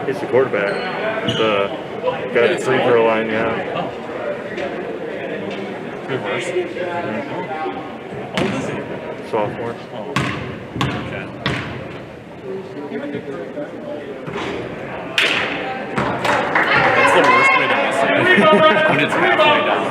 He's the quarterback. The guy at the free throw line, yeah. Reverse. How old is he? Sophomore. Oh, okay. That's the worst way to miss it. When it's halfway down.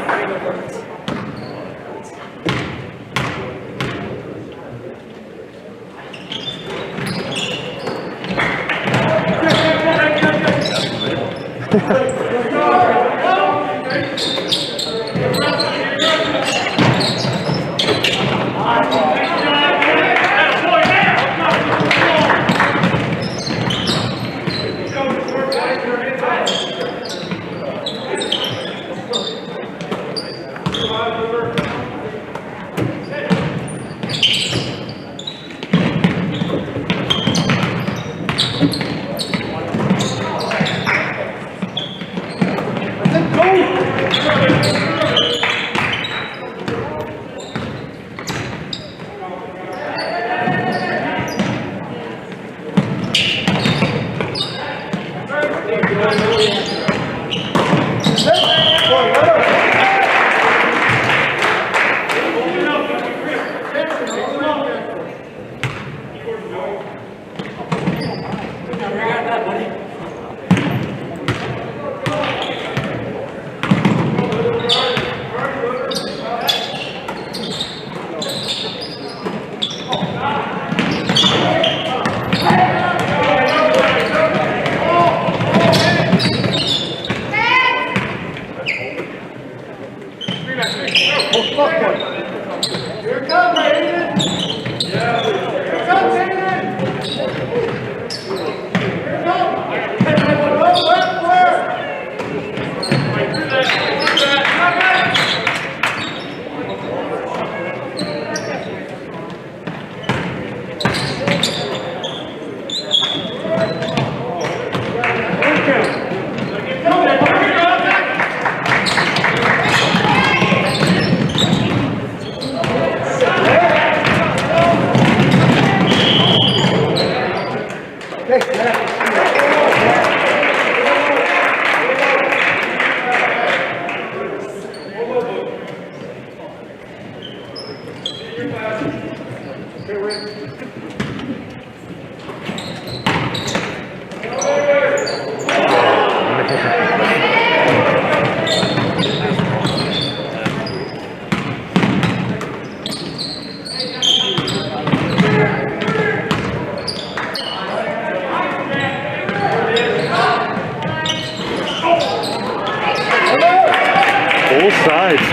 Both sides.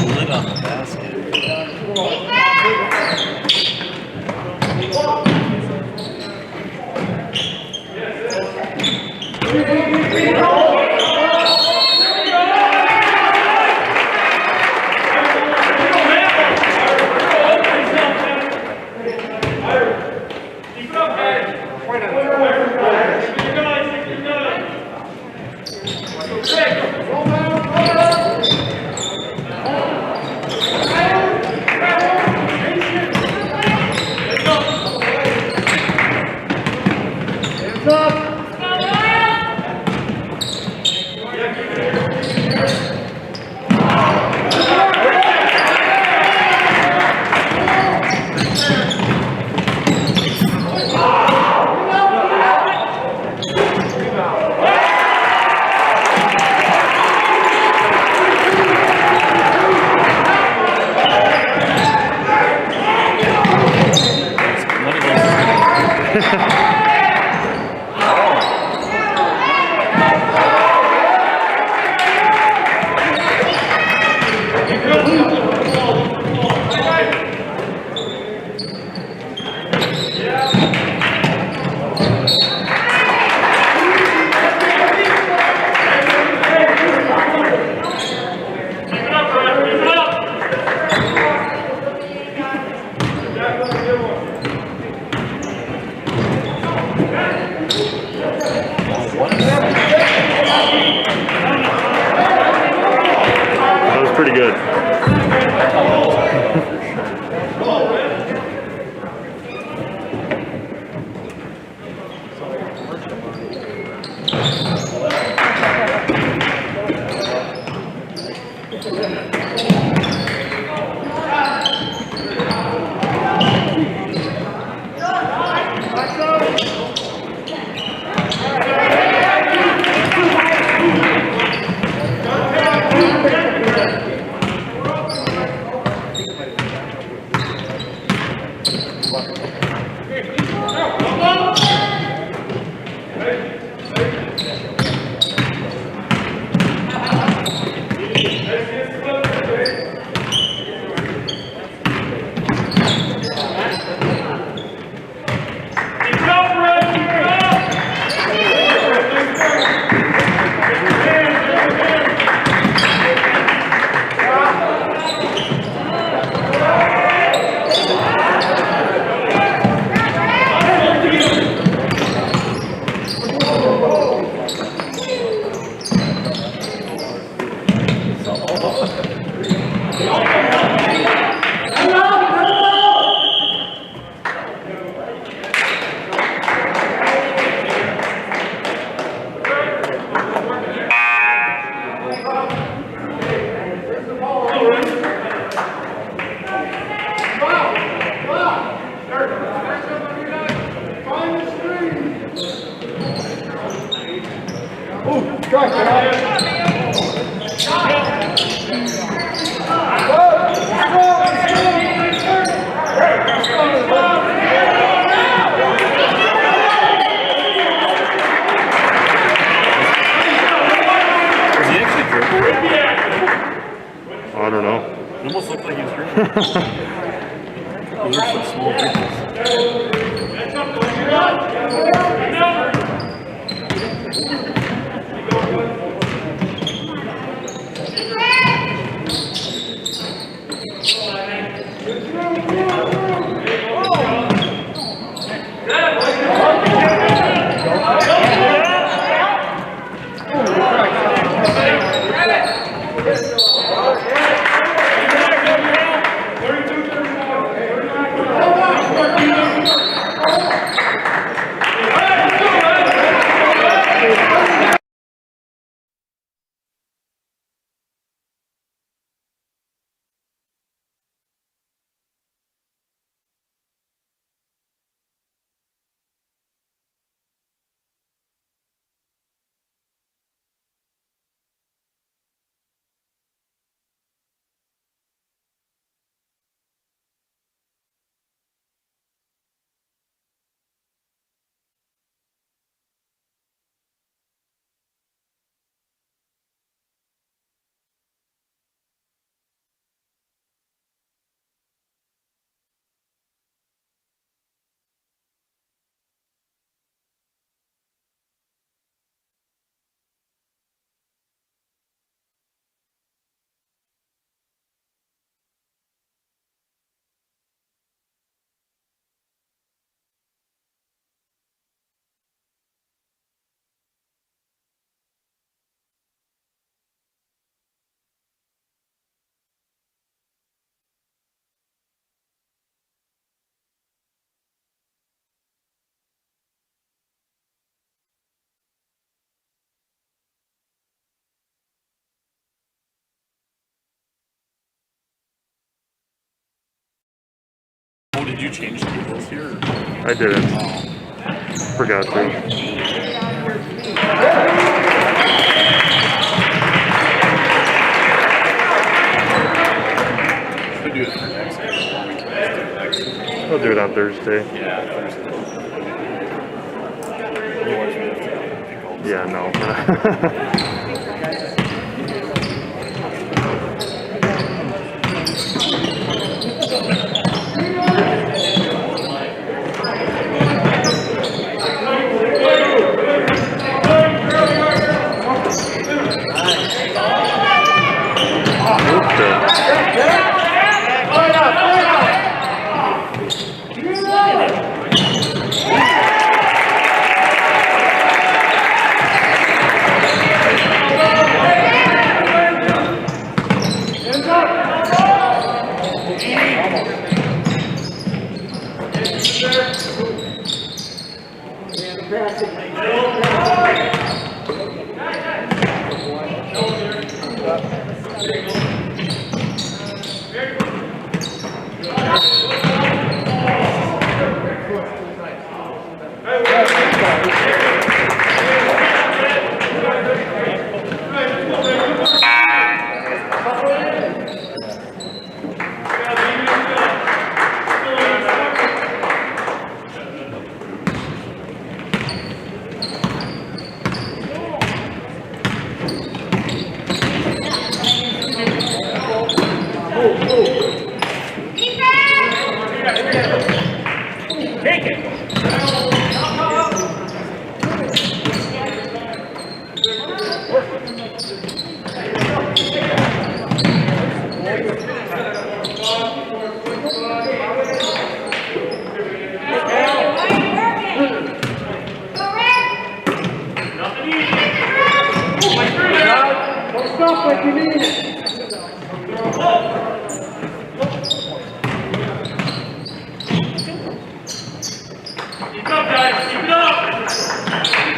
Lid on the basket. That was pretty good. I don't know. It almost looked like he was drinking. Those are some small dribbles. Oh, did you change tables here? I didn't. Forgot to. Should we do it for next week? We'll do it on Thursday. Yeah, Thursday. Yeah, no. Stop like you mean it. Keep up, guys. Keep it up.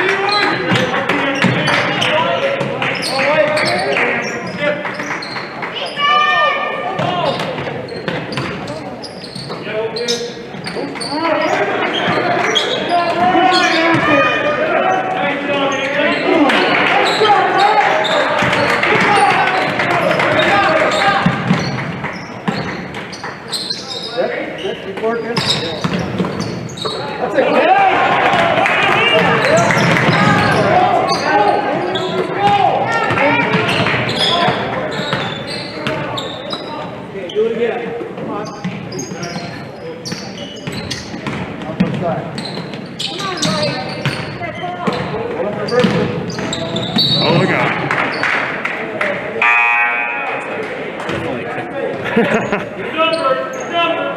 Keep working. That's it. Okay, do it again. Come on. Outside side. Oh, look out. Number.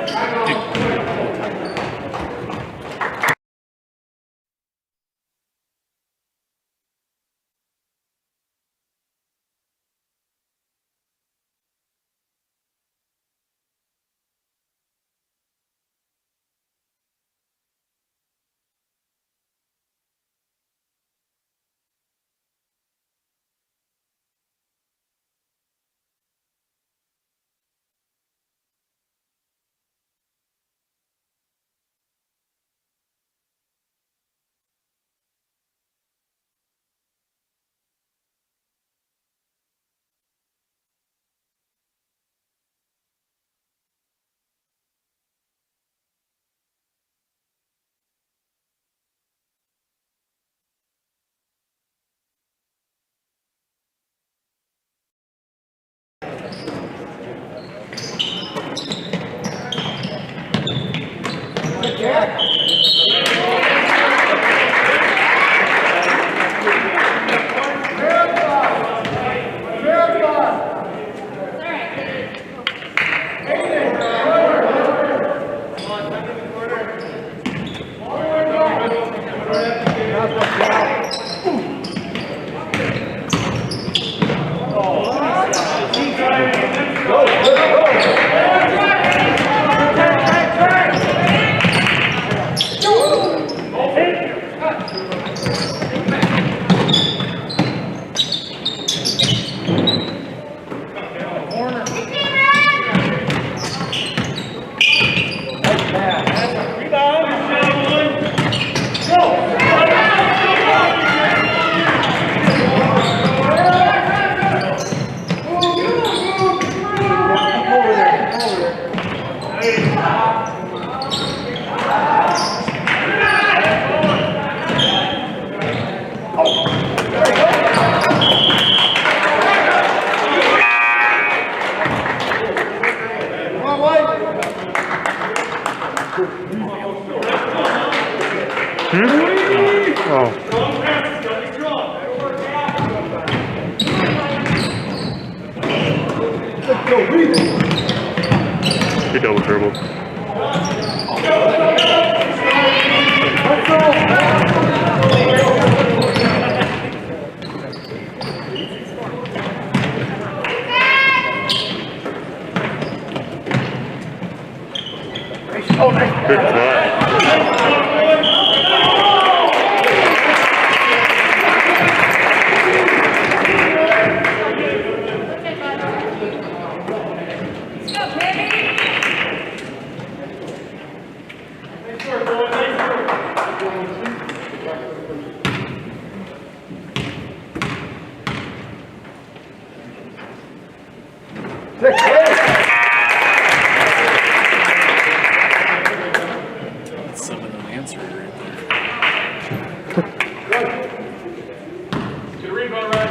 Oh. Strong passes, gotta be strong. He double dribbled. Good flat. That's some of an answer right Good rebound, Red.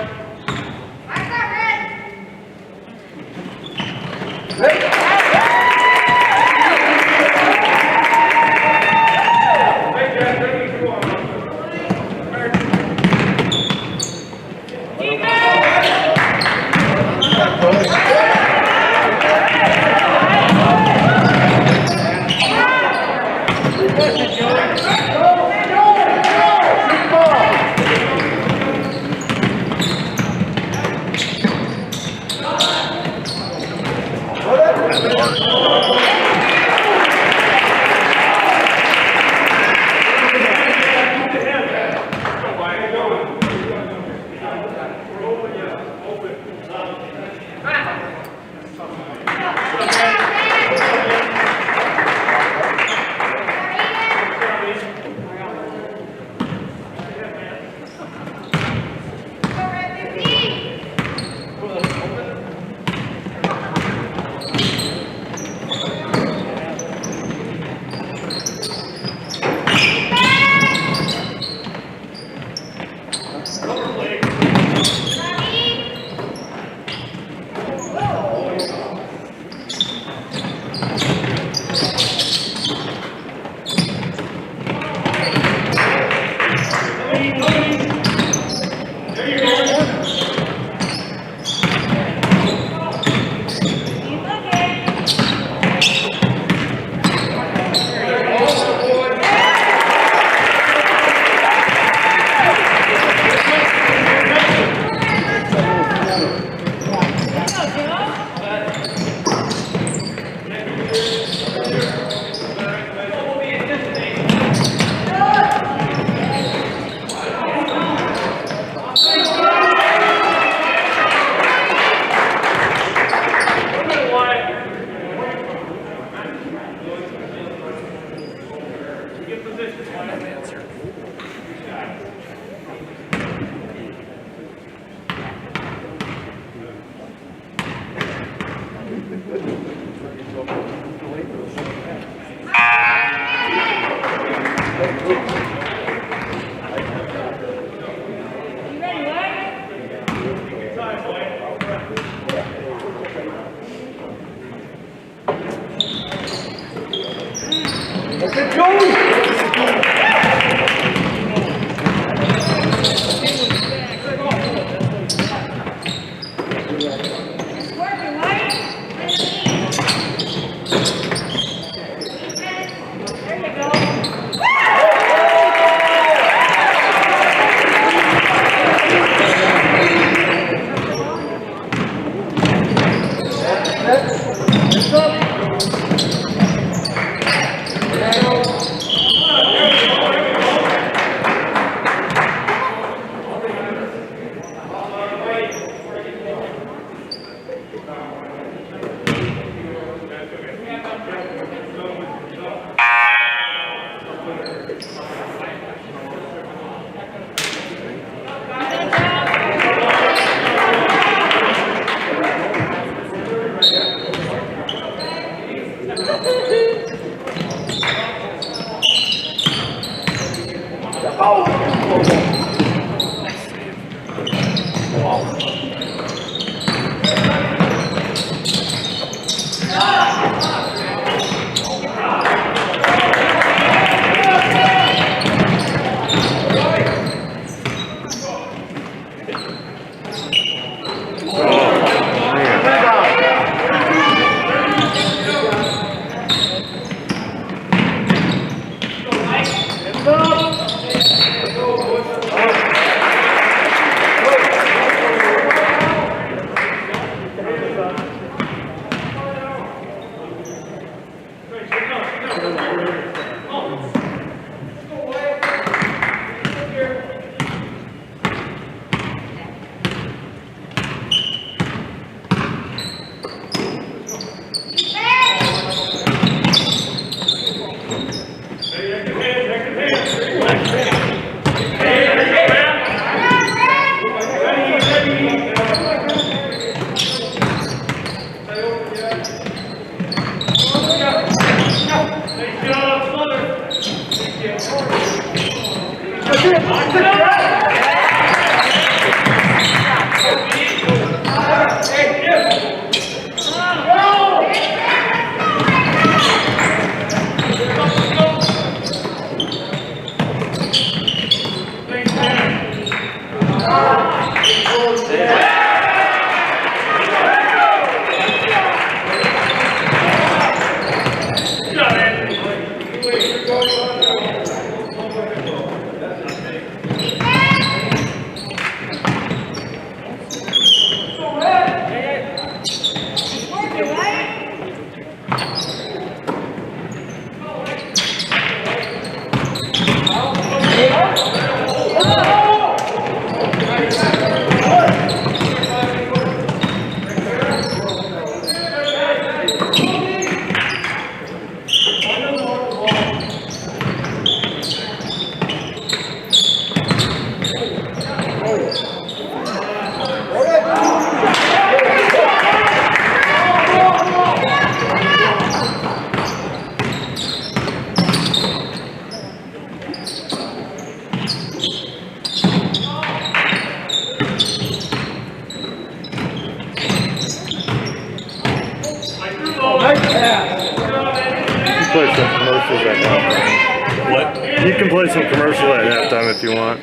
Play some commercials at halftime. What? You can play some commercial at halftime if you want.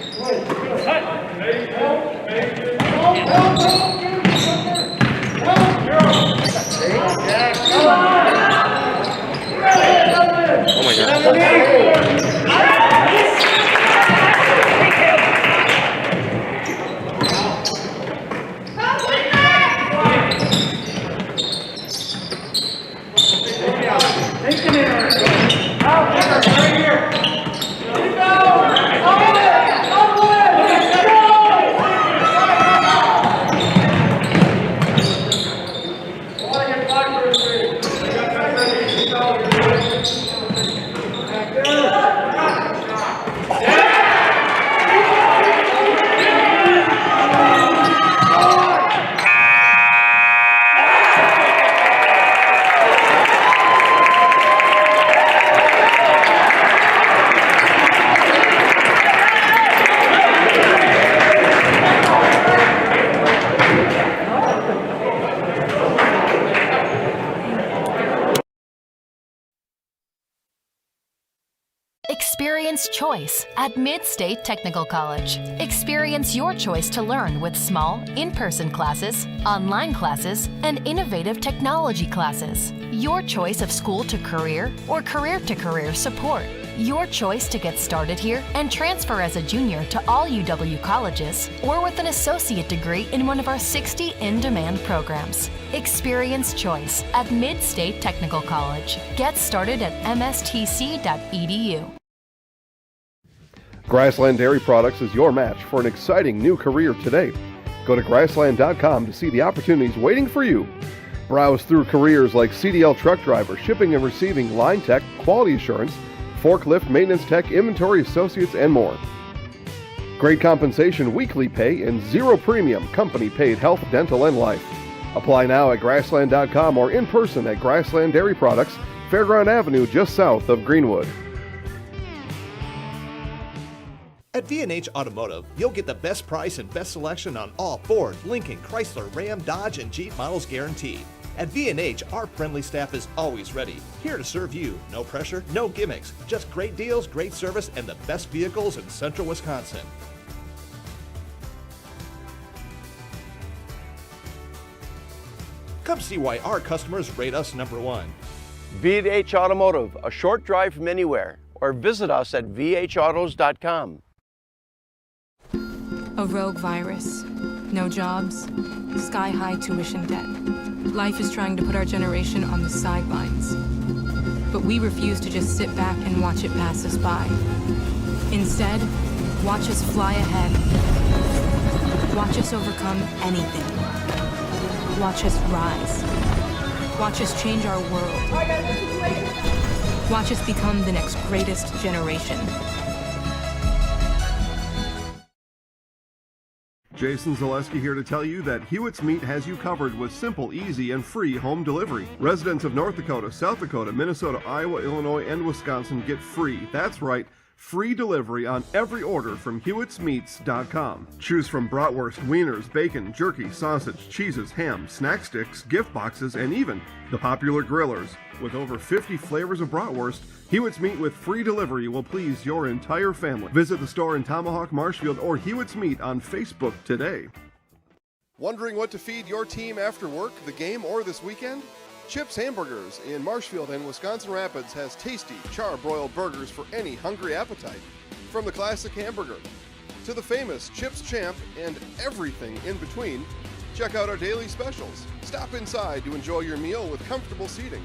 Oh my God. Experience choice at Mid-State Technical College. Experience your choice to learn with small, in-person classes, online classes, and innovative technology classes. Your choice of school to career or career to career support. Your choice to get started here and transfer as a junior to all UW colleges or with an associate degree in one of our 60 in-demand programs. Experience choice at Mid-State Technical College. Get started at mstc.edu. Grassland Dairy Products is your match for an exciting new career today. Go to grassland.com to see the opportunities waiting for you. Browse through careers like CDL truck driver, shipping and receiving, line tech, quality assurance, forklift, maintenance tech, inventory associates, and more. Great compensation, weekly pay, and zero premium, company paid health, dental, and life. Apply now at grassland.com or in person at Grassland Dairy Products, Fairground Avenue, just south of Greenwood. At V&H Automotive, you'll get the best price and best selection on all Ford, Lincoln, Chrysler, Ram, Dodge, and Jeep models guaranteed. At V&H, our friendly staff is always ready, here to serve you. No pressure, no gimmicks, just great deals, great service, and the best vehicles in central Wisconsin. Come see why our customers rate us #1. V&H Automotive, a short drive from anywhere, or visit us at vhautos.com. A rogue virus, no jobs, sky-high tuition debt. Life is trying to put our generation on the sidelines. But we refuse to just sit back and watch it pass us by. Instead, watch us fly ahead. Watch us overcome anything. Watch us rise. Watch us change our world. Watch us become the next greatest generation. Jason Zaleski here to tell you that Hewitt's Meat has you covered with simple, easy, and free home delivery. Residents of North Dakota, South Dakota, Minnesota, Iowa, Illinois, and Wisconsin get free. That's right. Free delivery on every order from Hewitt'sMeats.com. Choose from bratwurst, wieners, bacon, jerky, sausage, cheeses, ham, snack sticks, gift boxes, and even the popular grillers. With over 50 flavors of bratwurst, Hewitt's Meat with free delivery will please your entire family. Visit the store in Tomahawk, Marshfield, or Hewitt's Meat on Facebook today. Wondering what to feed your team after work, the game, or this weekend? Chips Hamburgers in Marshfield and Wisconsin Rapids has tasty, char-broiled burgers for any hungry appetite. From the classic hamburger to the famous Chips Champ and everything in between, check out our daily specials. Stop inside to enjoy your meal with comfortable seating.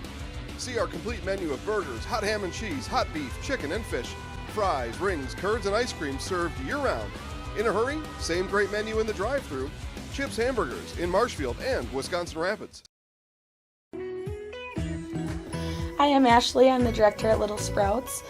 See our complete menu of burgers, hot ham and cheese, hot beef, chicken and fish, fries, rings, curds, and ice cream served year-round. In a hurry? Same great menu in the drive-thru. Chips Hamburgers in Marshfield and Wisconsin Rapids. Hi, I'm Ashley. I'm the director at Little Sprouts.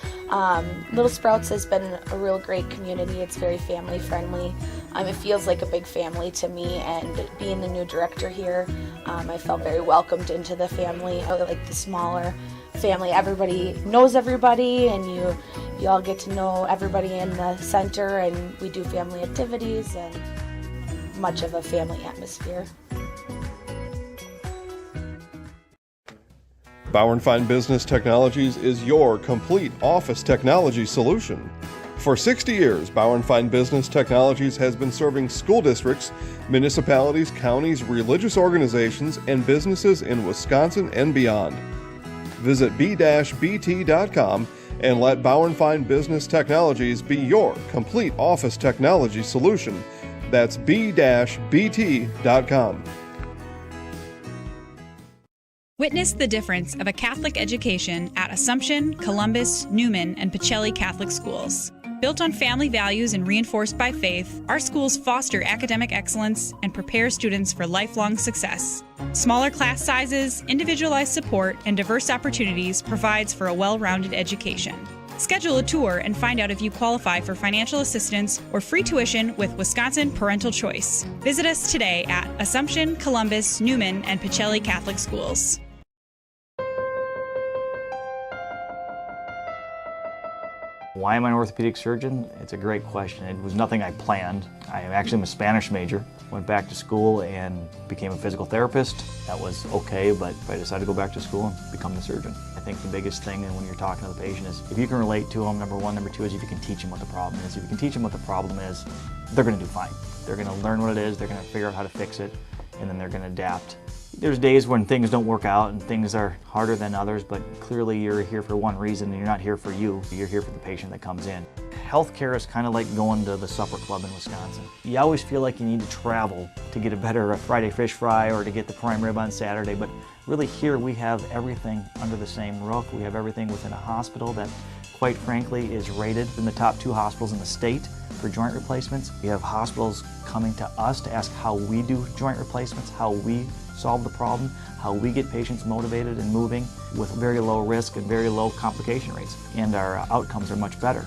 Little Sprouts has been a real great community. It's very family friendly. It feels like a big family to me, and being the new director here, I felt very welcomed into the family. I like the smaller family. Everybody knows everybody, and you all get to know everybody in the center, and we do family activities and much of a family atmosphere. Bauer & Fine Business Technologies is your complete office technology solution. For 60 years, Bauer & Fine Business Technologies has been serving school districts, municipalities, counties, religious organizations, and businesses in Wisconsin and beyond. Visit b-bt.com and let Bauer & Fine Business Technologies be your complete office technology solution. That's b-bt.com. Witness the difference of a Catholic education at Assumption, Columbus, Newman, and Pacelli Catholic schools. Built on family values and reinforced by faith, our schools foster academic excellence and prepare students for lifelong success. Smaller class sizes, individualized support, and diverse opportunities provides for a well-rounded education. Schedule a tour and find out if you qualify for financial assistance or free tuition with Wisconsin Parental Choice. Visit us today at Assumption, Columbus, Newman, and Pacelli Catholic Schools. Why am I an orthopedic surgeon? It's a great question. It was nothing I planned. I actually am a Spanish major. Went back to school and became a physical therapist. That was okay, but I decided to go back to school and become the surgeon. I think the biggest thing when you're talking to the patient is if you can relate to them, number one. Number two is if you can teach them what the problem is. If you can teach them what the problem is, they're going to do fine. They're going to learn what it is, they're going to figure out how to fix it, and then they're going to adapt. There's days when things don't work out and things are harder than others, but clearly you're here for one reason and you're not here for you. You're here for the patient that comes in. Healthcare is kind of like going to the supper club in Wisconsin. You always feel like you need to travel to get a better Friday fish fry or to get the prime rib on Saturday, but really here we have everything under the same roof. We have everything within a hospital that, quite frankly, is rated in the top 2 hospitals in the state for joint replacements. We have hospitals coming to us to ask how we do joint replacements, how we solve the problem, how we get patients motivated and moving with very low risk and very low complication rates. And our outcomes are much better.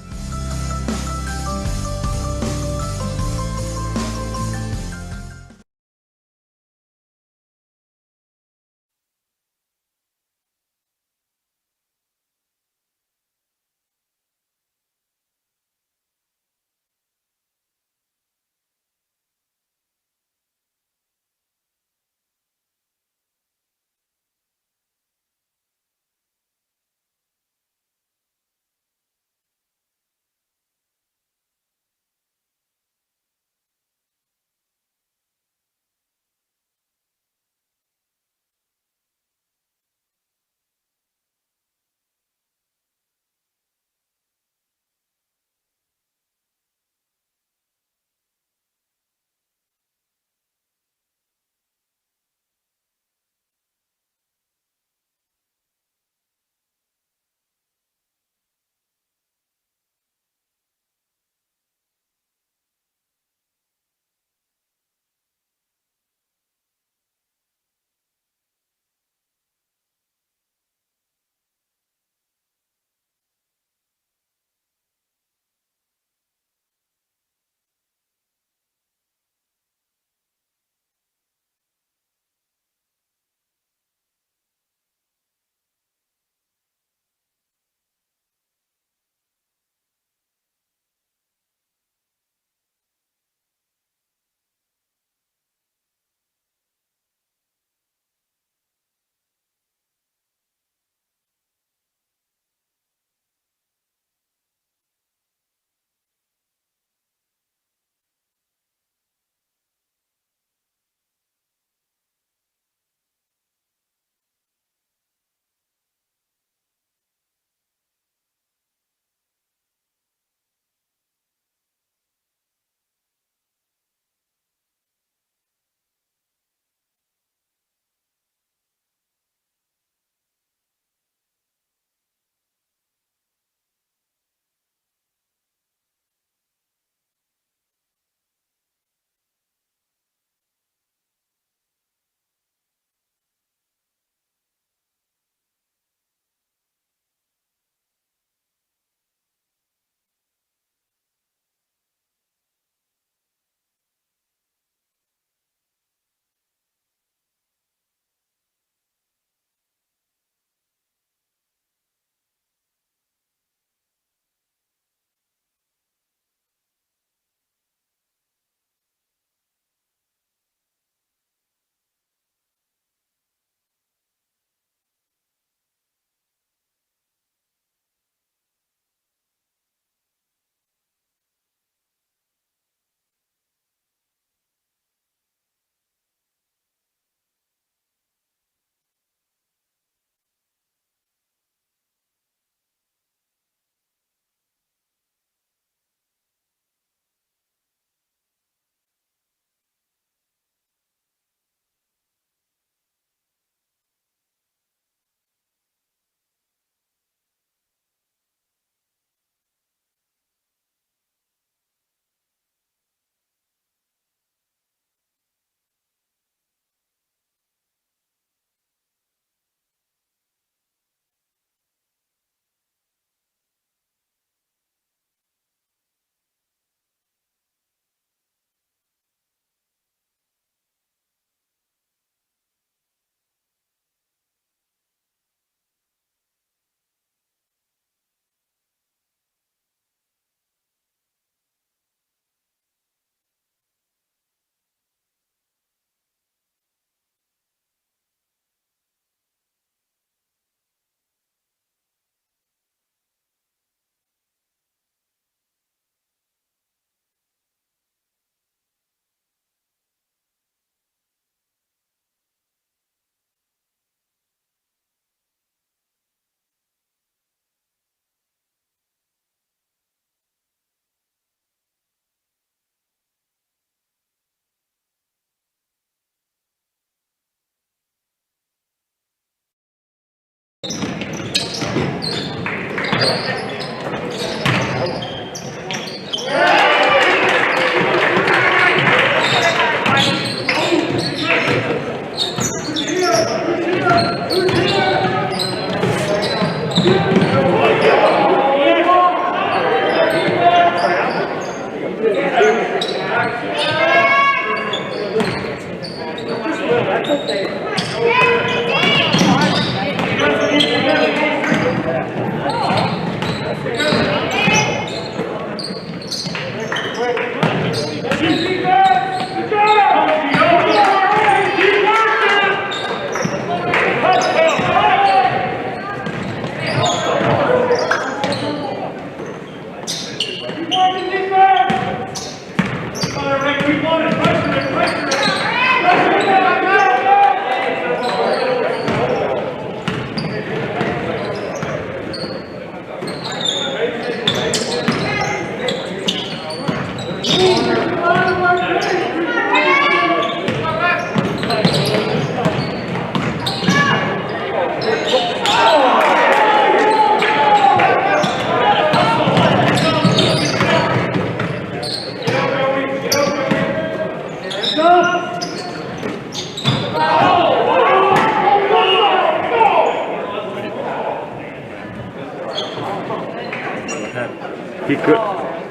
He could.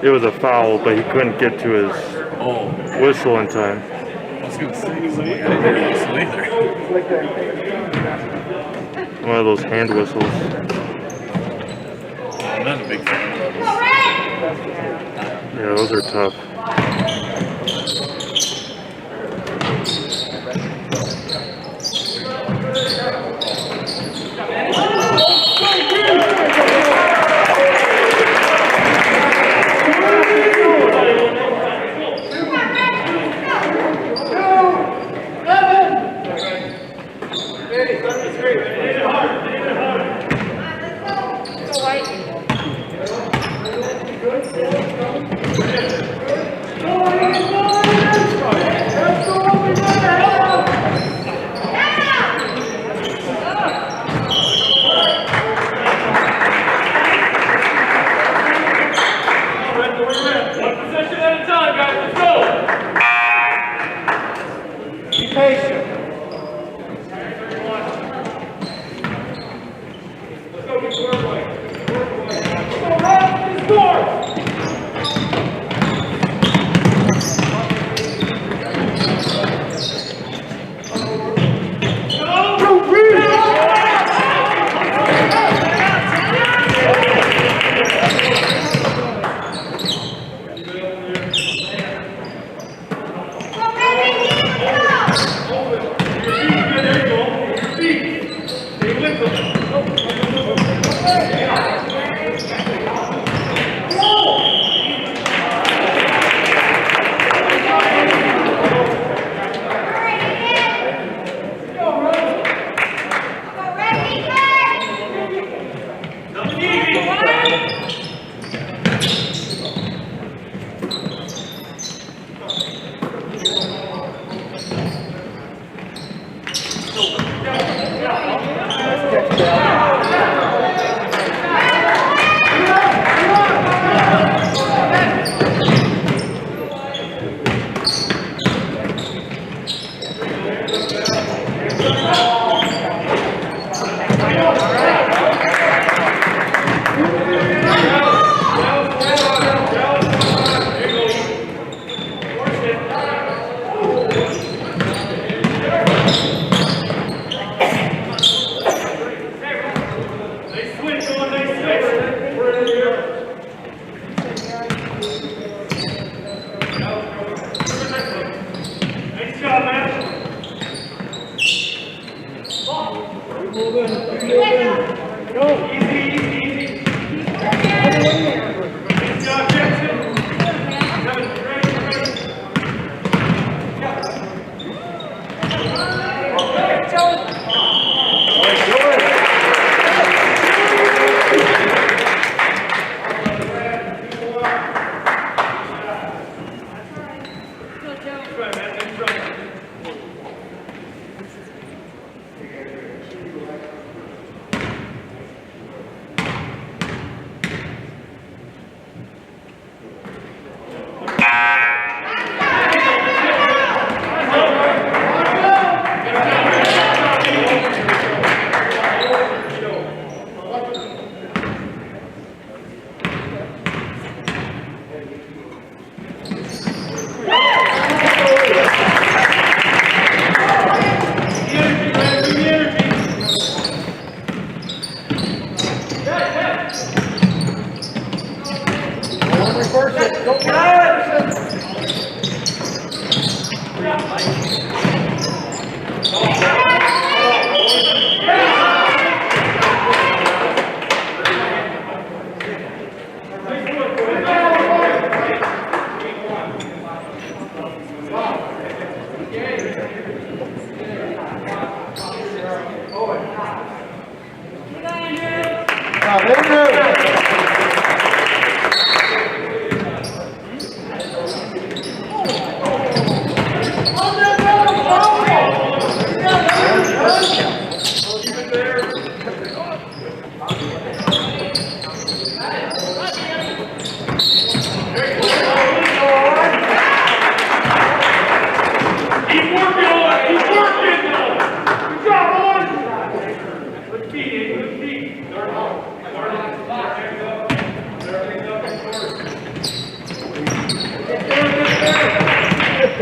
It was a foul, but he couldn't get to his whistle in time. I was gonna say, I didn't hear a whistle either. One of those hand whistles. I'm not a big fan of those. Yeah, those are tough.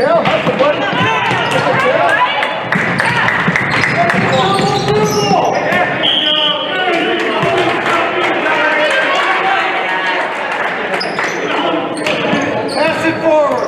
Cal, hustle, buddy. Pass it forward.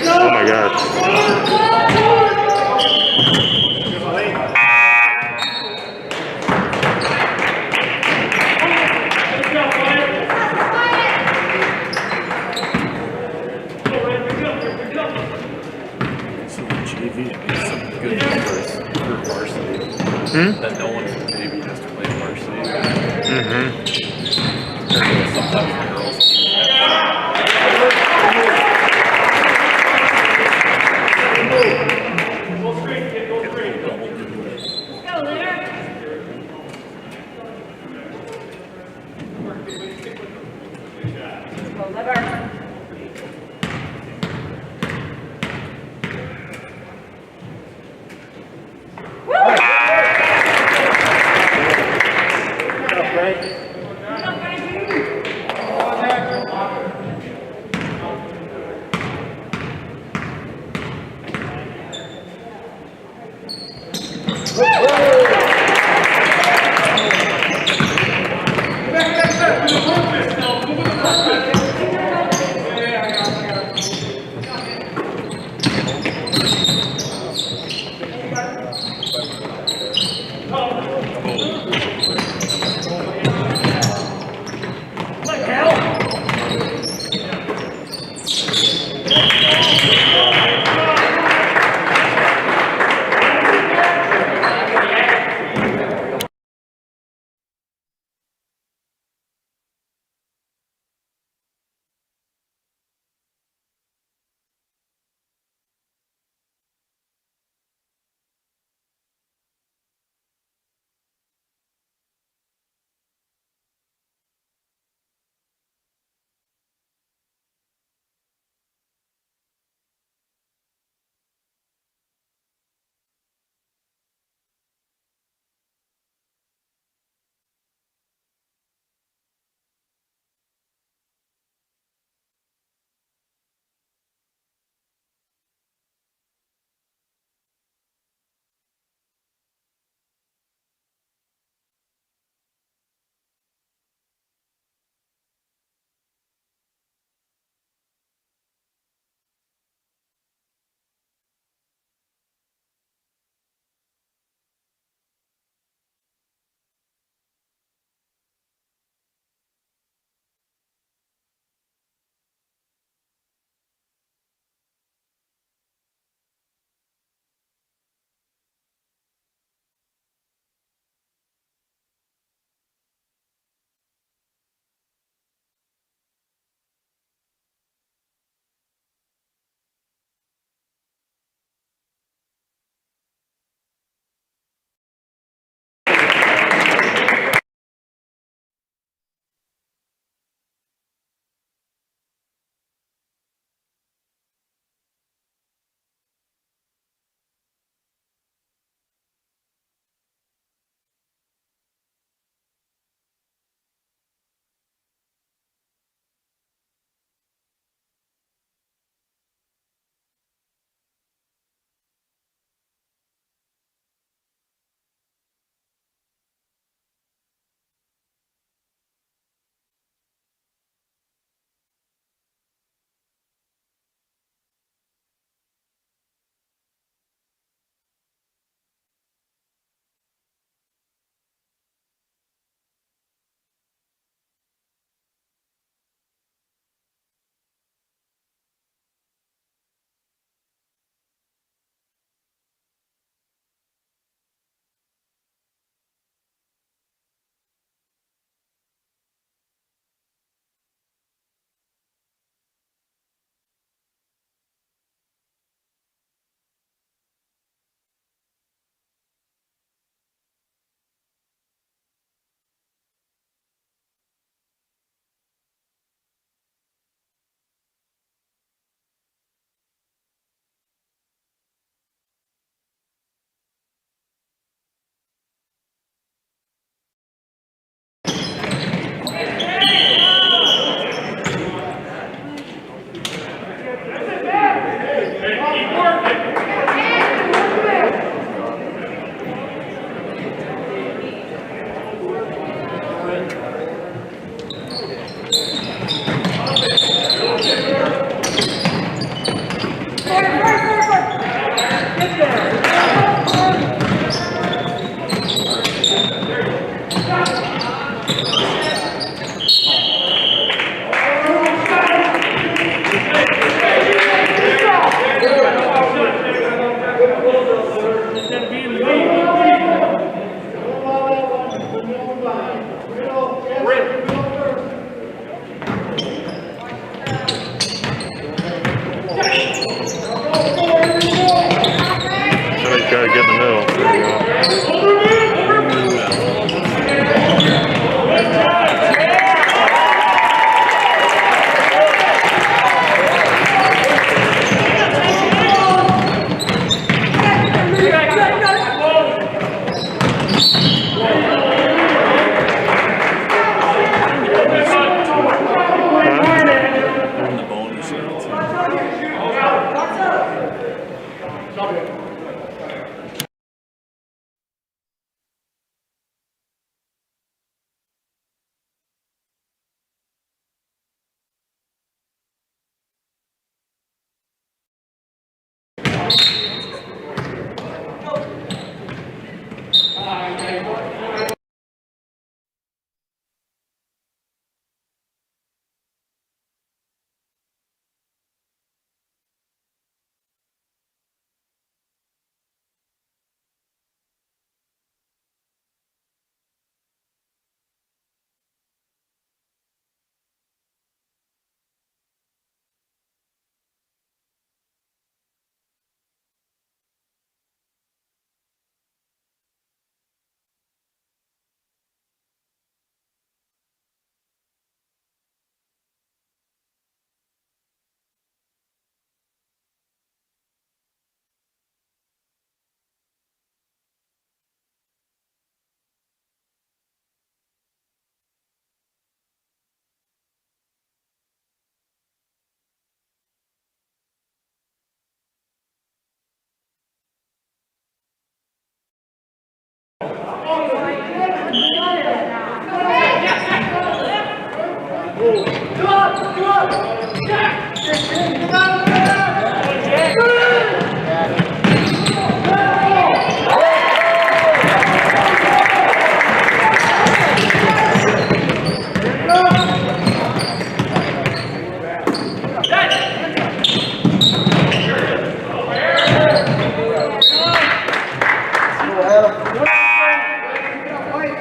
Oh my God. So the JV makes some good numbers for varsity. That no one from JV has to play varsity. Sometimes the girls teams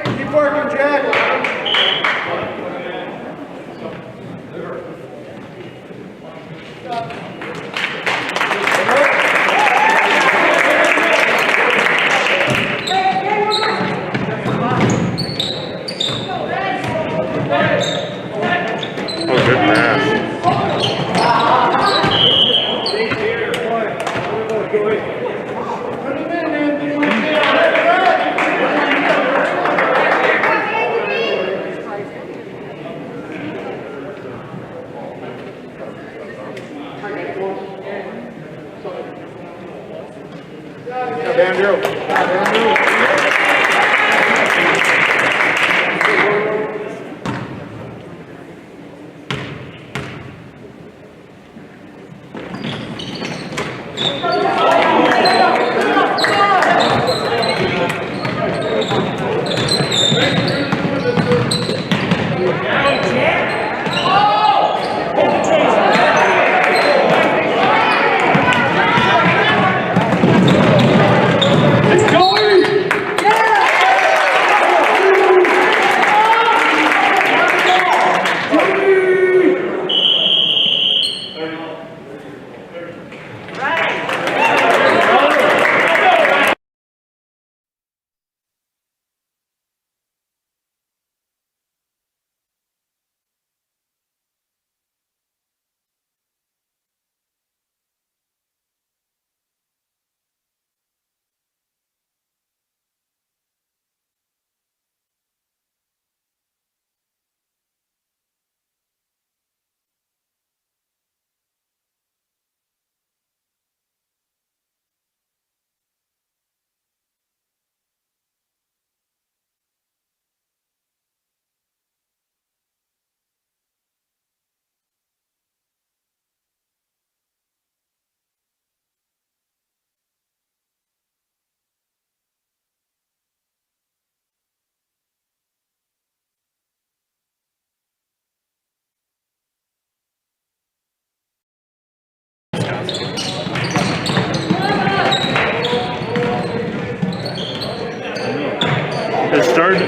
Keep working, Jack. Oh, good pass.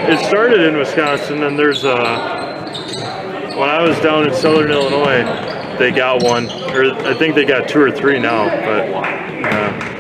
It started in Wisconsin, and there's when I was down in Southern Illinois, they got one, or I think they got 2 or 3 now, but yeah.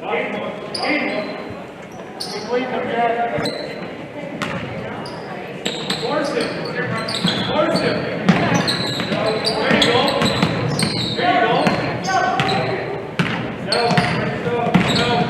Force him. Force him. There you go. There you go. No. No.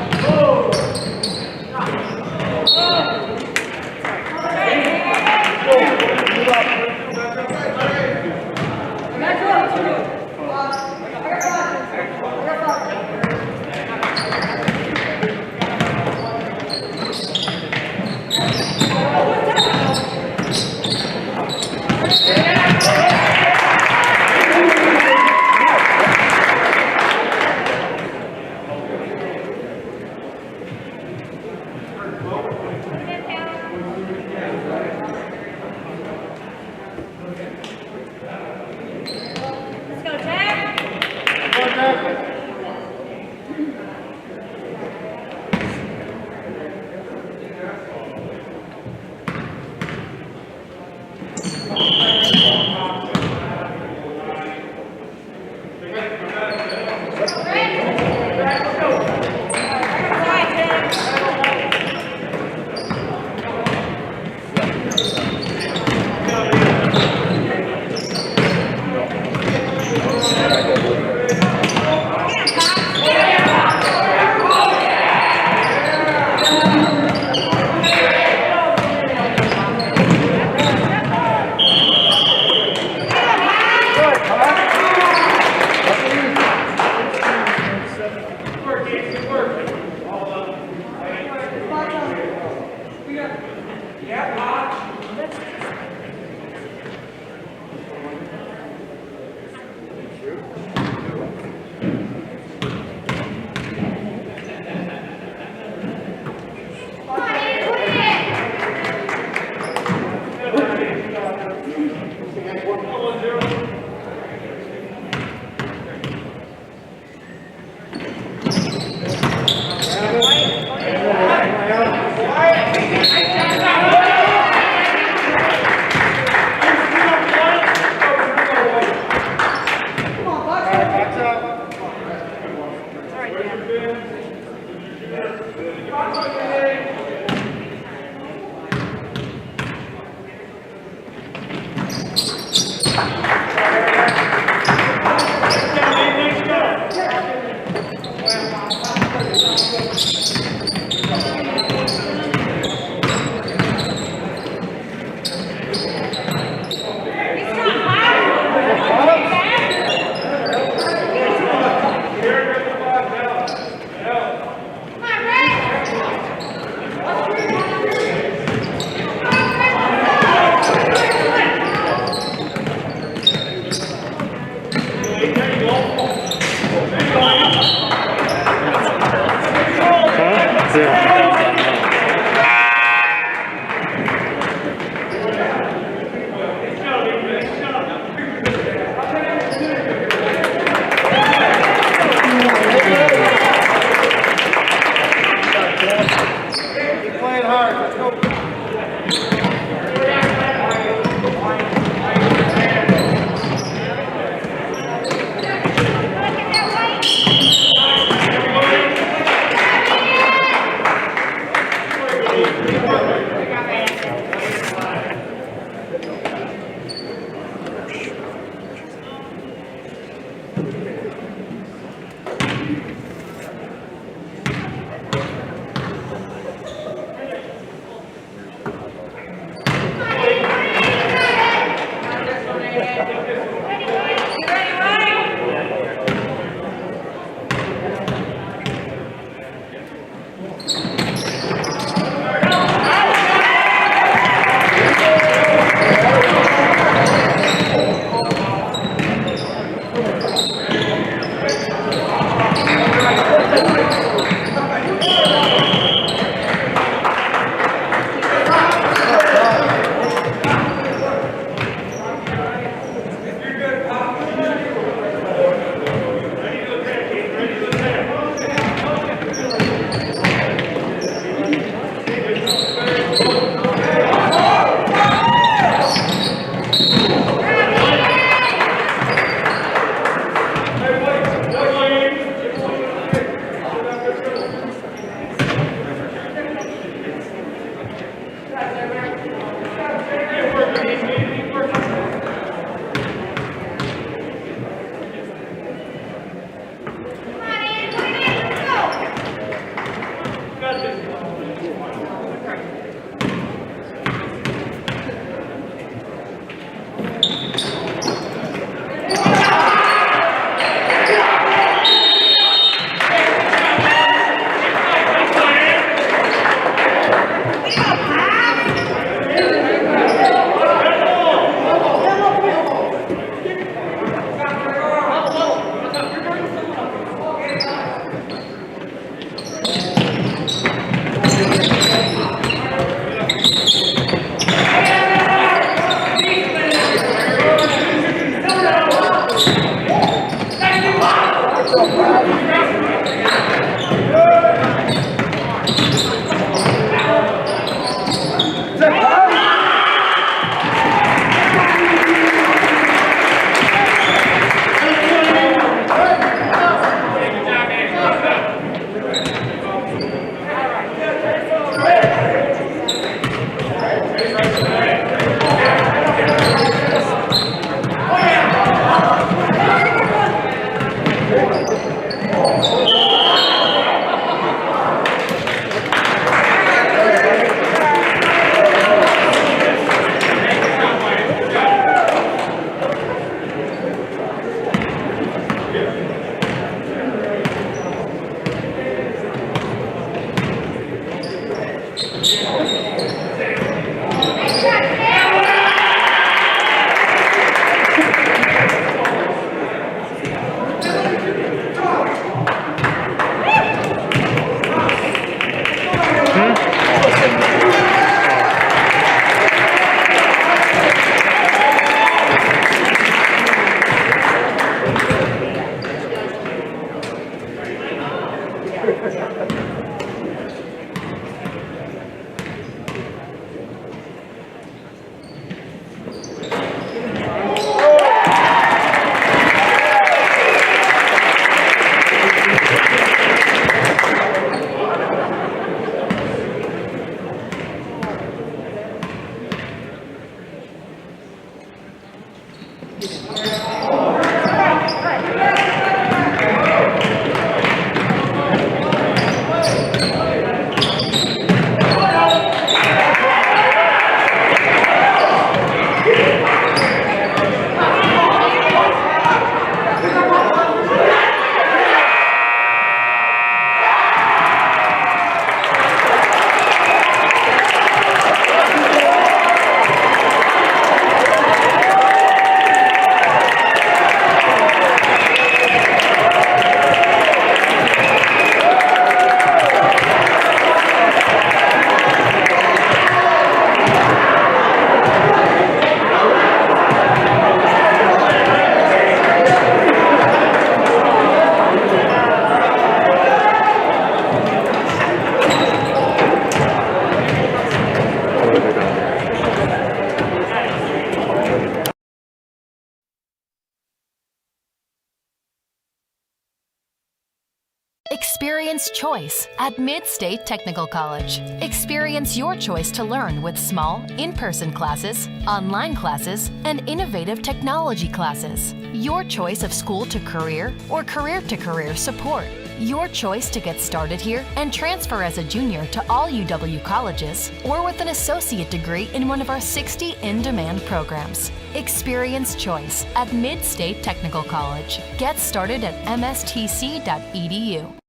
Experience choice at Mid-State Technical College. Experience your choice to learn with small, in-person classes, online classes, and innovative technology classes. Your choice of school to career or career to career support. Your choice to get started here and transfer as a junior to all UW colleges or with an associate degree in one of our 60 in-demand programs. Experience choice at Mid-State Technical College. Get started at mstc.edu.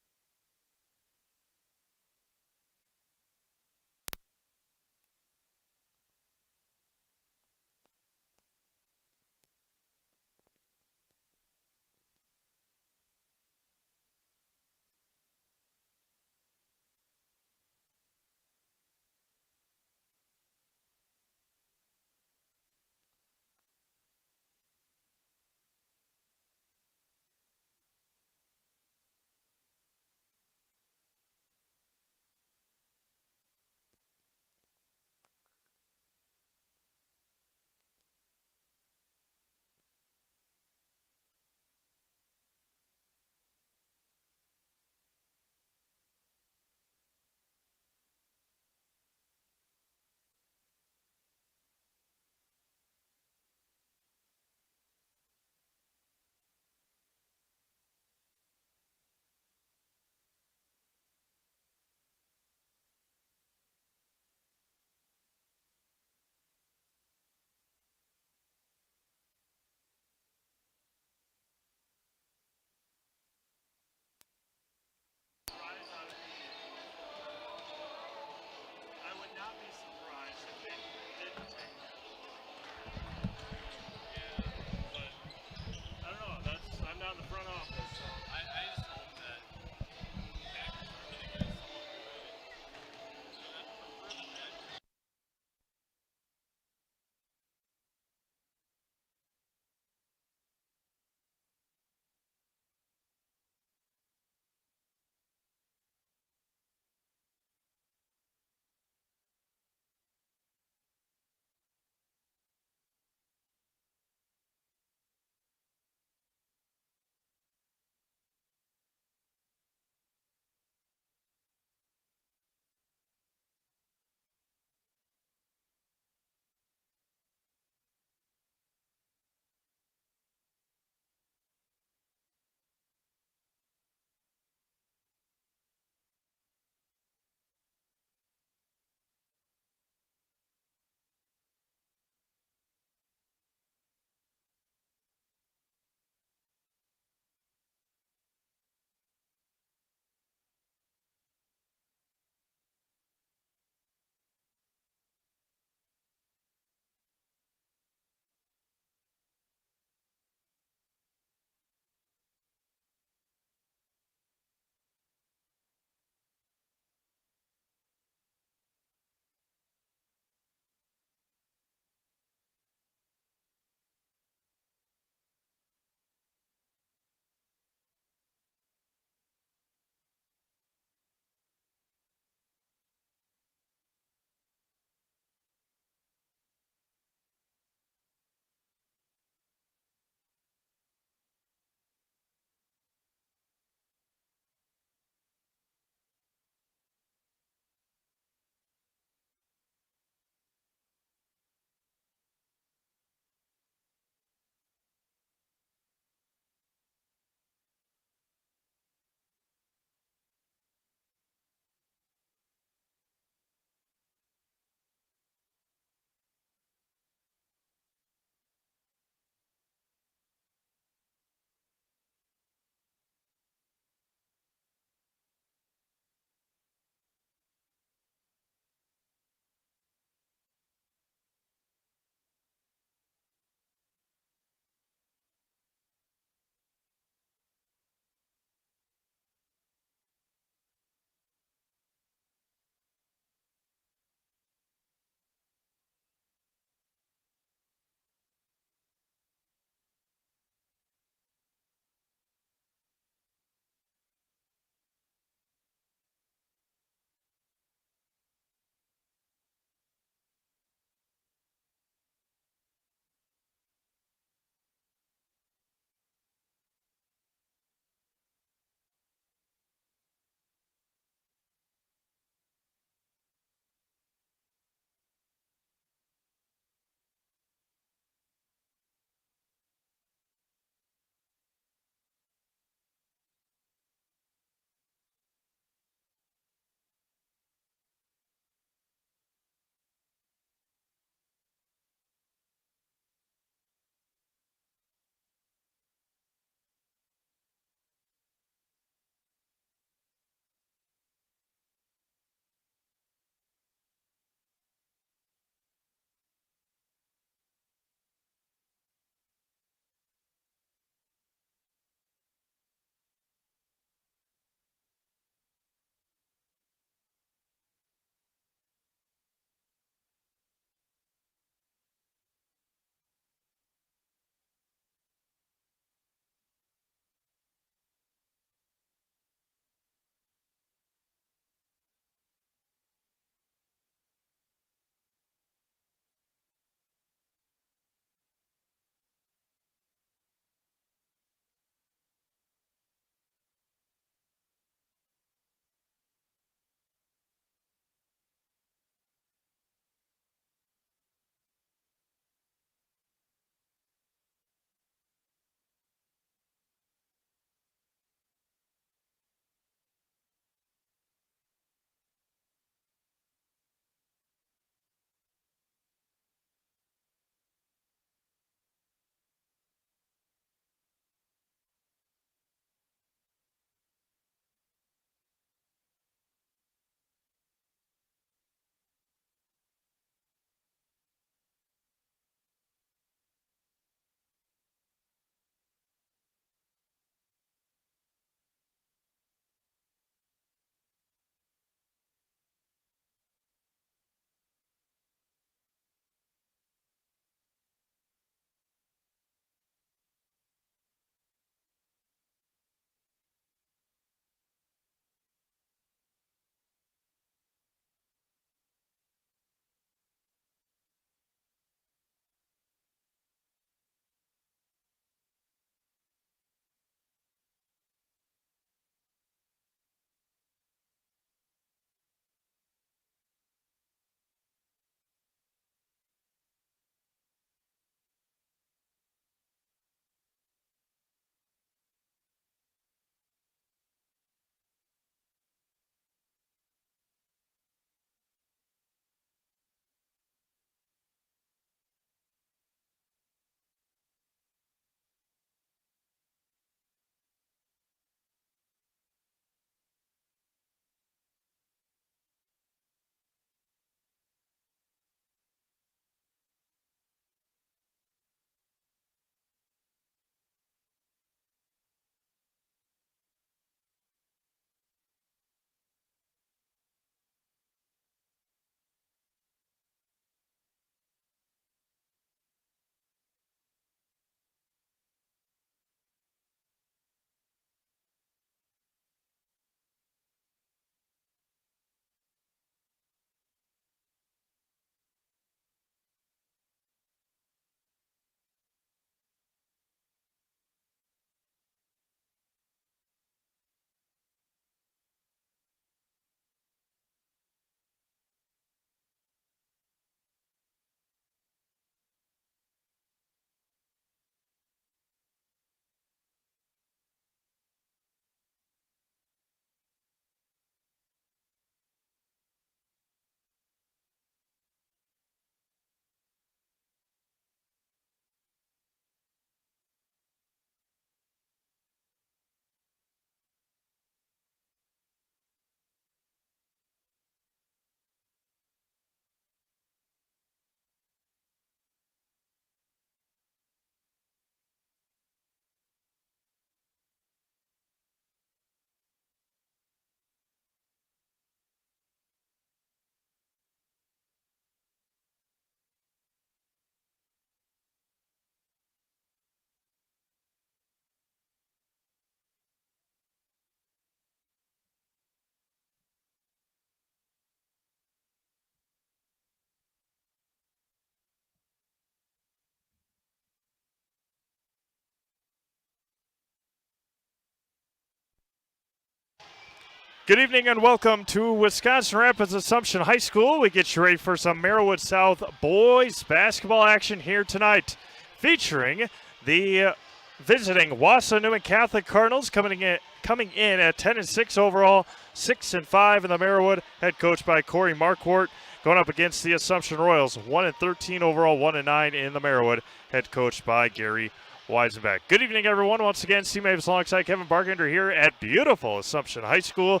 Good evening and welcome to Wisconsin Rapids Assumption High School. We get you ready for some Merrillwood South boys basketball action here tonight, featuring the visiting WIAA Newman Catholic Cardinals coming in at 10-6 overall, 6-5 in the Merrillwood, head coached by Corey Marquardt, going up against the Assumption Royals, 1-13 overall, 1-9 in the Merrillwood, head coached by Gary Weisenbeck. Good evening, everyone. Once again, Steve Maves alongside Kevin Barkender here at beautiful Assumption High School.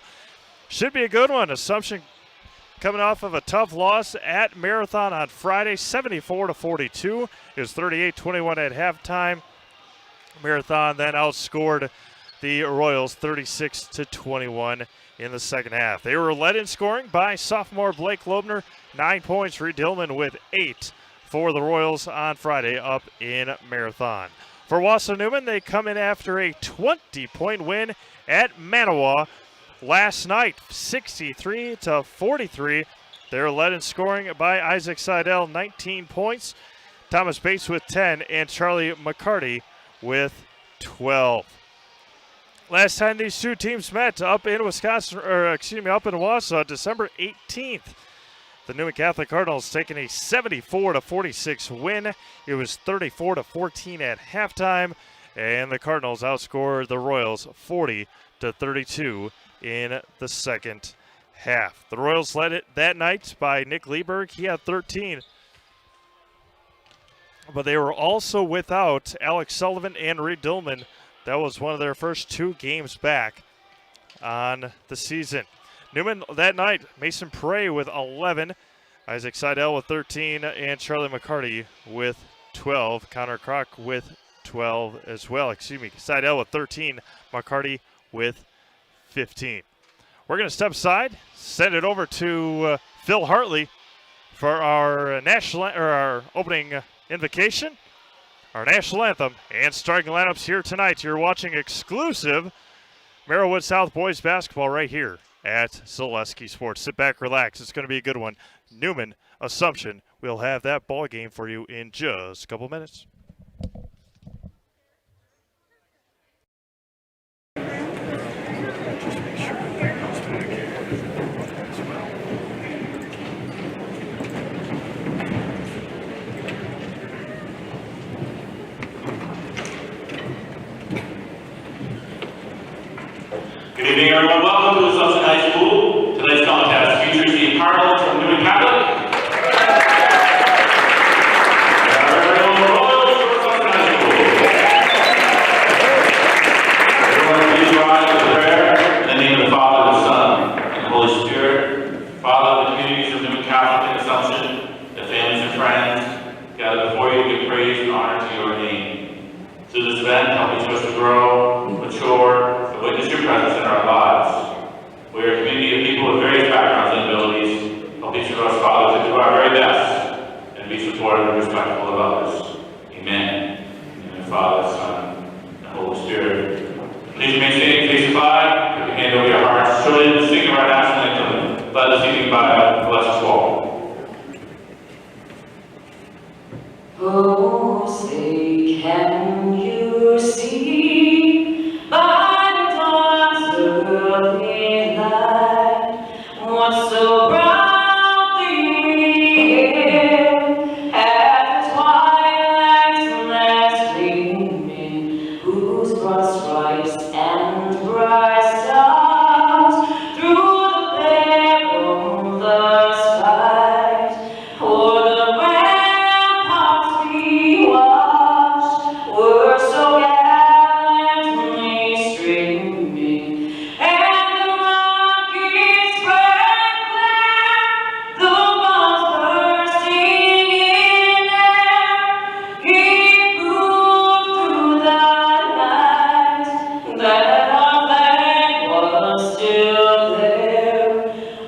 Should be a good one. Assumption coming off of a tough loss at Marathon on Friday, 74-42. It was 38-21 at halftime. Marathon then outscored the Royals 36-21 in the second half. They were led in scoring by sophomore Blake Loebner, 9 points. Reed Hillman with 8 for the Royals on Friday up in Marathon. For WIAA Newman, they come in after a 20-point win at Manawa last night, 63-43. They're led in scoring by Isaac Seidel, 19 points, Thomas Bates with 10, and Charlie McCarty with 12. Last time these two teams met up in Wisconsin, up in Wausau, December 18th. The Newman Catholic Cardinals taking a 74-46 win. It was 34-14 at halftime, and the Cardinals outscored the Royals 40-32 in the second half. The Royals led it that night by Nick Lieberg. He had 13. But they were also without Alex Sullivan and Reed Dillman. That was one of their first 2 games back on the season. Newman that night, Mason Prey with 11, Isaac Seidel with 13, and Charlie McCarty with 12. Connor Kroc with 12 as well. Seidel with 13, McCarty with 15. We're going to step aside, send it over to Phil Hartley for our our opening invocation, our national anthem, and starting lineups here tonight. You're watching exclusive Merrillwood South boys basketball right here at Zaleski Sports. Sit back, relax. It's going to be a good one. Newman, Assumption. We'll have that ball game for you in just a couple minutes. Good evening, everyone. Welcome to Assumption High School. Tonight's contest features the Cardinals from Newman Catholic. Everyone, please rise for prayer in the name of the Father, the Son, and the Holy Spirit. Father, the communities of Newman Catholic and Assumption, the families and friends, gather before you to give praise and honor to your name. Through this event, help each of us to grow, mature, and witness your presence in our lives. We are a community of people with various backgrounds and abilities. Help each of us, Father, to do our very best and be supportive and respectful of others. Amen. In the Father, Son, and Holy Spirit. Please remain standing, face five. Put your hand over your hearts. Join in singing our national anthem. Let us sing by bless us all. Oh, say, can you see by the dawn's early light what so proudly we hailed at the twilight's last gleaming, whose broad stripes and bright stars through the perilous fight o'er the ramparts we watched were so gallantly streaming, and the rockets spread glare, the bombs bursting in air. He proved through the night that our flag was still there.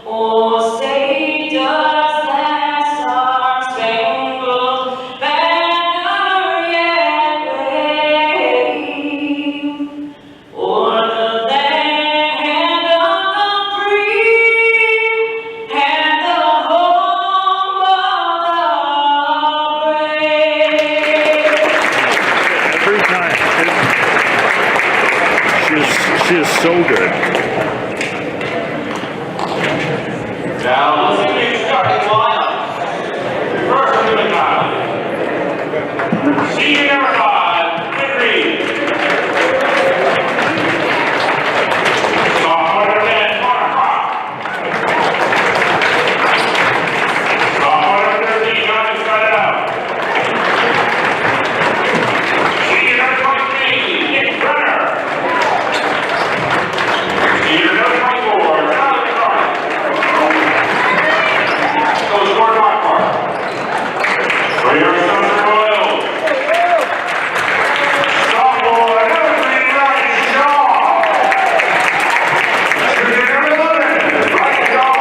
Oh, say does that star-spangled banner yet wave o'er the land of the free and the home of the brave? Every time. She is so good. Now, let's see the starting lineup. First, Newman Catholic. Senior number 5, Nick Reed. Sophomore number 10, Connor Crock. Sophomore number 13, Jonathan Stradell. Senior number 23, Nick Brenner. Senior number 24, Jonathan McCarty. Coach Gordon Marquardt. For your Assumption Royals. Sophomore number 3, Ryan Shaw. Junior number 11, Ryan Shaw.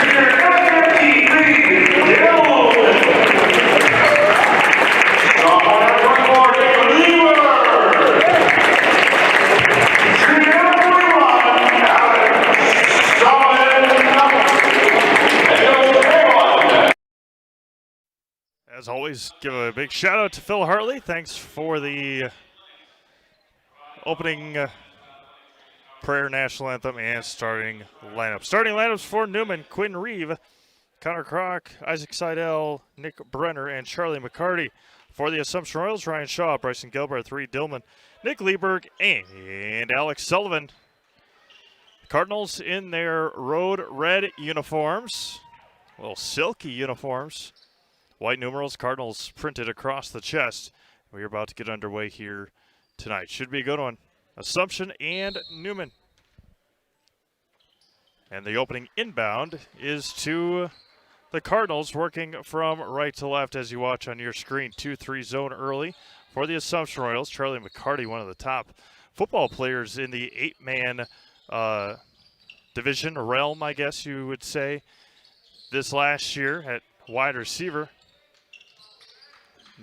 Junior number 13, Reed Dillon. Sophomore number 24, David Lieber. Junior number 41, Alex Sullivan. And Coach Raymond. As always, give a big shout out to Phil Hartley. Thanks for the opening prayer, national anthem, and starting lineup. Starting lineups for Newman: Quinn Reeve, Connor Crock, Isaac Seidel, Nick Brenner, and Charlie McCarty. For the Assumption Royals, Ryan Shaw, Bryson Gilbert, Reed Dillman, Nick Lieberg, and Alex Sullivan. Cardinals in their road red uniforms, little silky uniforms. White numerals, Cardinals printed across the chest. We're about to get underway here tonight. Should be a good one. Assumption and Newman. And the opening inbound is to the Cardinals, working from right to left as you watch on your screen. 2-3 zone early for the Assumption Royals. Charlie McCarty, one of the top football players in the 8-man division, realm, I guess you would say, this last year at wide receiver.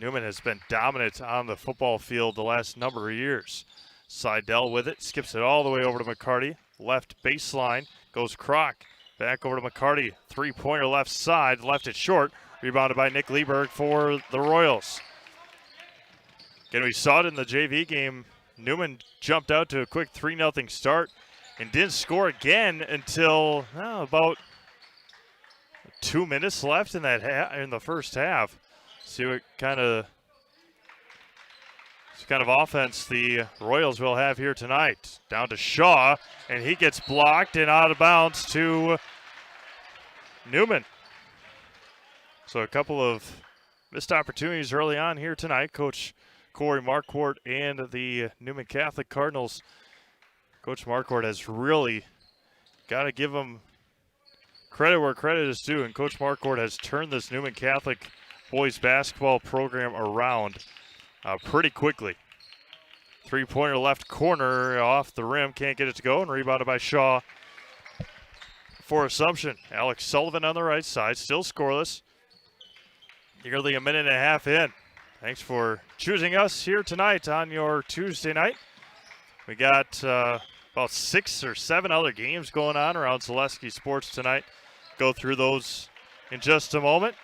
Newman has been dominant on the football field the last number of years. Seidel with it, skips it all the way over to McCarty. Left baseline, goes Crock. Back over to McCarty. Three-pointer left side, left it short. Rebounded by Nick Lieberg for the Royals. Again, we saw it in the JV game. Newman jumped out to a quick 3-0 start and didn't score again until about 2 minutes left in that in the first half. See what kind of offense the Royals will have here tonight. Down to Shaw, and he gets blocked and out of bounds to Newman. So a couple of missed opportunities early on here tonight. Coach Corey Marquardt and the Newman Catholic Cardinals. Coach Marquardt has really got to give him credit where credit is due, and Coach Marquardt has turned this Newman Catholic boys basketball program around pretty quickly. Three-pointer left corner off the rim, can't get it to go, and rebounded by Shaw for Assumption. Alex Sullivan on the right side, still scoreless. Nearly a minute and a half in. Thanks for choosing us here tonight on your Tuesday night. We got about 6 or 7 other games going on around Zaleski Sports tonight. Go through those in just a moment.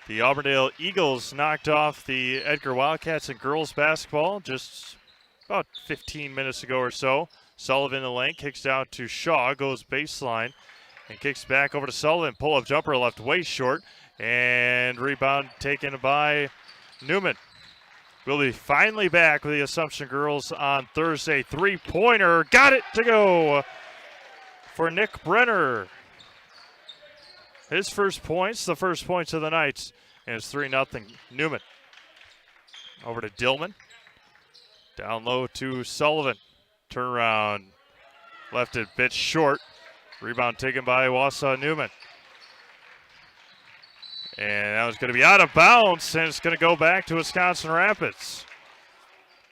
The Auburndale Eagles knocked off the Edgar Wildcats in girls basketball just about 15 minutes ago or so. Sullivan in the lane, kicks down to Shaw, goes baseline, and kicks back over to Sullivan. Pull-up jumper left way short, and rebound taken by Newman. We'll be finally back with the Assumption girls on Thursday. Three-pointer, got it to go for Nick Brenner. His first points, the first points of the night, and it's 3-0 Newman. Over to Dillman. Down low to Sullivan. Turnaround, left it bit short. Rebound taken by Wausau Newman. And that was going to be out of bounds, and it's going to go back to Wisconsin Rapids.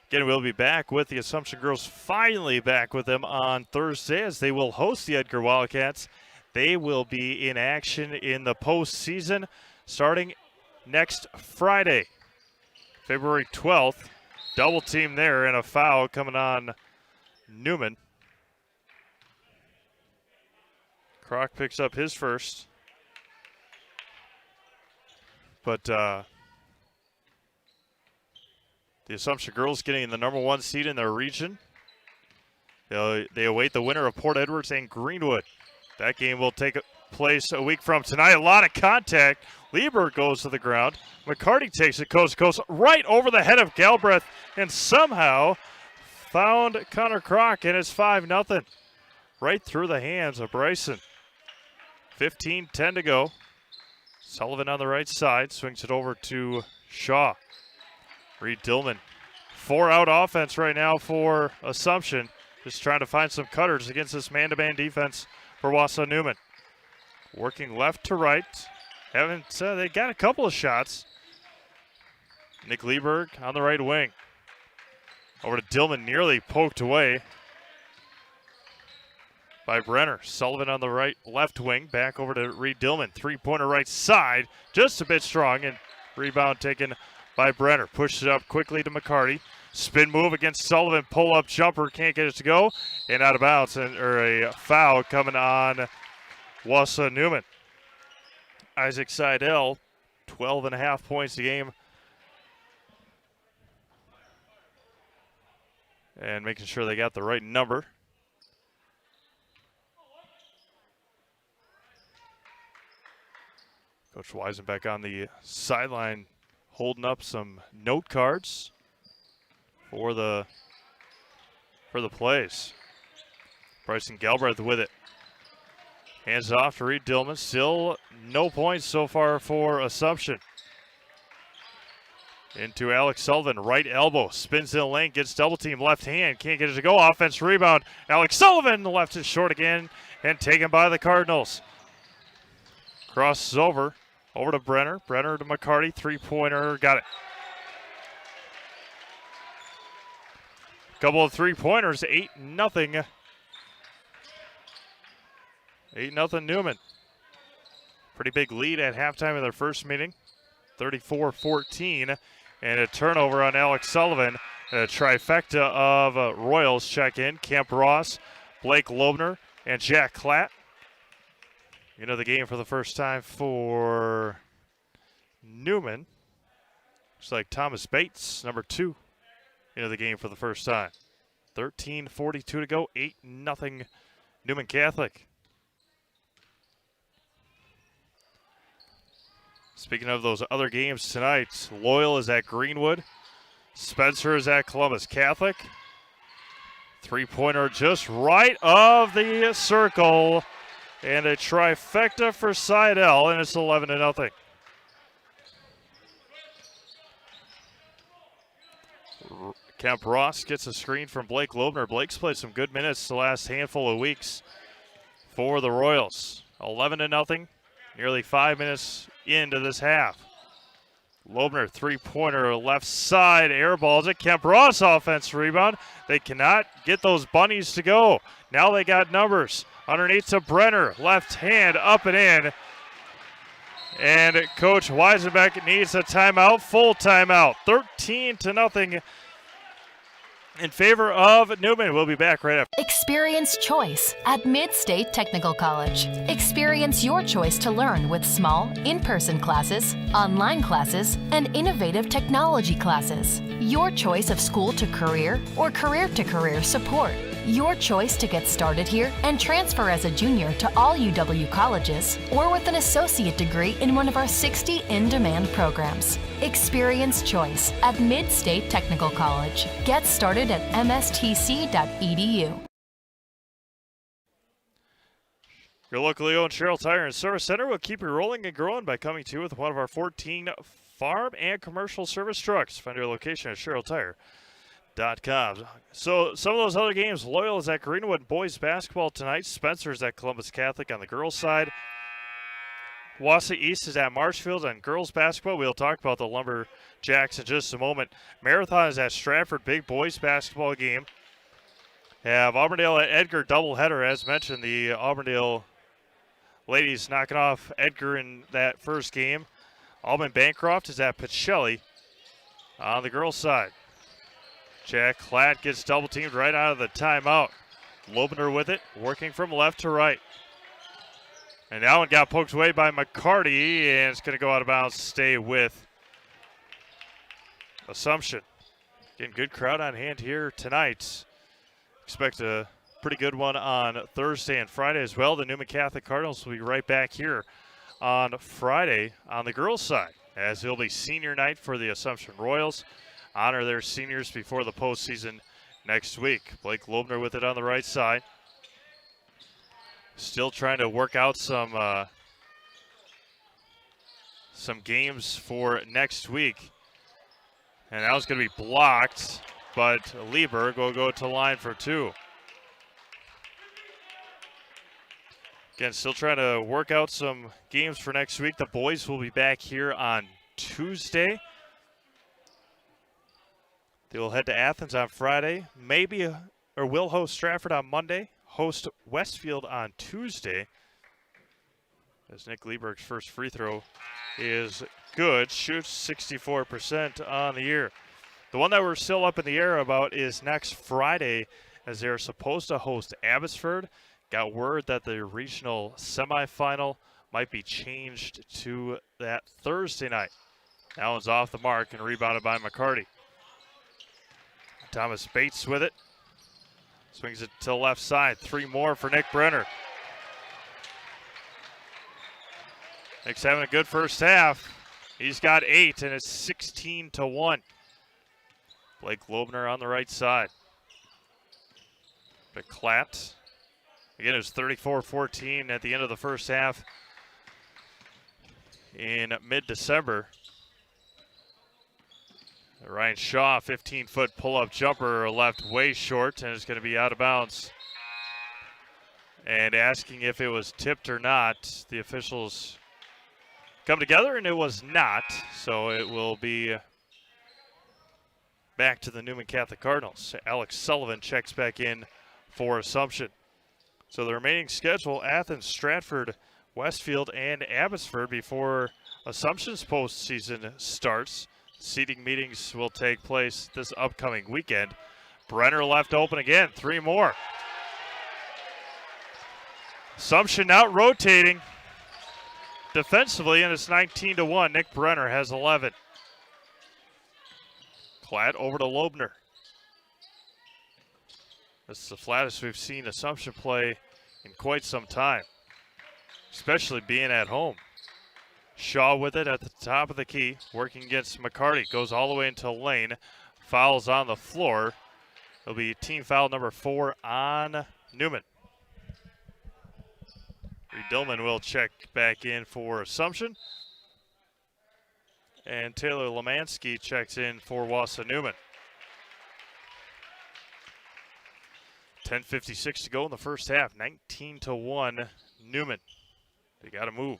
Again, we'll be back with the Assumption girls, finally back with them on Thursday as they will host the Edgar Wildcats. They will be in action in the postseason starting next Friday, February 12th. Double team there and a foul coming on Newman. Crock picks up his first. But the Assumption girls getting the #1 seed in their region. They await the winner of Port Edwards and Greenwood. That game will take place a week from tonight. A lot of contact. Lieber goes to the ground. McCarty takes it coast to coast right over the head of Galbraith and somehow found Connor Kroc, and it's 5-0. Right through the hands of Bryson. 15-10 to go. Sullivan on the right side swings it over to Shaw. Reed Dillman. 4-out offense right now for Assumption. Just trying to find some cutters against this man-to-man defense for Wausau Newman. Working left to right. They got a couple of shots. Nick Lieberg on the right wing. Over to Dillman, nearly poked away by Brenner. Sullivan on the left wing, back over to Reed Dillman. Three-pointer right side, just a bit strong, and rebound taken by Brenner. Pushed it up quickly to McCarty. Spin move against Sullivan, pull-up jumper, can't get it to go, and out of bounds, or a foul coming on Wausau Newman. Isaac Seidel, 12.5 points a game. And making sure they got the right number. Coach Weisenbeck on the sideline holding up some note cards for the plays. Bryson Galbraith with it. Hands it off to Reed Dillman. Still no points so far for Assumption. Into Alex Sullivan, right elbow, spins in the lane, gets double team, left hand, can't get it to go. Offense rebound. Alex Sullivan, the left is short again, and taken by the Cardinals. Crosses over to Brenner. Brenner to McCarty, three-pointer, got it. Couple of three-pointers, 8-0. 8-0 Newman. Pretty big lead at halftime of their first meeting, 34-14. And a turnover on Alex Sullivan. And a trifecta of Royals check in. Kemp Ross, Blake Loebner, and Jack Klatt. The game for the first time for Newman. Looks like Thomas Bates, number 2, the game for the first time. 13:42 to go, 8-0 Newman Catholic. Speaking of those other games tonight, Loyal is at Greenwood. Spencer is at Columbus Catholic. Three-pointer just right of the circle. And a trifecta for Seidel, and it's 11-0. Kemp Ross gets a screen from Blake Loebner. Blake's played some good minutes the last handful of weeks for the Royals. 11-0, nearly 5 minutes into this half. Loebner, three-pointer, left side, air balls it. Kemp Ross offense rebound. They cannot get those bunnies to go. Now they got numbers. Underneath to Brenner, left hand up and in. And Coach Weisenbeck needs a timeout, full timeout. 13-0 in favor of Newman. We'll be back right after. Experience choice at Mid-State Technical College. Experience your choice to learn with small, in-person classes, online classes, and innovative technology classes. Your choice of school to career or career to career support. Your choice to get started here and transfer as a junior to all UW colleges or with an associate degree in one of our 60 in-demand programs. Experience choice at Mid-State Technical College. Get started at mstc.edu. Your locally owned Sherrill Tire and Service Center will keep you rolling and growing by coming to you with one of our 14 farm and commercial service trucks. Find your location at SherrillTire.com. So some of those other games, Loyal is at Greenwood boys basketball tonight. Spencer's at Columbus Catholic on the girls' side. Wausau East is at Marshfield on girls basketball. We'll talk about the Lumberjacks in just a moment. Marathon is at Stratford, big boys basketball game. Have Auburndale at Edgar doubleheader. As mentioned, the Auburndale ladies knocking off Edgar in that first game. Alban Bancroft is at Pacelli on the girls' side. Jack Klatt gets double teamed right out of the timeout. Loebner with it, working from left to right. And that one got poked away by McCarty, and it's going to go out of bounds, stay with Assumption. Again, good crowd on hand here tonight. Expect a pretty good one on Thursday and Friday as well. The Newman Catholic Cardinals will be right back here on Friday on the girls' side, as it'll be senior night for the Assumption Royals. Honor their seniors before the postseason next week. Blake Loebner with it on the right side. Still trying to work out some games for next week. And that was going to be blocked, but Lieberg will go to line for two. Again, still trying to work out some games for next week. The boys will be back here on Tuesday. They will head to Athens on Friday, or will host Stratford on Monday, host Westfield on Tuesday. As Nick Lieberg's first free throw is good, shoots 64% on the year. The one that we're still up in the air about is next Friday, as they're supposed to host Abbotsford. Got word that the regional semifinal might be changed to that Thursday night. That one's off the mark and rebounded by McCarty. Thomas Bates with it. Swings it to the left side. Three more for Nick Brenner. Nick's having a good first half. He's got 8, and it's 16-1. Blake Loebner on the right side. To Klatt. Again, it was 34-14 at the end of the first half in mid-December. Ryan Shaw, 15-foot pull-up jumper, left way short, and it's going to be out of bounds. And asking if it was tipped or not, the officials come together, and it was not. So it will be back to the Newman Catholic Cardinals. Alex Sullivan checks back in for Assumption. So the remaining schedule, Athens, Stratford, Westfield, and Abbotsford before Assumption's postseason starts. Seating meetings will take place this upcoming weekend. Brenner left open again, 3 more. Assumption out rotating defensively, and it's 19-1. Nick Brenner has 11. Klatt over to Loebner. This is the flattest we've seen Assumption play in quite some time, especially being at home. Shaw with it at the top of the key, working against McCarty. Goes all the way into lane. Fouls on the floor. It'll be team foul number 4 on Newman. Reed Dillman will check back in for Assumption. And Taylor Lemansky checks in for Wassa Newman. 10:56 to go in the first half. 19-1 Newman. They got to move.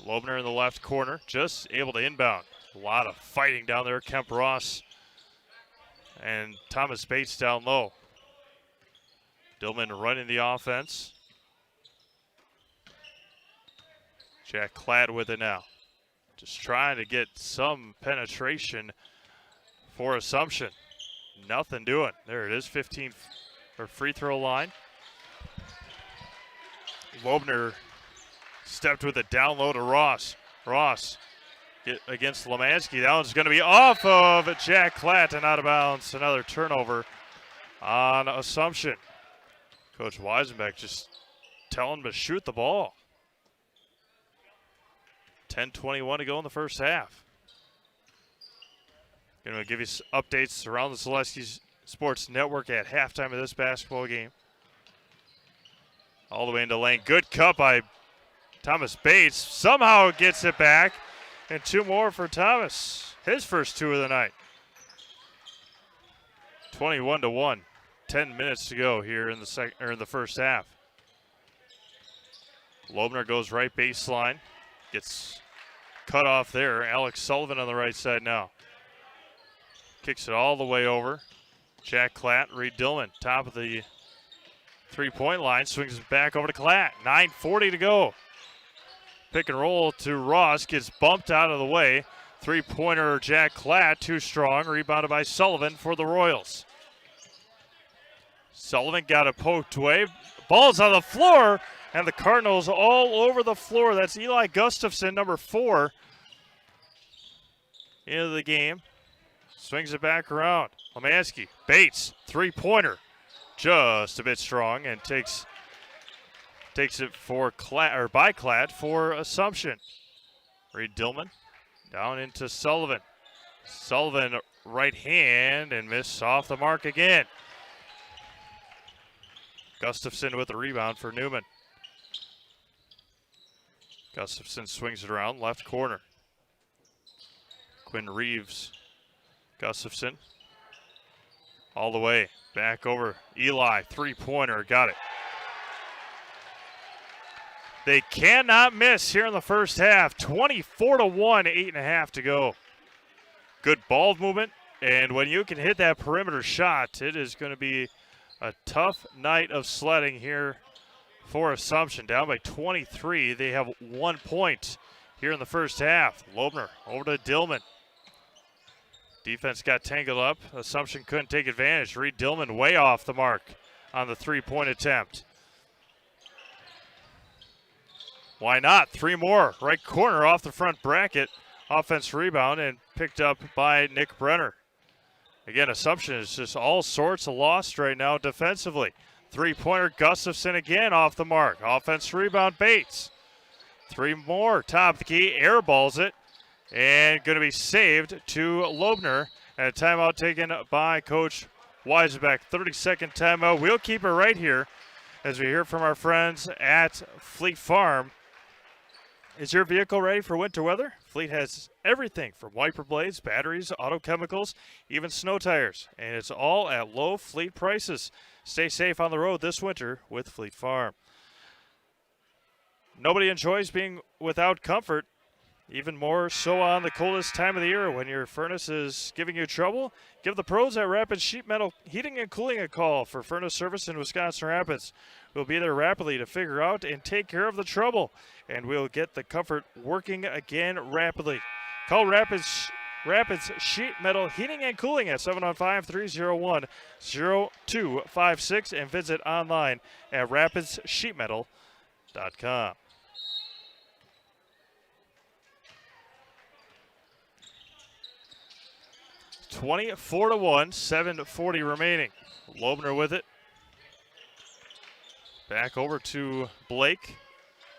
Loebner in the left corner, just able to inbound. A lot of fighting down there. Kemp Ross and Thomas Bates down low. Dillman running the offense. Jack Klatt with it now. Just trying to get some penetration for Assumption. Nothing doing. There it is, 15 for free throw line. Loebner stepped with it down low to Ross. Ross against Lemansky. That one's going to be off of Jack Klatt and out of bounds. Another turnover on Assumption. Coach Weisenbeck just telling him to shoot the ball. 10:21 to go in the first half. Going to give you updates around the Zaleski Sports Network at halftime of this basketball game. All the way into lane. Good cut by Thomas Bates. Somehow gets it back. And 2 more for Thomas. His first 2 of the night. 21-1. 10 minutes to go here in the first half. Loebner goes right baseline. Gets cut off there. Alex Sullivan on the right side now. Kicks it all the way over. Jack Klatt, Reed Dillman, top of the three-point line. Swings it back over to Klatt. 9:40 to go. Pick and roll to Ross. Gets bumped out of the way. Three-pointer Jack Klatt, too strong. Rebounded by Sullivan for the Royals. Sullivan got it poked away. Ball's on the floor, and the Cardinals all over the floor. That's Eli Gustafson, number 4, into the game. Swings it back around. Lemansky, Bates, three-pointer. Just a bit strong and takes it for by Klatt for Assumption. Reed Dillman down into Sullivan. Sullivan right hand and miss off the mark again. Gustafson with the rebound for Newman. Gustafson swings it around left corner. Quinn Reeves. Gustafson all the way back over. Eli, three-pointer, got it. They cannot miss here in the first half. 24-1, 8.5 to go. Good ball movement, and when you can hit that perimeter shot, it is going to be a tough night of sledding here for Assumption. Down by 23. They have 1 point here in the first half. Loebner over to Dillman. Defense got tangled up. Assumption couldn't take advantage. Reed Dillman way off the mark on the three-point attempt. Why not? Three more. Right corner off the front bracket. Offense rebound and picked up by Nick Brenner. Again, Assumption is just all sorts of lost right now defensively. Three-pointer, Gustafson again off the mark. Offense rebound, Bates. Three more, top of the key, airballs it. And going to be saved to Loebner. And a timeout taken by Coach Weisenbeck. 30-second timeout. We'll keep it right here as we hear from our friends at Fleet Farm. Is your vehicle ready for winter weather? Fleet has everything from wiper blades, batteries, auto chemicals, even snow tires. And it's all at low Fleet prices. Stay safe on the road this winter with Fleet Farm. Nobody enjoys being without comfort, even more so on the coldest time of the year. When your furnace is giving you trouble, give the pros at Rapids Sheet Metal Heating and Cooling a call for furnace service in Wisconsin Rapids. We'll be there rapidly to figure out and take care of the trouble, and we'll get the comfort working again rapidly. Call Rapids Sheet Metal Heating and Cooling at 715-301-0256 and visit online at rapidssheetmetal.com. (24-1), 7:40 remaining. Loebner with it. Back over to Blake.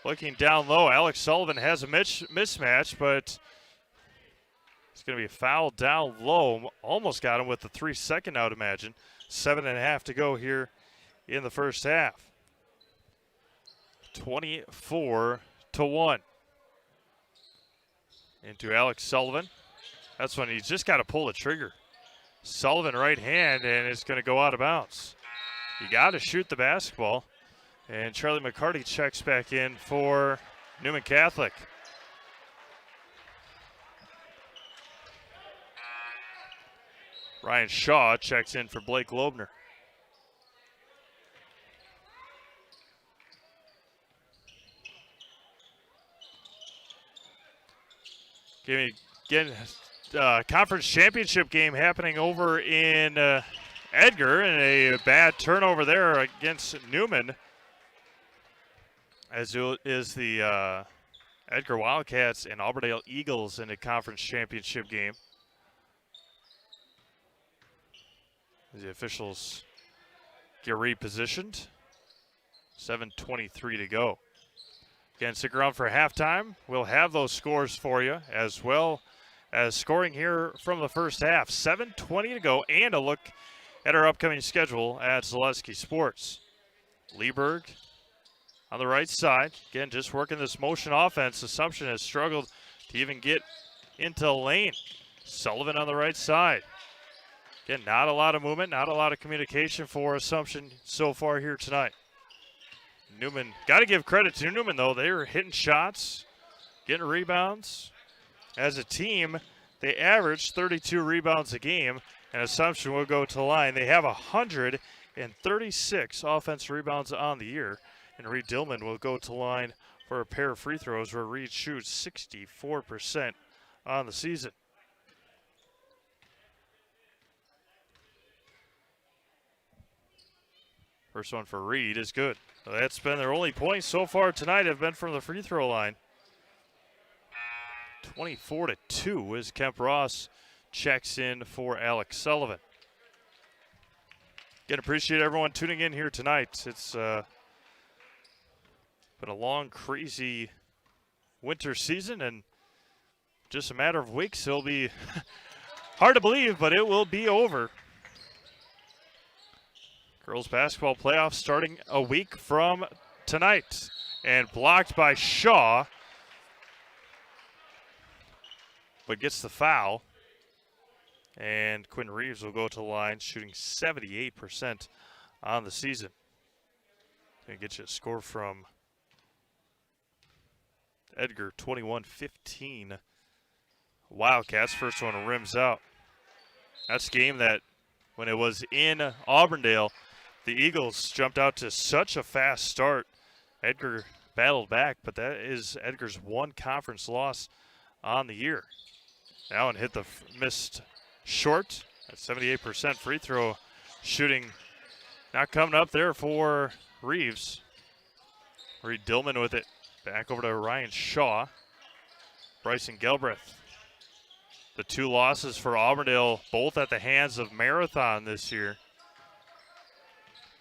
Looking down low. Alex Sullivan has a mismatch, but it's going to be a foul down low. Almost got him with the 3-second, I would imagine. 7.5 to go here in the first half. 24-1. Into Alex Sullivan. That's when he's just got to pull the trigger. Sullivan right hand, and it's going to go out of bounds. You got to shoot the basketball. And Charlie McCarty checks back in for Newman Catholic. Ryan Shaw checks in for Blake Loebner. Again, conference championship game happening over in Edgar, and a bad turnover there against Newman, as is the Edgar Wildcats and Auburndale Eagles in a conference championship game. As the officials get repositioned. 7:23 to go. Again, stick around for halftime. We'll have those scores for you, as well as scoring here from the first half. 7:20 to go, and a look at our upcoming schedule at Zaleski Sports. Lieberg on the right side. Again, just working this motion offense. Assumption has struggled to even get into lane. Sullivan on the right side. Again, not a lot of movement, not a lot of communication for Assumption so far here tonight. Newman, got to give credit to Newman, though. They were hitting shots, getting rebounds. As a team, they averaged 32 rebounds a game, and Assumption will go to the line. They have 136 offensive rebounds on the year, and Reed Dillman will go to the line for a pair of free throws where Reed shoots 64% on the season. First one for Reed is good. That's been their only points so far tonight, have been from the free throw line. 24-2 as Kemp Ross checks in for Alex Sullivan. Again, appreciate everyone tuning in here tonight. It's been a long, crazy winter season, and just a matter of weeks, it'll be hard to believe, but it will be over. Girls basketball playoffs starting a week from tonight. And blocked by Shaw, but gets the foul. And Quinn Reeves will go to the line, shooting 78% on the season. Gonna get you a score from Edgar, 21-15. Wildcats, first one rims out. That's a game that, when it was in Auburndale, the Eagles jumped out to such a fast start. Edgar battled back, but that is Edgar's one conference loss on the year. Now and hit the missed short at 78% free throw shooting. Not coming up there for Reeves. Reed Dillman with it. Back over to Ryan Shaw. Bryson Gelbreth. The two losses for Auburndale, both at the hands of Marathon this year.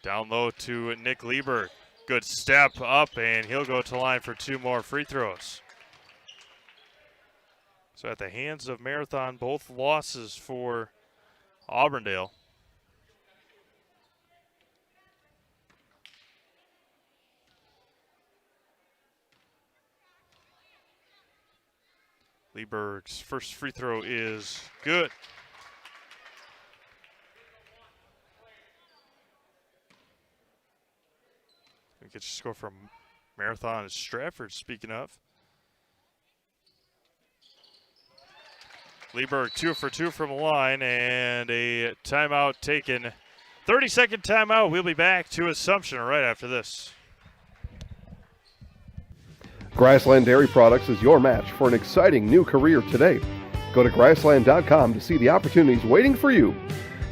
Down low to Nick Lieberg. Good step up, and he'll go to the line for two more free throws. So at the hands of Marathon, both losses for Auburndale. Lieberg's first free throw is good. We get your score from Marathon and Stratford, speaking of. Lieberg 2 for 2 from the line, and a timeout taken. 30-second timeout. We'll be back to Assumption right after this. Grassland Dairy Products is your match for an exciting new career today. Go to grassland.com to see the opportunities waiting for you.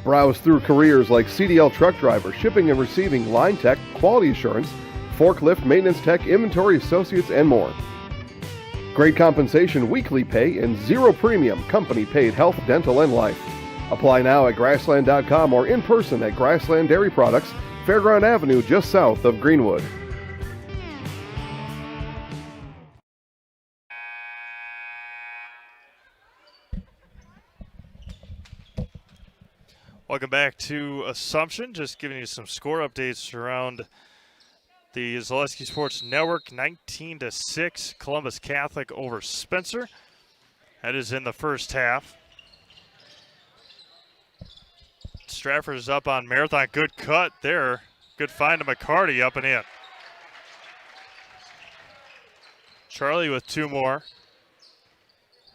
Browse through careers like CDL truck driver, shipping and receiving, line tech, quality assurance, forklift, maintenance tech, inventory associates, and more. Great compensation, weekly pay, and zero premium, company paid health, dental, and life. Apply now at grassland.com or in person at Grassland Dairy Products, Fairground Avenue, just south of Greenwood. Welcome back to Assumption. Just giving you some score updates around the Zaleski Sports Network. 19-6, Columbus Catholic over Spencer. That is in the first half. Stratford is up on Marathon. Good cut there. Good find to McCarty, up and in. Charlie with two more.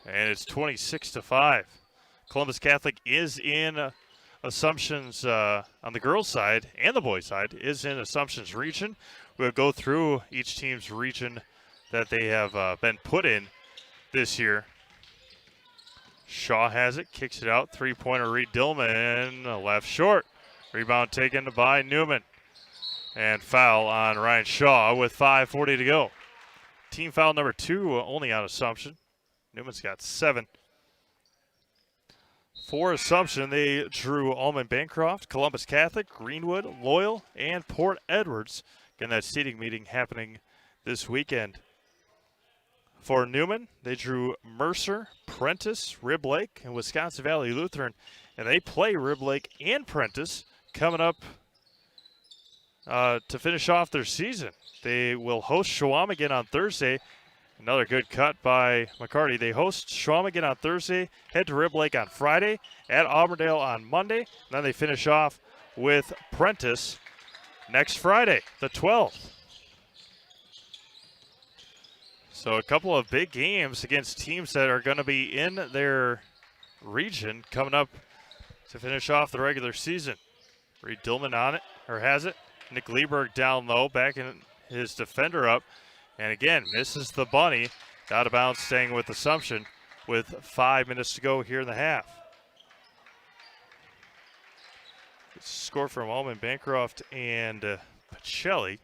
And it's 26-5. Columbus Catholic is in Assumption's, on the girls' side and the boys' side, is in Assumption's region. We'll go through each team's region that they have been put in this year. Shaw has it, kicks it out, three-pointer Reed Dillman, left short. Rebound taken by Newman. And foul on Ryan Shaw with 5:40 to go. Team foul number 2 only on Assumption. Newman's got 7. For Assumption, they drew Allman Bancroft, Columbus Catholic, Greenwood, Loyal, and Port Edwards. Again, that seating meeting happening this weekend. For Newman, they drew Mercer, Prentice, Rib Lake, and Wisconsin Valley Lutheran. And they play Rib Lake and Prentice coming up to finish off their season. They will host Shawamigan on Thursday. Another good cut by McCarty. They host Shawamigan on Thursday, head to Rib Lake on Friday, at Auburndale on Monday, and then they finish off with Prentice next Friday, the 12th. So a couple of big games against teams that are going to be in their region coming up to finish off the regular season. Reed Dillman on it, or has it. Nick Lieberg down low, backing his defender up. And again, misses the bunny. Out of bounds, staying with Assumption with 5 minutes to go here in the half. Score from Allman Bancroft and Pacelli.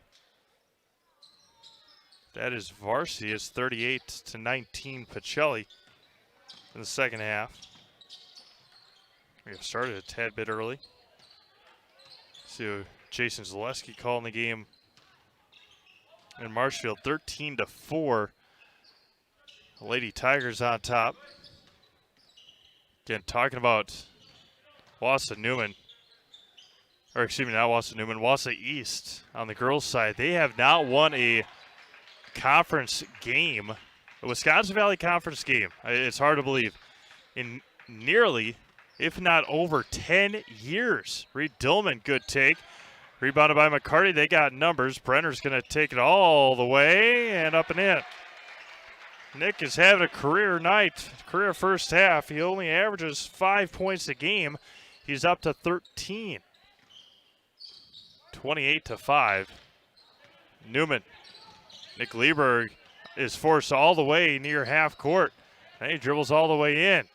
That is varsity. It's 38-19 Pacelli in the second half. We have started a tad bit early. So Jason Zaleski calling the game in Marshfield, 13-4. Lady Tigers on top. Again, talking about Wausau Newman, or excuse me, not Wausau Newman, Wausau East on the girls' side. They have not won a conference game, a Wisconsin Valley Conference game. It's hard to believe. In nearly, if not over 10 years. Reed Dillman, good take. Rebounded by McCarty. They got numbers. Brenner's going to take it all the way and up and in. Nick is having a career night, career first half. He only averages 5 points a game. He's up to 13. 28-5. Newman. Nick Lieberg is forced all the way near half court. And he dribbles all the way in.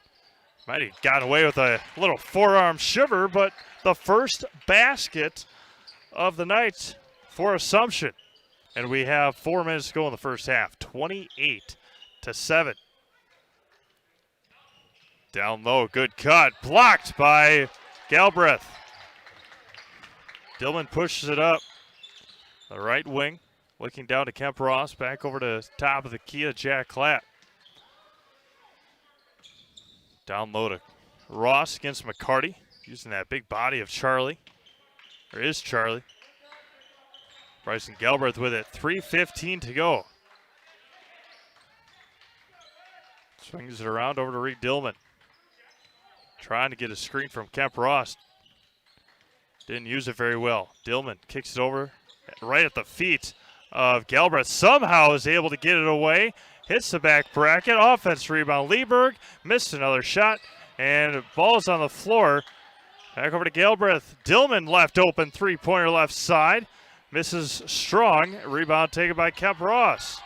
Might have gotten away with a little forearm shiver, but the first basket of the night for Assumption. And we have 4 minutes to go in the first half. 28-7. Down low, good cut. Blocked by Galbraith. Dillman pushes it up. The right wing. Looking down to Kemp Ross. Back over to top of the key to Jack Klatt. Down low to Ross against McCarty. Using that big body of Charlie. Or is Charlie. Bryson Galbraith with it. 3:15 to go. Swings it around over to Reed Dillman. Trying to get a screen from Kemp Ross. Didn't use it very well. Dillman kicks it over right at the feet of Galbraith. Somehow is able to get it away. Hits the back bracket. Offense rebound. Lieberg missed another shot. And ball's on the floor. Back over to Galbraith. Dillman left open. Three-pointer left side. Misses strong. Rebound taken by Kemp Ross.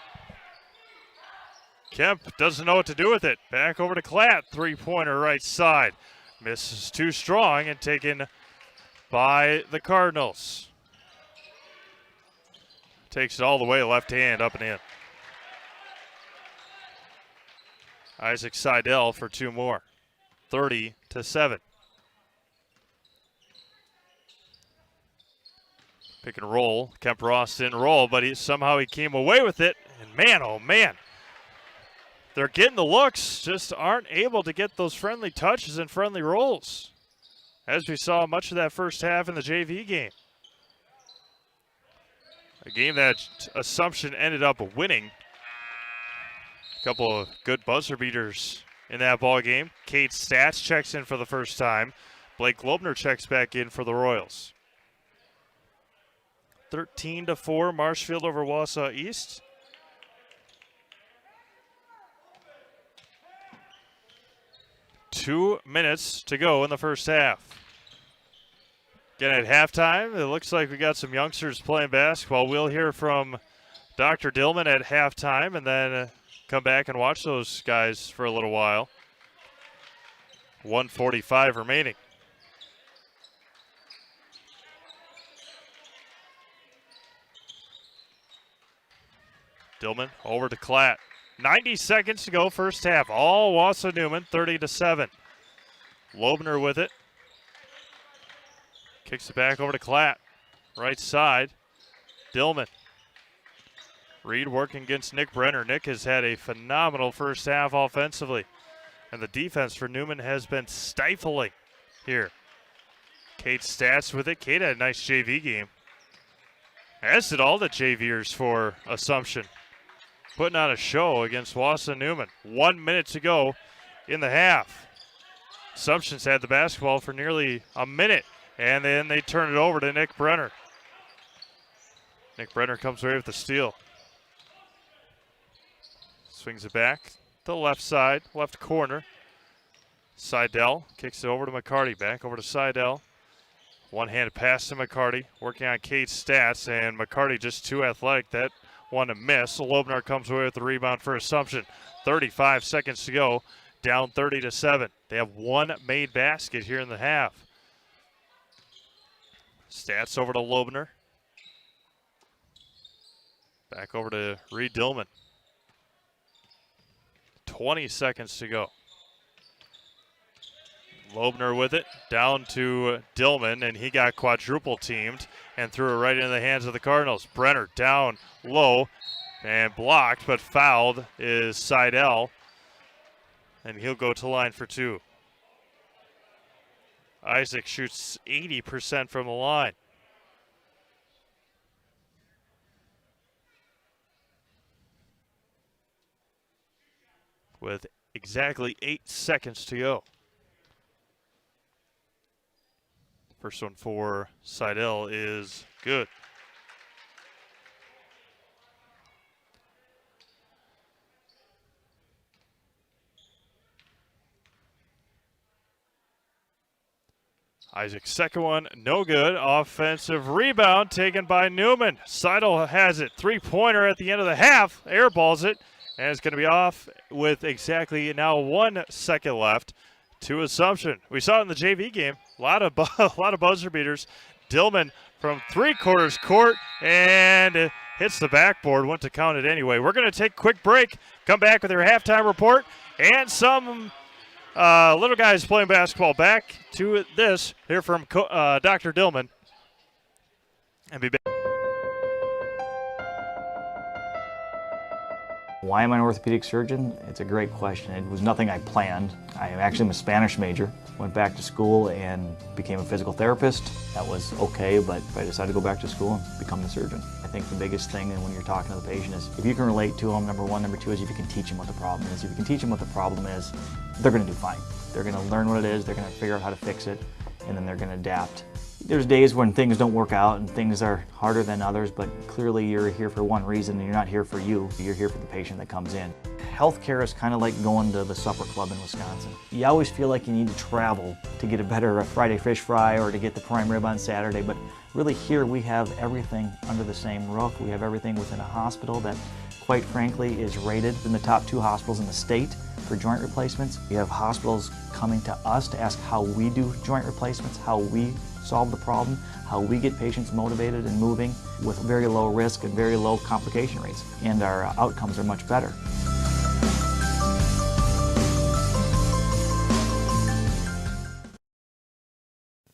Kemp doesn't know what to do with it. Back over to Klatt. Three-pointer right side. Misses too strong and taken by the Cardinals. Takes it all the way left hand up and in. Isaac Seidel for 2 more. 30-7. Pick and roll. Kemp Ross didn't roll, but somehow he came away with it. And man, oh man. They're getting the looks, just aren't able to get those friendly touches and friendly rolls. As we saw much of that first half in the JV game. A game that Assumption ended up winning. A couple of good buzzer beaters in that ball game. Kate Stats checks in for the first time. Blake Globner checks back in for the Royals. 13-4, Marshfield over Wausau East. Two minutes to go in the first half. Again, at halftime, it looks like we got some youngsters playing basketball. We'll hear from Dr. Dillman at halftime and then come back and watch those guys for a little while. 1:45 remaining. Dillman over to Klatt. 90 seconds to go, first half. All Wausau Newman, 30-7. Lobner with it. Kicks it back over to Klatt. Right side. Dillman. Reed working against Nick Brenner. Nick has had a phenomenal first half offensively. And the defense for Newman has been stifling here. Kate Stats with it. Kate had a nice JV game. As did all the JVers for Assumption. Putting on a show against Wausau Newman. 1 minute to go in the half. Assumption's had the basketball for nearly a minute, and then they turn it over to Nick Brenner. Nick Brenner comes away with the steal. Swings it back to the left side, left corner. Seidel kicks it over to McCarty. Back over to Seidel. One-handed pass to McCarty, working on Kate's Stats, and McCarty just too athletic. That one to miss. Lobnar comes away with the rebound for Assumption. 35 seconds to go, down 30-7. They have one made basket here in the half. Stats over to Lobnar. Back over to Reed Dillman. 20 seconds to go. Loebner with it, down to Dillman, and he got quadruple teamed and threw it right into the hands of the Cardinals. Brenner down low and blocked, but fouled is Seidel, and he'll go to line for 2. Isaac shoots 80% from the line. With exactly 8 seconds to go. First one for Seidel is good. Isaac's second one, no good. Offensive rebound taken by Newman. Seidel has it. Three-pointer at the end of the half. Airballs it, and it's going to be off with exactly now 1 second left to Assumption. We saw it in the JV game. A lot of buzzer beaters. Dillman from 3/4 court and hits the backboard. Went to count it anyway. We're going to take a quick break. Come back with your halftime report and some little guys playing basketball. Back to this here from Dr. Dillman. And be back. Why am I an orthopedic surgeon? It's a great question. It was nothing I planned. I actually am a Spanish major. Went back to school and became a physical therapist. That was okay, but I decided to go back to school and become the surgeon. I think the biggest thing when you're talking to the patient is if you can relate to them, number one. Number two is if you can teach them what the problem is. If you can teach them what the problem is, they're going to do fine. They're going to learn what it is, they're going to figure out how to fix it, and then they're going to adapt. There's days when things don't work out and things are harder than others, but clearly you're here for one reason and you're not here for you. You're here for the patient that comes in. Healthcare is kind of like going to the supper club in Wisconsin. You always feel like you need to travel to get a better Friday fish fry or to get the prime rib on Saturday, but really here we have everything under the same roof. We have everything within a hospital that, quite frankly, is rated in the top 2 hospitals in the state for joint replacements. We have hospitals coming to us to ask how we do joint replacements, how we solve the problem, how we get patients motivated and moving with very low risk and very low complication rates. And our outcomes are much better.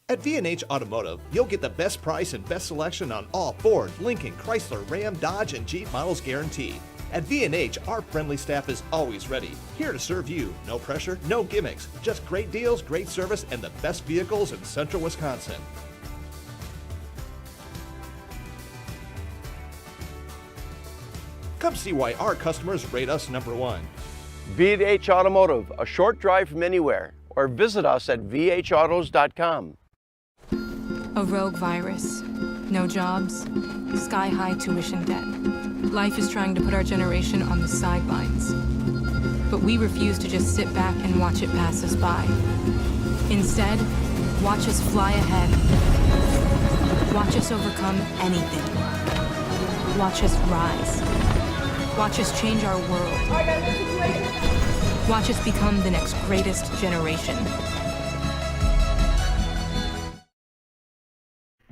At V&H Automotive, you'll get the best price and best selection on all Ford, Lincoln, Chrysler, Ram, Dodge, and Jeep models guaranteed. At V&H, our friendly staff is always ready, here to serve you. No pressure, no gimmicks, just great deals, great service, and the best vehicles in central Wisconsin. Come see why our customers rate us number 1. V&H Automotive, a short drive from anywhere, or visit us at vhautos.com. A rogue virus, no jobs, sky-high tuition debt. Life is trying to put our generation on the sidelines. But we refuse to just sit back and watch it pass us by. Instead, watch us fly ahead. Watch us overcome anything. Watch us rise. Watch us change our world. Watch us become the next greatest generation.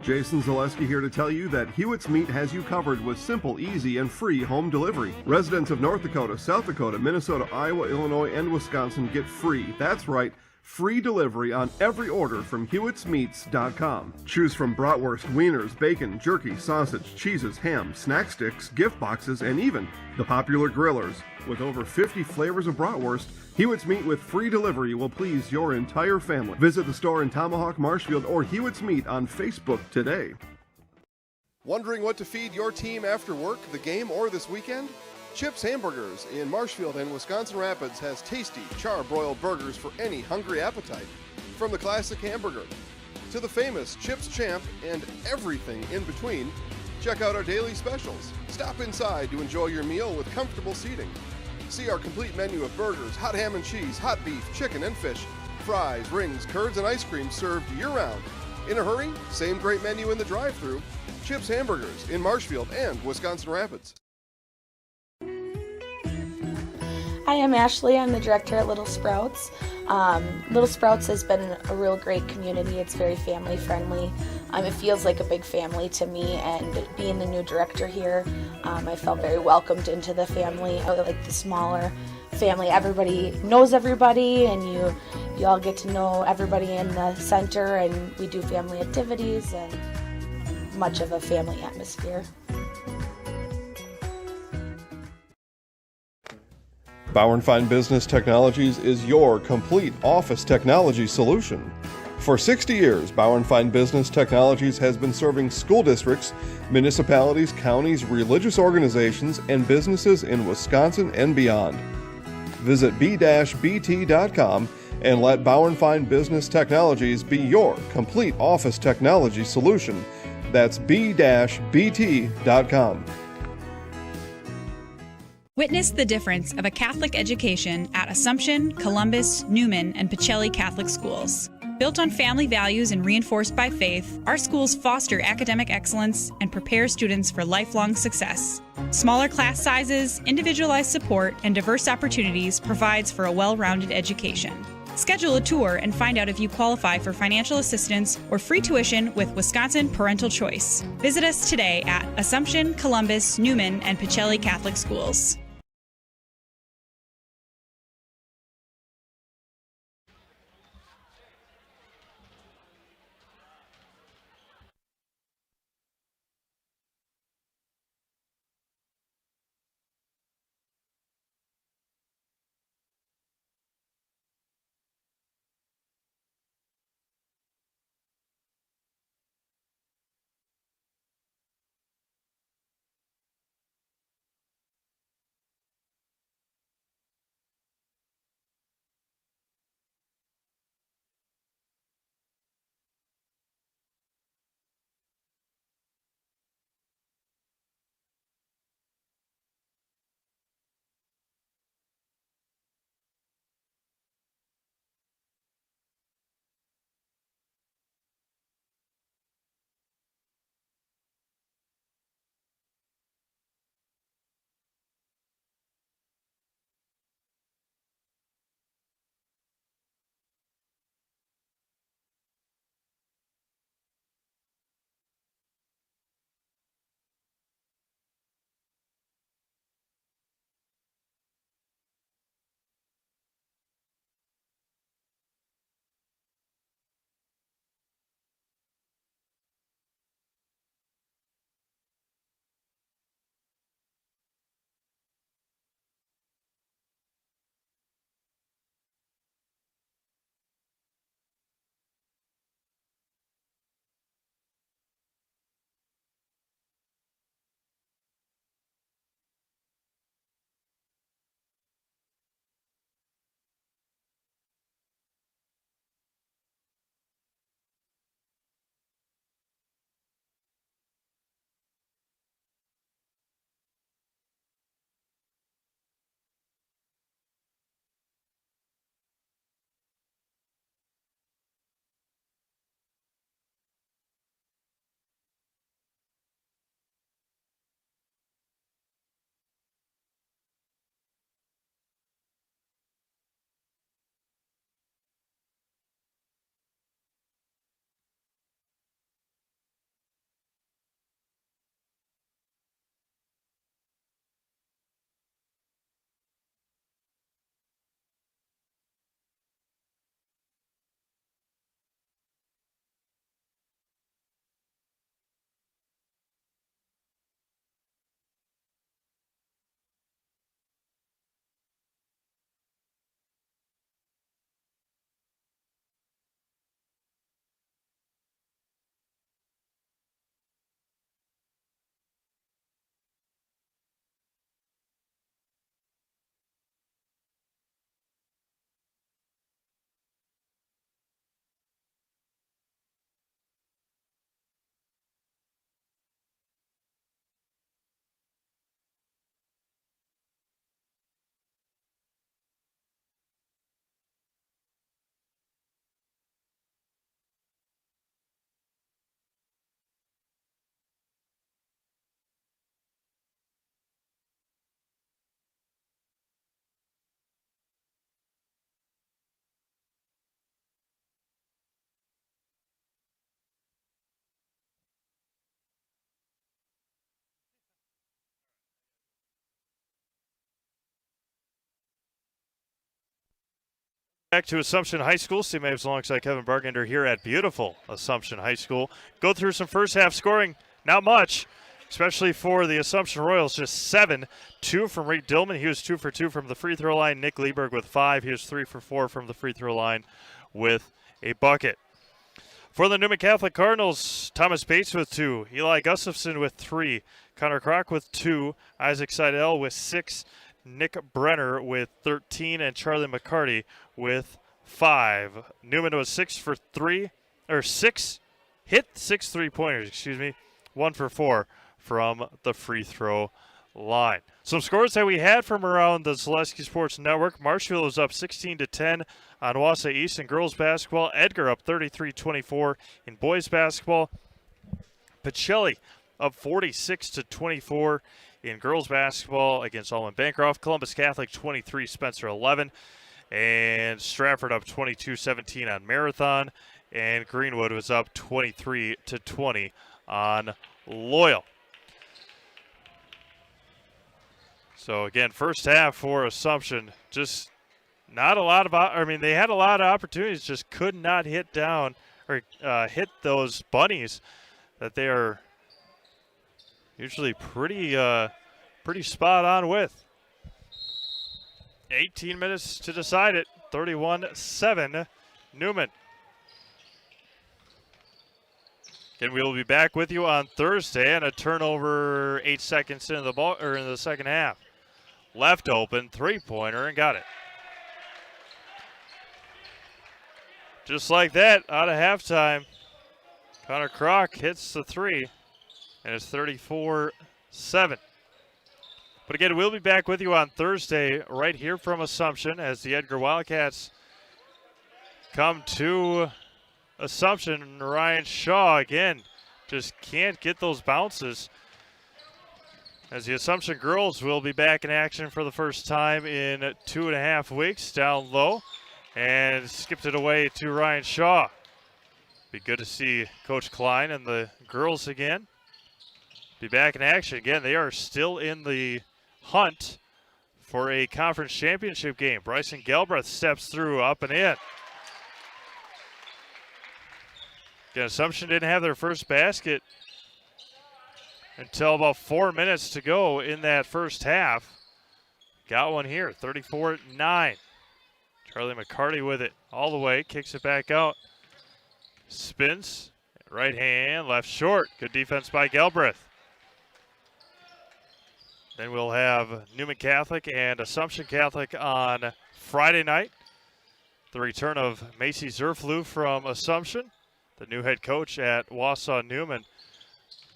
Jason Zaleski here to tell you that Hewitt's Meat has you covered with simple, easy, and free home delivery. Residents of North Dakota, South Dakota, Minnesota, Iowa, Illinois, and Wisconsin get free. That's right, free delivery on every order from Hewitt'sMeats.com. Choose from bratwurst, wieners, bacon, jerky, sausage, cheeses, ham, snack sticks, gift boxes, and even the popular grillers. With over 50 flavors of bratwurst, Hewitt's Meat with free delivery will please your entire family. Visit the store in Tomahawk, Marshfield, or Hewitt's Meat on Facebook today. Wondering what to feed your team after work, the game, or this weekend? Chips Hamburgers in Marshfield and Wisconsin Rapids has tasty, char-broiled burgers for any hungry appetite. From the classic hamburger to the famous Chips Champ and everything in between, check out our daily specials. Stop inside to enjoy your meal with comfortable seating. See our complete menu of burgers, hot ham and cheese, hot beef, chicken and fish, fries, rings, curds, and ice cream served year-round. In a hurry? Same great menu in the drive-thru. Chips Hamburgers in Marshfield and Wisconsin Rapids. Hi, I'm Ashley. I'm the director at Little Sprouts. Little Sprouts has been a real great community. It's very family friendly. It feels like a big family to me, and being the new director here, I felt very welcomed into the family. I like the smaller family. Everybody knows everybody, and you You all get to know everybody in the center, and we do family activities and much of a family atmosphere. Bauer & Fine Business Technologies is your complete office technology solution. For 60 years, Bauer & Fine Business Technologies has been serving school districts, municipalities, counties, religious organizations, and businesses in Wisconsin and beyond. Visit b-bt.com and let Bauer & Fine Business Technologies be your complete office technology solution. That's b-bt.com. Witness the difference of a Catholic education at Assumption, Columbus, Newman, and Pacelli Catholic schools. Built on family values and reinforced by faith, our schools foster academic excellence and prepare students for lifelong success. Smaller class sizes, individualized support, and diverse opportunities provides for a well-rounded education. Schedule a tour and find out if you qualify for financial assistance or free tuition with Wisconsin Parental Choice. Visit us today at Assumption, Columbus, Newman, and Pacelli Catholic Schools. Back to Assumption High School. Steve Mapes alongside Kevin Bargender here at beautiful Assumption High School. Go through some first half scoring. Not much, especially for the Assumption Royals. Just 7. 2 from Reed Dillman. He was 2 for 2 from the free throw line. Nick Lieberg with 5. He was 3 for 4 from the free throw line with a bucket. For the Newman Catholic Cardinals, Thomas Bates with 2. Eli Gustafson with 3. Connor Kroc with 2. Isaac Seidel with 6. Nick Brenner with 13, and Charlie McCarty with 5. Newman was 6 for 3, or 6, hit 6 3-pointers, 1 for 4 from the free throw line. Some scores that we had from around the Zaleski Sports Network. Marshfield was up 16-10 on Wausau East in girls basketball. Edgar up 33-24 in boys basketball. Pacelli up 46-24 in girls basketball against Allman Bancroft. Columbus Catholic 23, Spencer 11. And Stratford up 22-17 on Marathon. And Greenwood was up 23-20 on Loyal. So again, first half for Assumption, just not a lot of, they had a lot of opportunities, just could not hit down or hit those bunnies that they are usually pretty spot on with. 18 minutes to decide it. 31-7 Newman. Again, we will be back with you on Thursday, and a turnover 8 seconds into the ball or in the second half. Left open, 3-pointer, and got it. Just like that, out of halftime, Connor Kroc hits the 3. And it's 34-7. But again, we'll be back with you on Thursday right here from Assumption as the Edgar Wildcats come to Assumption. Ryan Shaw, again, just can't get those bounces. As the Assumption girls will be back in action for the first time in 2.5 weeks, down low. And skipped it away to Ryan Shaw. Be good to see Coach Klein and the girls again. Be back in action again. They are still in the hunt for a conference championship game. Bryson Galbraith steps through, up and in. Again, Assumption didn't have their first basket until about 4 minutes to go in that first half. Got one here, 34-9. Charlie McCarty with it all the way, kicks it back out. Spins, right hand, left short. Good defense by Galbraith. Then we'll have Newman Catholic and Assumption Catholic on Friday night. The return of Macy Zerflu from Assumption, the new head coach at Wausau Newman.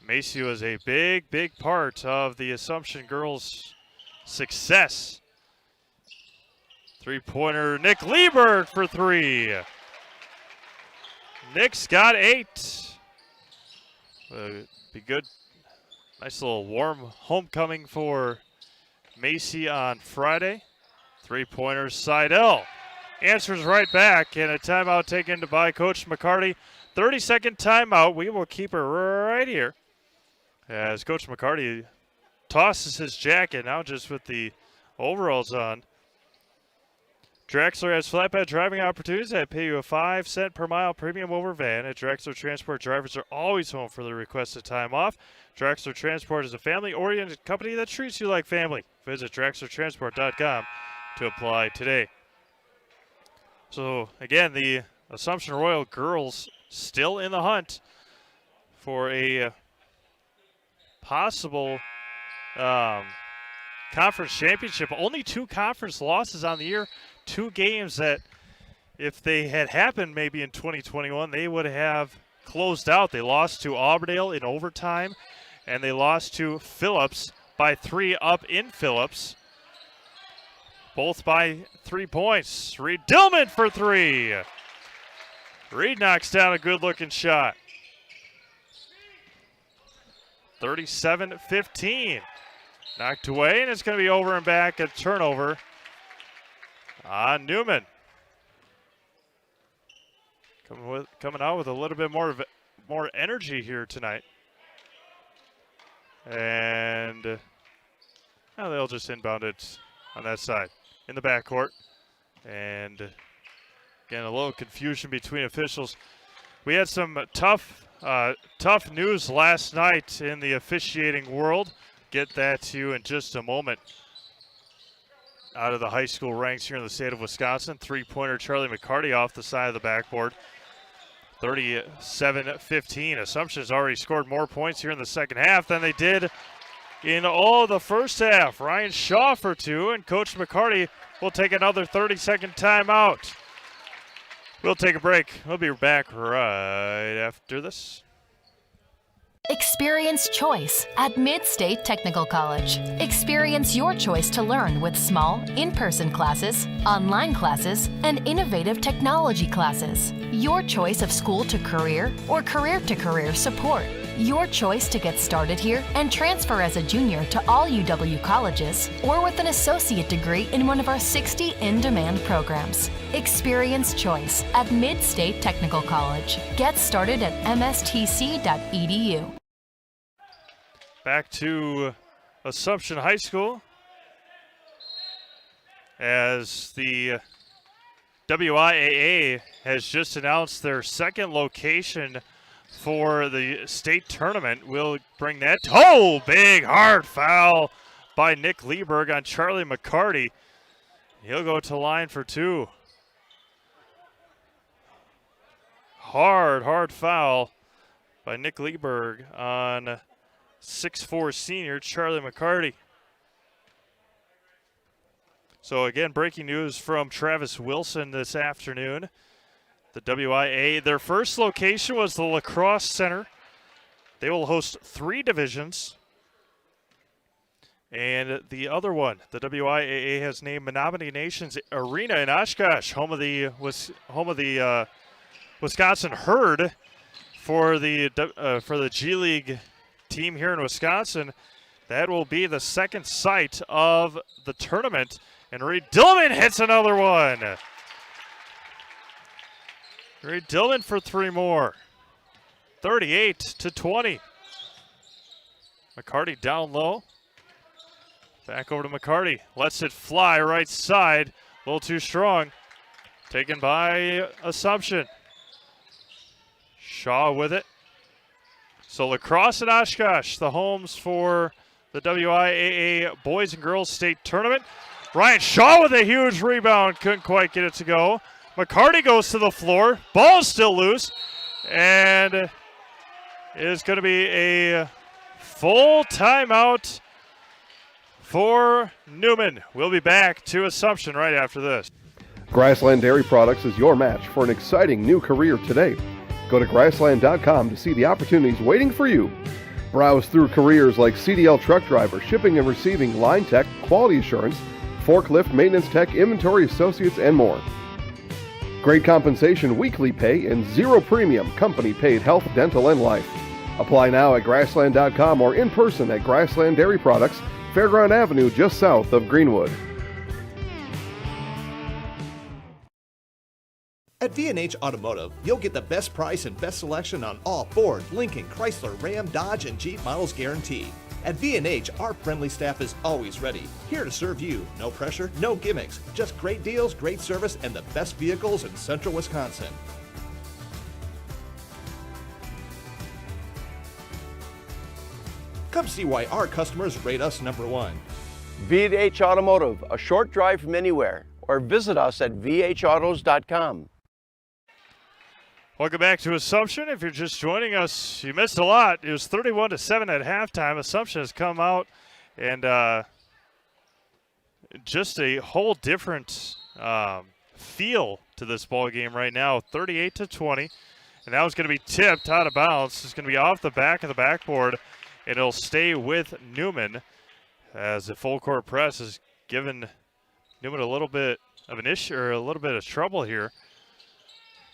Macy was a big part of the Assumption girls' success. 3-pointer, Nick Lieberg for 3. Nick's got 8. Be good. Nice little warm homecoming for Macy on Friday. 3-pointer, Seidel answers right back, and a timeout taken by Coach McCarty. 30-second timeout. We will keep her right here as Coach McCarty tosses his jacket, now just with the overalls on. Drexler has flatbed driving opportunities that pay you a 5-cent per mile premium over van. At Drexler Transport, drivers are always home for their requested time off. Drexler Transport is a family-oriented company that treats you like family. Visit DrexlerTransport.com to apply today. So, again, the Assumption Royal girls still in the hunt for a possible conference championship. Only 2 conference losses on the year. 2 games that, if they had happened maybe in 2021, they would have closed out. They lost to Auberdale in overtime, and they lost to Phillips by 3 up in Phillips. Both by 3 points. Reed Dillman for 3. Reed knocks down a good-looking shot. 37-15. Knocked away, and it's going to be over and back, a turnover on Newman. Coming out with a little bit more energy here tonight. And they'll just inbound it on that side in the backcourt. And Again, a little confusion between officials. We had some tough news last night in the officiating world. Get that to you in just a moment. Out of the high school ranks here in the state of Wisconsin, three-pointer Charlie McCarty off the side of the backboard. 37-15. Assumption has already scored more points here in the second half than they did in all of the first half. Ryan Shaw for two, and Coach McCarty will take another 30-second timeout. We'll take a break. We'll be back right after this. Experience choice at Mid-State Technical College. Experience your choice to learn with small, in-person classes, online classes, and innovative technology classes. Your choice of school to career or career to career support. Your choice to get started here and transfer as a junior to all UW colleges or with an associate degree in one of our 60 in-demand programs. Experience choice at Mid-State Technical College. Get started at mstc.edu. Back to Assumption High School as the WIAA has just announced their second location for the state tournament. We'll bring that. Oh, big hard foul by Nick Lieberg on Charlie McCarty. He'll go to line for two. Hard foul by Nick Lieberg on 6'4" senior Charlie McCarty. So again, breaking news from Travis Wilson this afternoon. The WIAA, their first location was the Lacrosse Center. They will host 3 divisions. And the other one, the WIAA has named Menominee Nations Arena in Oshkosh, home of the Wisconsin Herd for the G League team here in Wisconsin. That will be the second site of the tournament. And Reed Dillman hits another one. Reed Dillman for 3 more. 38-20. McCarty down low. Back over to McCarty. Lets it fly right side. A little too strong. Taken by Assumption. Shaw with it. So Lacrosse and Oshkosh, the homes for the WIAA Boys and Girls State Tournament. Ryan Shaw with a huge rebound. Couldn't quite get it to go. McCarty goes to the floor. Ball's still loose. And it is going to be a full timeout for Newman. We'll be back to Assumption right after this. Grassland Dairy Products is your match for an exciting new career today. Go to grassland.com to see the opportunities waiting for you. Browse through careers like CDL truck driver, shipping and receiving, line tech, quality assurance, forklift, maintenance tech, inventory associates, and more. Great compensation, weekly pay, and zero premium, company paid health, dental, and life. Apply now at grassland.com or in person at Grassland Dairy Products, Fairground Avenue, just south of Greenwood. At V&H Automotive, you'll get the best price and best selection on all Ford, Lincoln, Chrysler, Ram, Dodge, and Jeep models guaranteed. At V&H, our friendly staff is always ready, here to serve you. No pressure, no gimmicks, just great deals, great service, and the best vehicles in central Wisconsin. Come see why our customers rate us #1. V&H Automotive, a short drive from anywhere, or visit us at vhautos.com. Welcome back to Assumption. If you're just joining us, you missed a lot. It was 31-7 at halftime. Assumption has come out and just a whole different feel to this ball game right now. 38-20, and that was going to be tipped out of bounds. It's going to be off the back of the backboard, and it'll stay with Newman as the full court press has given Newman a little bit of an issue or a little bit of trouble here.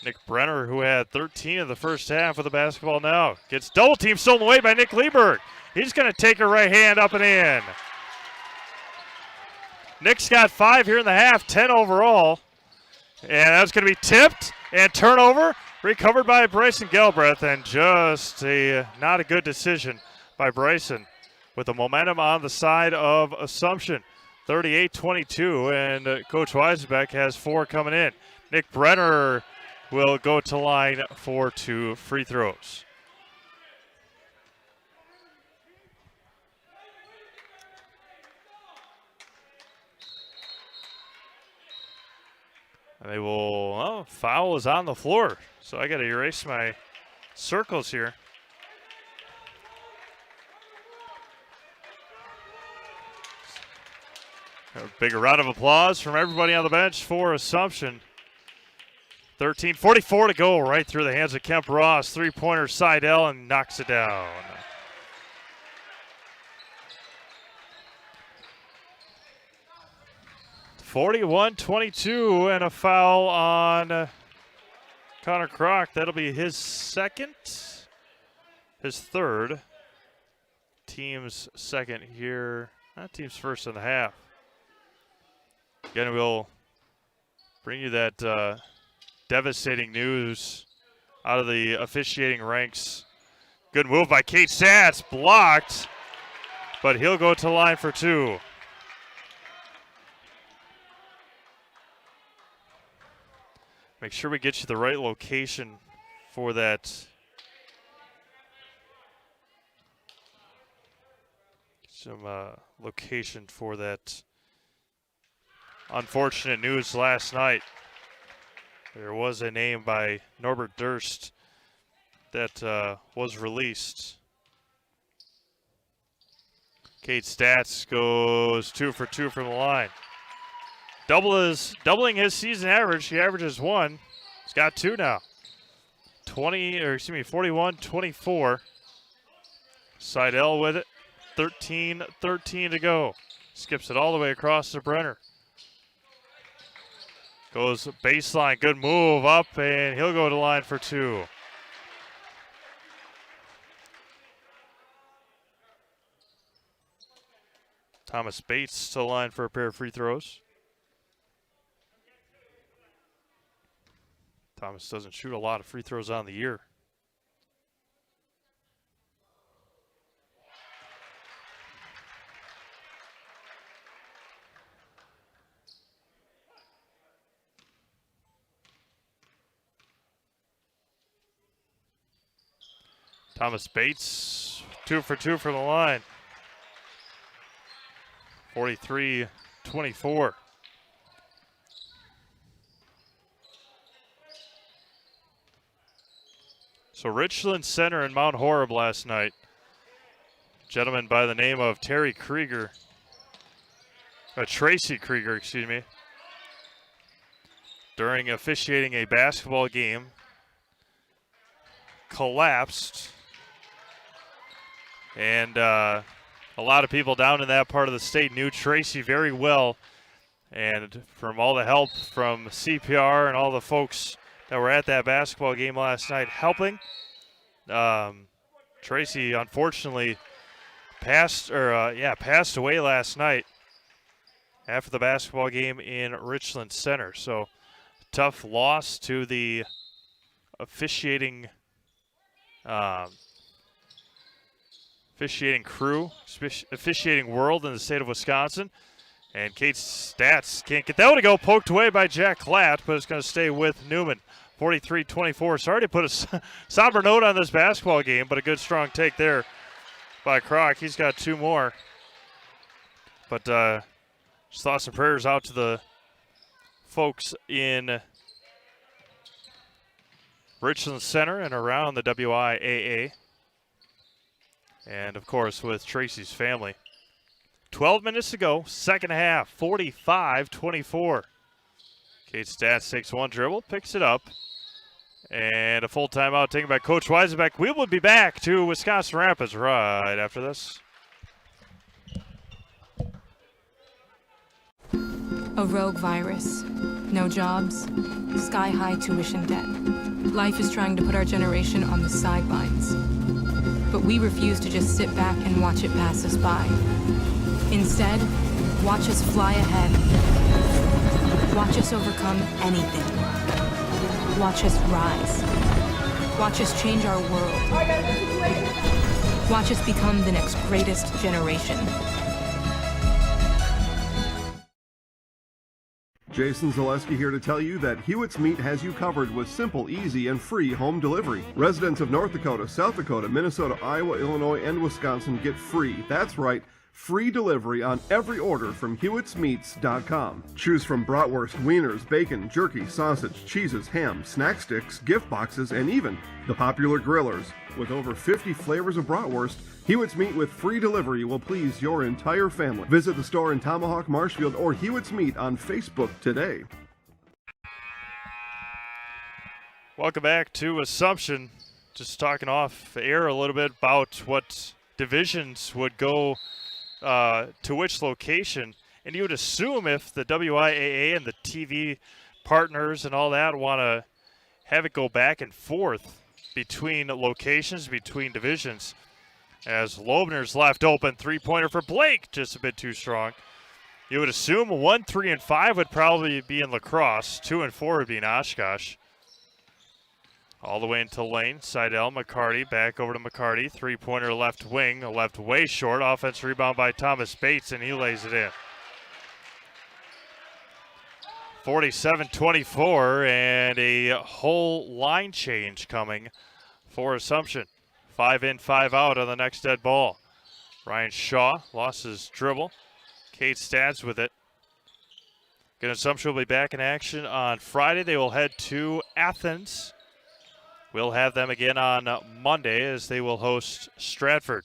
Nick Brenner, who had 13 in the first half with the basketball now, gets double team stolen away by Nick Lieberg. He's going to take her right hand up and in. Nick's got 5 here in the half, 10 overall. And that's going to be tipped and turnover, recovered by Bryson Galbraith, and just not a good decision by Bryson with the momentum on the side of Assumption. 38-22, and Coach Weisenbeck has 4 coming in. Nick Brenner will go to line for 2 free throws. And they will, foul is on the floor. So I got to erase my circles here. A big round of applause from everybody on the bench for Assumption. 13:44 to go, right through the hands of Kemp Ross. Three-pointer Seidel and knocks it down. (41-22) and a foul on Connor Kroc. That'll be his second, his third. Team's second here. Not team's first in the half. Again, we'll bring you that devastating news out of the officiating ranks. Good move by Kate Satz, blocked, but he'll go to the line for 2. Make sure we get you the right location for that. Some location for that unfortunate news last night. There was a name by Norbert Durst that was released. Kate Statz goes 2 for 2 from the line. Doubling his season average. He averages 1. He's got 2 now. 41-24. Seidel with it. 13-13 to go. Skips it all the way across to Brenner. Goes baseline, good move up, and he'll go to line for 2. Thomas Bates to line for a pair of free throws. Thomas doesn't shoot a lot of free throws on the year. Thomas Bates, 2 for 2 from the line. 43-24. So Richland Center in Mount Horeb last night. Gentleman by the name of Tracy Krieger, excuse me. During officiating a basketball game, collapsed. And a lot of people down in that part of the state knew Tracy very well. And from all the help from CPR and all the folks that were at that basketball game last night helping, Tracy unfortunately passed away last night after the basketball game in Richland Center. So tough loss to the officiating crew, officiating world in the state of Wisconsin. And Kate Statz can't get that one to go. Poked away by Jack Klatt, but it's going to stay with Newman. 43-24. Sorry to put a somber note on this basketball game, but a good strong take there by Kroc. He's got 2 more. But just thoughts and prayers out to the folks in Richland Center and around the WIAA. And, of course, with Tracy's family. 12 minutes to go, second half, 45-24. Kate Statz takes one dribble, picks it up, and a full timeout taken by Coach Weisenbeck. We will be back to Wisconsin Rapids right after this. A rogue virus. No jobs. Sky-high tuition debt. Life is trying to put our generation on the sidelines. But we refuse to just sit back and watch it pass us by. Instead, watch us fly ahead. Watch us overcome anything. Watch us rise. Watch us change our world. Watch us become the next greatest generation. Jason Zaleski here to tell you that Hewitt's Meat has you covered with simple, easy, and free home delivery. Residents of North Dakota, South Dakota, Minnesota, Iowa, Illinois, and Wisconsin get free. That's right. Free delivery on every order from Hewitt'sMeats.com. Choose from bratwurst, wieners, bacon, jerky, sausage, cheeses, ham, snack sticks, gift boxes, and even the popular grillers. With over 50 flavors of bratwurst, Hewitt's Meat with free delivery will please your entire family. Visit the store in Tomahawk, Marshfield, or Hewitt's Meat on Facebook today. Welcome back to Assumption. Just talking off air a little bit about what divisions would go to which location, and you would assume if the WIAA and the TV partners and all that want to have it go back and forth between locations, between divisions, as Loebner's left open three-pointer for Blake, just a bit too strong. You would assume 1, 3, and 5 would probably be in lacrosse, 2 and 4 would be in Oshkosh. All the way into lane, Seidel, McCarty, back over to McCarty. Three-pointer left wing, left way short. Offense rebound by Thomas Bates, and he lays it in. 47-24, and a whole line change coming for Assumption. 5 in, 5 out on the next dead ball. Ryan Shaw lost his dribble. Kate Stats with it. Good Assumption will be back in action on Friday. They will head to Athens. We'll have them again on Monday as they will host Stratford.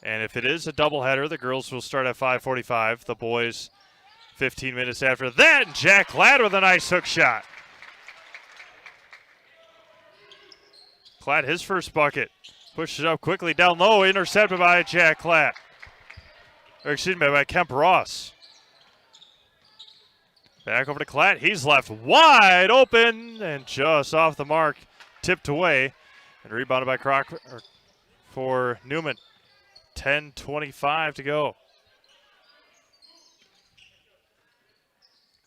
And if it is a doubleheader, the girls will start at 5:45. The boys 15 minutes after that. And Jack Klatt with a nice hook shot. Klatt, his first bucket. Pushes it up quickly down low. Intercepted by Jack Klatt. Or excuse me, by Kemp Ross. Back over to Klatt. He's left wide open and just off the mark. Tipped away and rebounded by Crocker for Newman. 10:25 to go.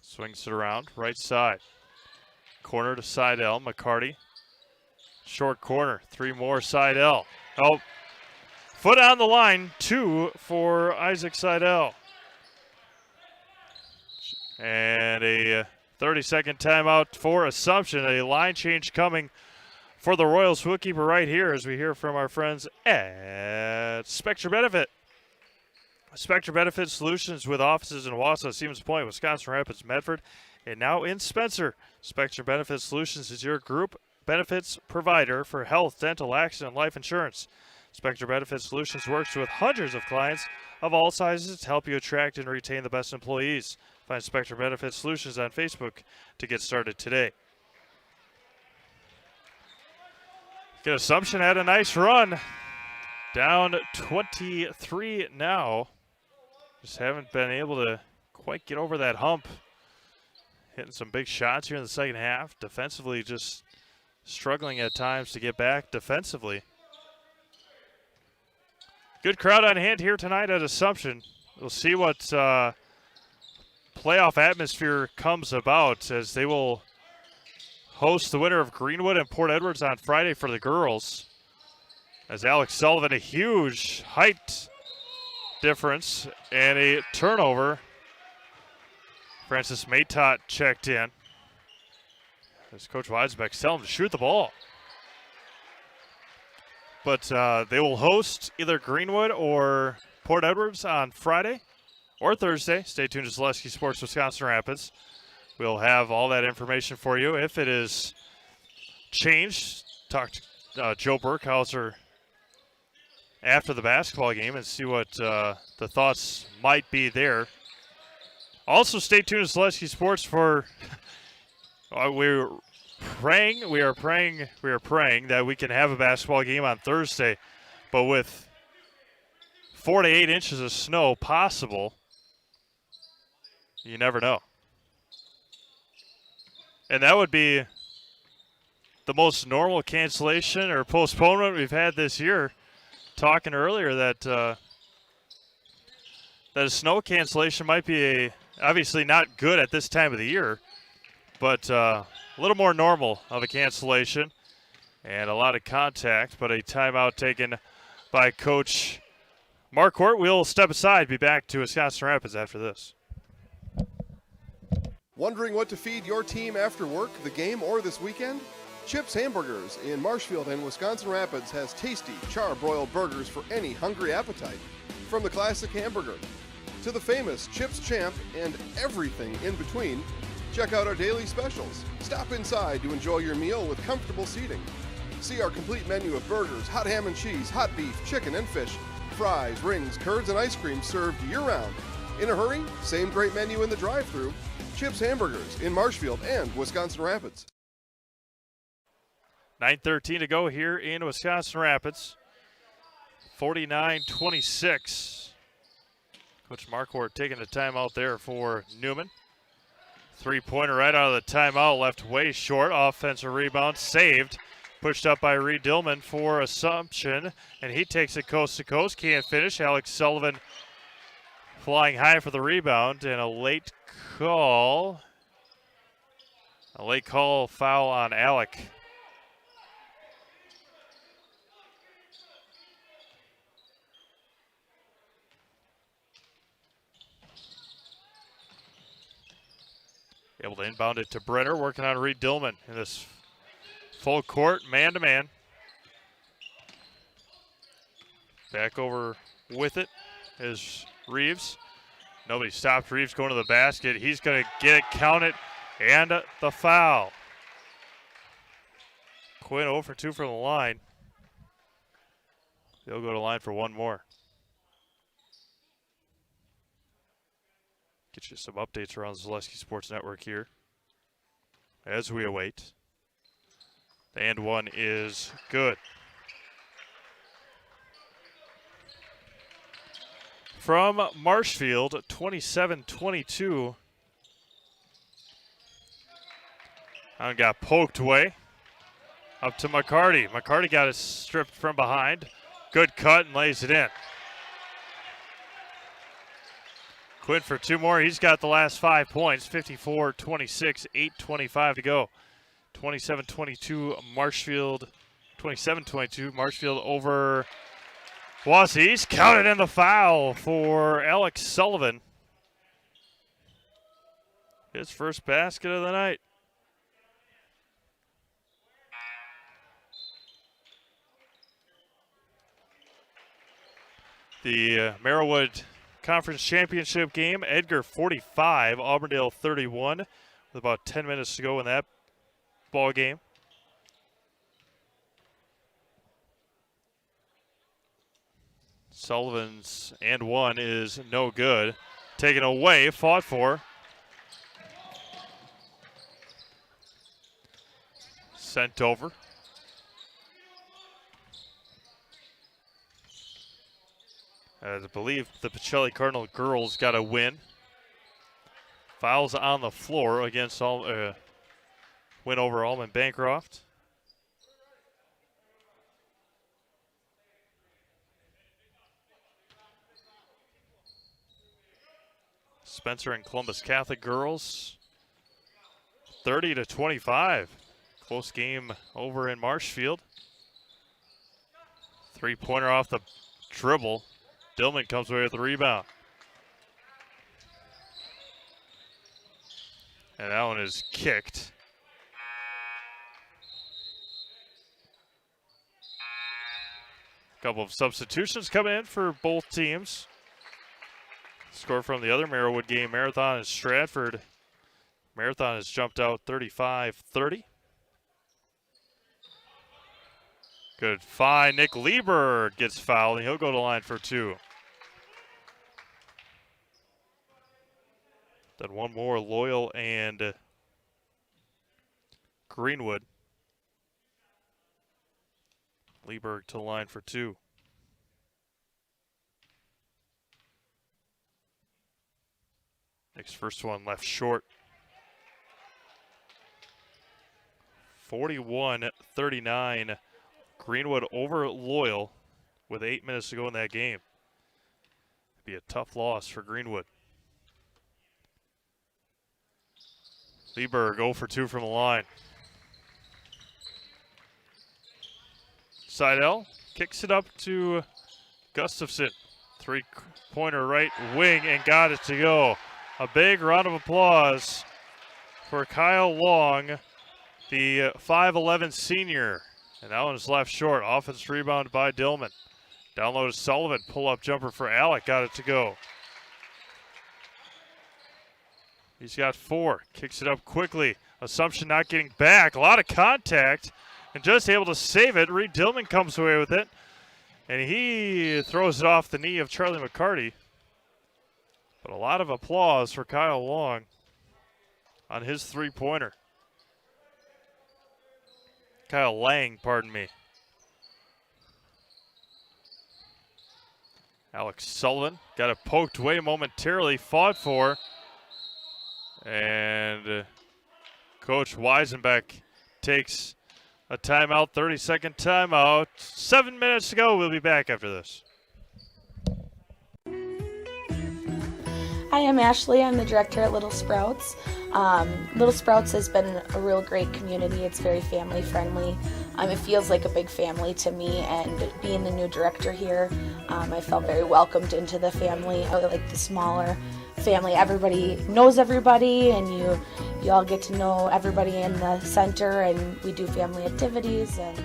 Swings it around, right side. Corner to Seidel, McCarty. Short corner, 3 more Seidel. Oh, foot on the line, 2 for Isaac Seidel. And a 30-second timeout for Assumption. A line change coming for the Royals. We'll keep it right here as we hear from our friends at Spectra Benefit. Spectra Benefit Solutions with offices in Wausau, Stevens Point, Wisconsin Rapids, Medford, and now in Spencer. Spectra Benefit Solutions is your group benefits provider for health, dental, accident, and life insurance. Spectra Benefit Solutions works with hundreds of clients of all sizes to help you attract and retain the best employees. Find Spectra Benefit Solutions on Facebook to get started today. Good Assumption had a nice run. Down 23 now. Just haven't been able to quite get over that hump. Hitting some big shots here in the second half. Defensively just struggling at times to get back defensively. Good crowd on hand here tonight at Assumption. We'll see what playoff atmosphere comes about as they will host the winner of Greenwood and Port Edwards on Friday for the girls. As Alex Sullivan, a huge height difference and a turnover. Francis Maytot checked in. As Coach Weisbeck telling him to shoot the ball. But they will host either Greenwood or Port Edwards on Friday or Thursday. Stay tuned to Zaleski Sports Wisconsin Rapids. We'll have all that information for you. If it is changed, talk to Joe Burkhauser after the basketball game and see what the thoughts might be there. Also, stay tuned to Zaleski Sports for we are praying that we can have a basketball game on Thursday, but with 4 to 8 inches of snow possible, you never know. And that would be the most normal cancellation or postponement we've had this year. Talking earlier that a snow cancellation might be obviously not good at this time of the year, but a little more normal of a cancellation and a lot of contact, but a timeout taken by Coach Marquardt. We'll step aside, be back to Wisconsin Rapids after this. Wondering what to feed your team after work, the game, or this weekend? Chips Hamburgers in Marshfield and Wisconsin Rapids has tasty, char-broiled burgers for any hungry appetite. From the classic hamburger to the famous Chips Champ and everything in between, check out our daily specials. Stop inside to enjoy your meal with comfortable seating. See our complete menu of burgers, hot ham and cheese, hot beef, chicken and fish, fries, rings, curds, and ice cream served year-round. In a hurry? Same great menu in the drive-thru. Chips Hamburgers in Marshfield and Wisconsin Rapids. 9:13 to go here in Wisconsin Rapids. 49-26. Coach Marquardt taking the timeout there for Newman. Three-pointer right out of the timeout, left way short. Offensive rebound saved. Pushed up by Reed Dillman for Assumption, and he takes it coast to coast. Can't finish. Alex Sullivan flying high for the rebound, and a late call foul on Alec. Able to inbound it to Brenner, working on Reed Dillman in this full court, man-to-man. Back over with it is Reeves. Nobody stopped Reeves going to the basket. He's going to get it counted, and the foul. Quinn 0 for 2 from the line. They'll go to line for one more. Get you some updates around the Zaleski Sports Network here as we await. And one is good. From Marshfield, 27-22. And got poked away. Up to McCarty. McCarty got it stripped from behind. Good cut and lays it in. Quinn for two more. He's got the last 5 points. 54-26, 8:25 to go. 27-22 Marshfield. 27-22 Marshfield over Wassies. Counted in the foul for Alex Sullivan. His first basket of the night. The Merrillwood Conference Championship game, Edgar 45, Auburndale 31, with about 10 minutes to go in that ball game. Sullivan's and one is no good. Taken away, fought for. Sent over. I believe the Pacelli Cardinal girls got a win. Fouls on the floor against win over Allman Bancroft. Spencer and Columbus Catholic girls, 30-25. Close game over in Marshfield. Three-pointer off the dribble. Dillman comes away with the rebound. And that one is kicked. A couple of substitutions coming in for both teams. Score from the other Merrillwood game, Marathon and Stratford. Marathon has jumped out 35-30. Good find. Nick Lieber gets fouled, and he'll go to line for two. Then one more, Loyal and Greenwood. Lieber to line for two. Nick's first one left short. 41-39. Greenwood over Loyal with 8 minutes to go in that game. It'd be a tough loss for Greenwood. Lieber go for two from the line. Seidel kicks it up to Gustafson. Three-pointer right wing and got it to go. A big round of applause for Kyle Long, the 5'11 senior. And that one's left short. Offense rebound by Dillman. Down low to Sullivan. Pull-up jumper for Alec. Got it to go. He's got 4. Kicks it up quickly. Assumption not getting back. A lot of contact. And just able to save it. Reed Dillman comes away with it. And he throws it off the knee of Charlie McCarty. But a lot of applause for Kyle Long on his three-pointer. Kyle Lang, pardon me. Alex Sullivan got it poked away momentarily, fought for. And Coach Weisenbeck takes a timeout, 30-second timeout. 7 minutes to go. We'll be back after this. Hi, I'm Ashley. I'm the director at Little Sprouts. Little Sprouts has been a real great community. It's very family friendly. It feels like a big family to me, and being the new director here, I felt very welcomed into the family. I like the smaller family. Everybody knows everybody, and you all get to know everybody in the center, and we do family activities and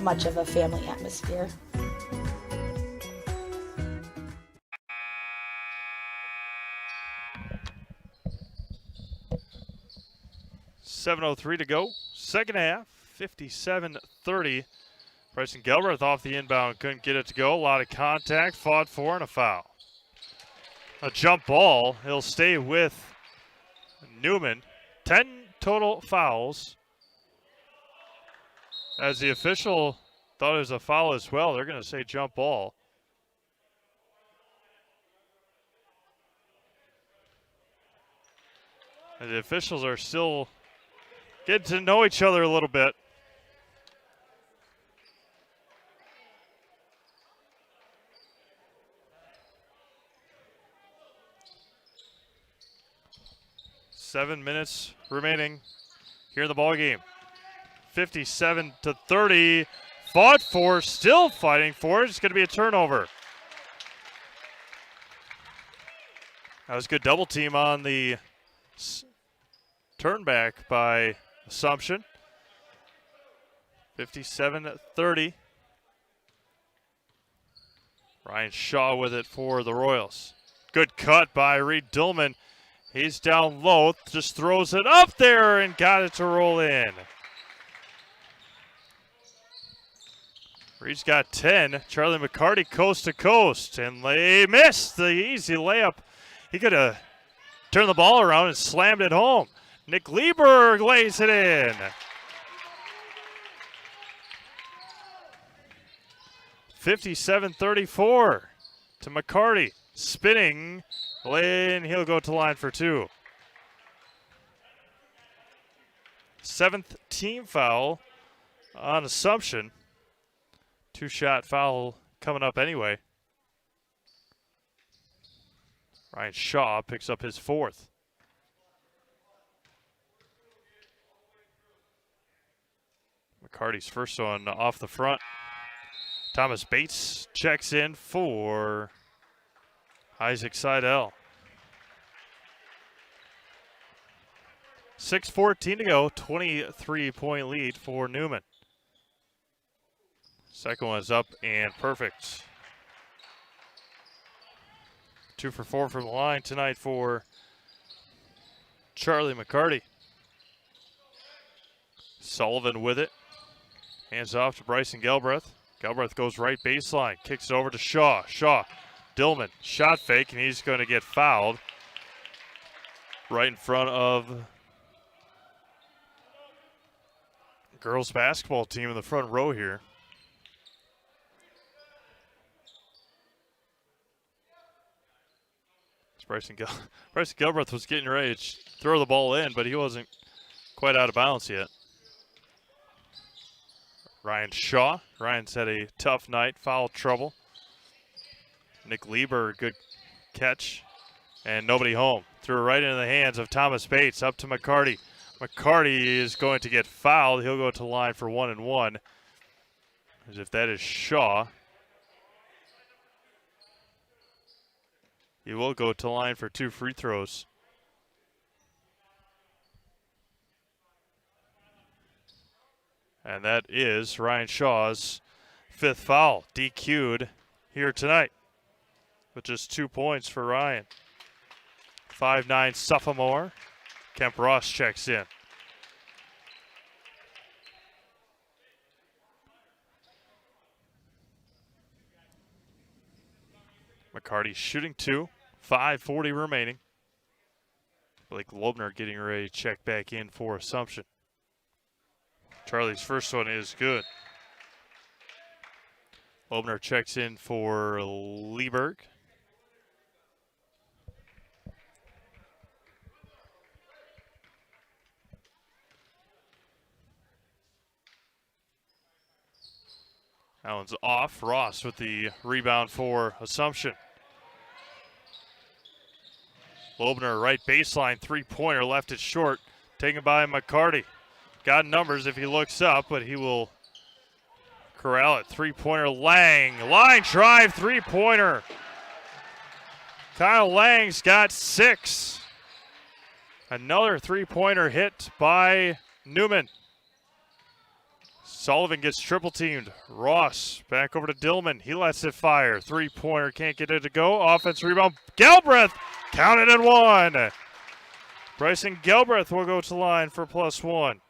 much of a family atmosphere. 7:03 to go. Second half, 57-30. Bryson Gelbreath off the inbound, couldn't get it to go. A lot of contact, fought for, and a foul. A jump ball. He'll stay with Newman. 10 total fouls. As the official thought it was a foul as well, they're going to say jump ball. And the officials are still getting to know each other a little bit. Seven minutes remaining here in the ball game. 57-30. Fought for, still fighting for it. It's going to be a turnover. That was a good double team on the turn back by Assumption. 57-30. Ryan Shaw with it for the Royals. Good cut by Reed Dillman. He's down low, just throws it up there and got it to roll in. Reed's got 10. Charlie McCarty coast to coast, and they missed the easy layup. He could have turned the ball around and slammed it home. Nick Lieberg lays it in. 57-34 to McCarty. Spinning, and he'll go to line for 2. 7th team foul on Assumption. 2-shot foul coming up anyway. Ryan Shaw picks up his 4th. McCarty's first one off the front. Thomas Bates checks in for Isaac Seidel. 6:14 to go, 23-point lead for Newman. Second one is up and perfect. 2 for 4 from the line tonight for Charlie McCarty. Sullivan with it. Hands off to Bryson Gelbreath. Gelbreath goes right baseline, kicks it over to Shaw. Shaw, Dillman, shot fake, and he's going to get fouled right in front of girls basketball team in the front row here. Bryson Gelbreath was getting ready to throw the ball in, but he wasn't quite out of bounds yet. Ryan Shaw. Ryan's had a tough night, foul trouble. Nick Lieber, good catch, and nobody home. Threw it right into the hands of Thomas Bates, up to McCarty. McCarty is going to get fouled. He'll go to the line for 1 and 1. As if that is Shaw. He will go to the line for 2 free throws. And that is Ryan Shaw's 5th foul, DQ'd here tonight with just 2 points for Ryan. 5'9" sophomore. Kemp Ross checks in. McCarty shooting 2, 5:40 remaining. Blake Lobner getting ready to check back in for Assumption. Charlie's first one is good. Lobner checks in for Lieberg. That one's off. Ross with the rebound for Assumption. Lobner, right baseline, 3-pointer, left it short. Taken by McCarty. Got numbers if he looks up, but he will corral it. 3-pointer, Lang. Line drive, 3-pointer. Kyle Lang's got 6. Another 3-pointer hit by Newman. Sullivan gets triple teamed. Ross back over to Dillman. He lets it fire. 3-pointer, can't get it to go. Offense rebound. Galbraith counted at 1. Bryson Galbraith will go to the line for +1.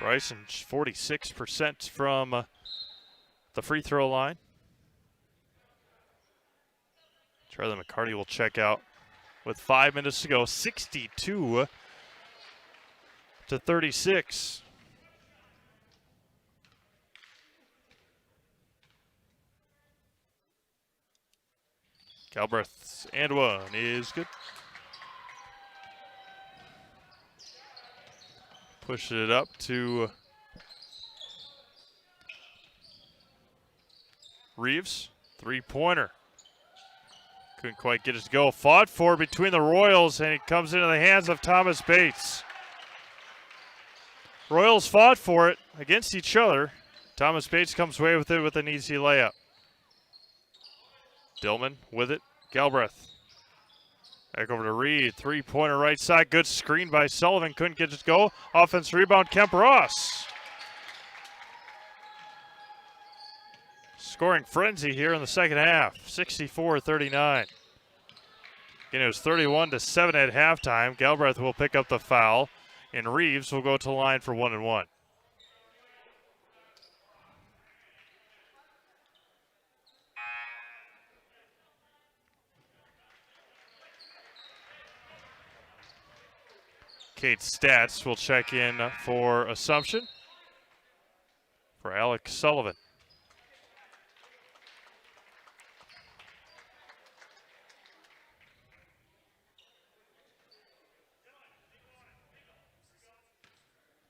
Bryson 46% from the free throw line. Charlie McCarty will check out with 5 minutes to go. 62-36. Galbraith's and one is good. Pushes it up to Reeves. 3-pointer. Couldn't quite get it to go. Fought for between the Royals, and it comes into the hands of Thomas Bates. Royals fought for it against each other. Thomas Bates comes away with it with an easy layup. Dillman with it. Galbraith. Back over to Reed. 3-pointer right side. Good screen by Sullivan. Couldn't get it to go. Offense rebound, Kemp Ross. Scoring frenzy here in the second half. 64-39. Again, it was 31-7 at halftime. Galbraith will pick up the foul, and Reeves will go to the line for 1 and 1. Kate Stats will check in for Assumption for Alex Sullivan.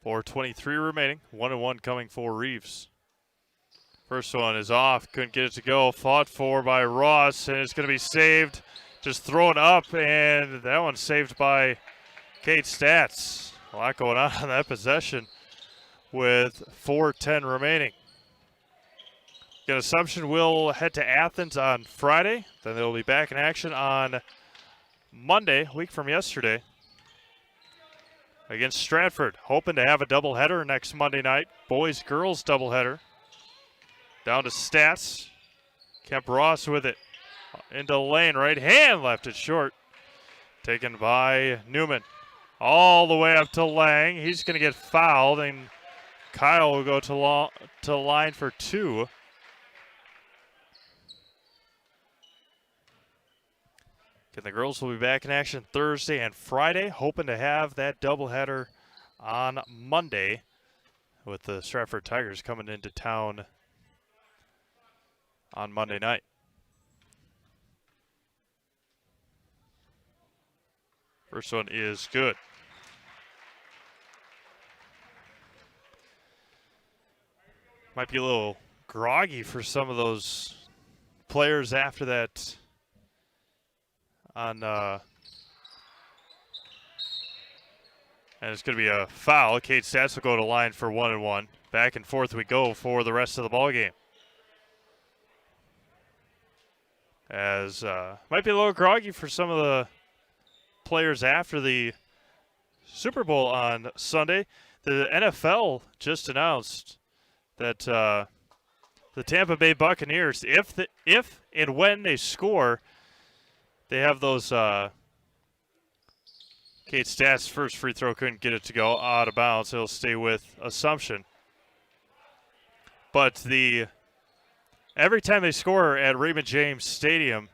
.423 remaining. 1 and 1 coming for Reeves. First one is off. Couldn't get it to go. Fought for by Ross, and it's going to be saved. Just thrown up, and that one's saved by Kate Stats. A lot going on that possession with 4:10 remaining. Again, Assumption will head to Athens on Friday. Then they'll be back in action on Monday, a week from yesterday, against Stratford. Hoping to have a doubleheader next Monday night. Boys-girls doubleheader. Down to Stats. Kemp Ross with it. Into the lane. Right hand left it short. Taken by Newman. All the way up to Lang. He's going to get fouled, and Kyle will go to line for 2. And the girls will be back in action Thursday and Friday, hoping to have that doubleheader on Monday with the Stratford Tigers coming into town on Monday night. First one is good. Might be a little groggy for some of those players after that and it's going to be a foul. Kate Stats will go to line for 1 and 1. Back and forth we go for the rest of the ball game. As might be a little groggy for some of the players after the Super Bowl on Sunday. The NFL just announced that the Tampa Bay Buccaneers, if and when they score, they have those Kate Stats' first free throw couldn't get it to go out of bounds. It'll stay with Assumption. But every time they score at Raymond James Stadium,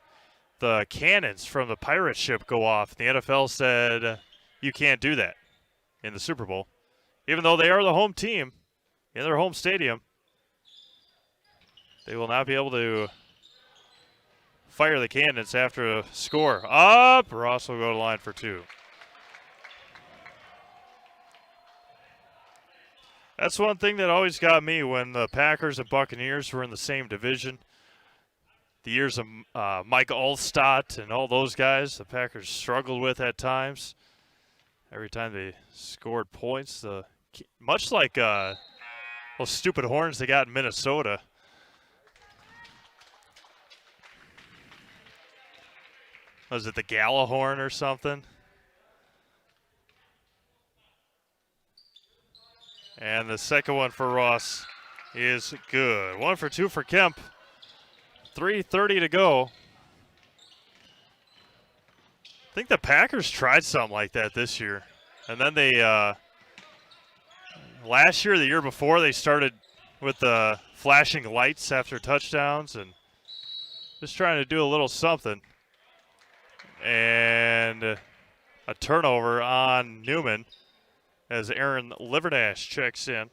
the cannons from the pirate ship go off. The NFL said you can't do that in the Super Bowl. Even though they are the home team in their home stadium, they will not be able to fire the cannons after a score. Up, Ross will go to the line for 2. That's one thing that always got me when the Packers and Buccaneers were in the same division. The years of Mike Allstott and all those guys, the Packers struggled with at times. Every time they scored points, much like those stupid horns they got in Minnesota. Was it the Gallahorn or something? And the second one for Ross is good. 1 for 2 for Kemp. 3:30 to go. I think the Packers tried something like that this year. And then they, last year, the year before, they started with the flashing lights after touchdowns and just trying to do a little something. And a turnover on Newman as Aaron Livernash checks in.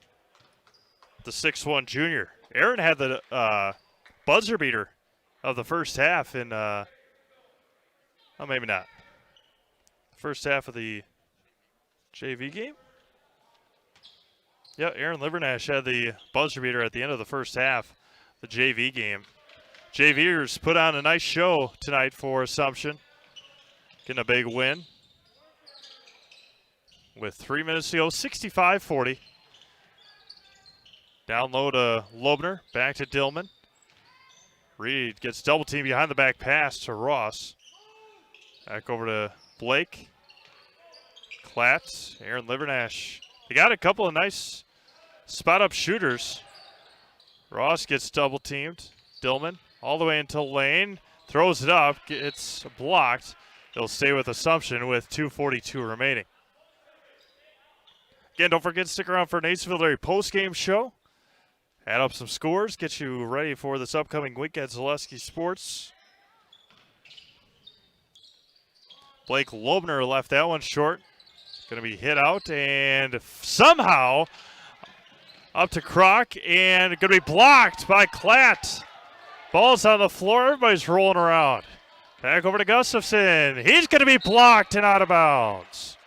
The 6'1" junior. Aaron had the buzzer beater of the first half in, oh, maybe not. First half of the JV game? Yeah, Aaron Livernash had the buzzer beater at the end of the first half, the JV game. JVers put on a nice show tonight for Assumption. Getting a big win. With 3 minutes to go, 65-40. Down low to Loebner, back to Dillman. Reed gets double teamed behind the back pass to Ross. Back over to Blake. Klatt, Aaron Livernash. They got a couple of nice spot-up shooters. Ross gets double teamed. Dillman all the way into lane. Throws it up. It's blocked. They'll stay with Assumption with 2:42 remaining. Again, don't forget to stick around for Nate's Villere post-game show. Add up some scores, get you ready for this upcoming week at Zaleski Sports. Blake Loebner left that one short. Going to be hit out and somehow up to Kroc and going to be blocked by Klatt. Ball's on the floor. Everybody's rolling around. Back over to Gustafson. He's going to be blocked and out of bounds.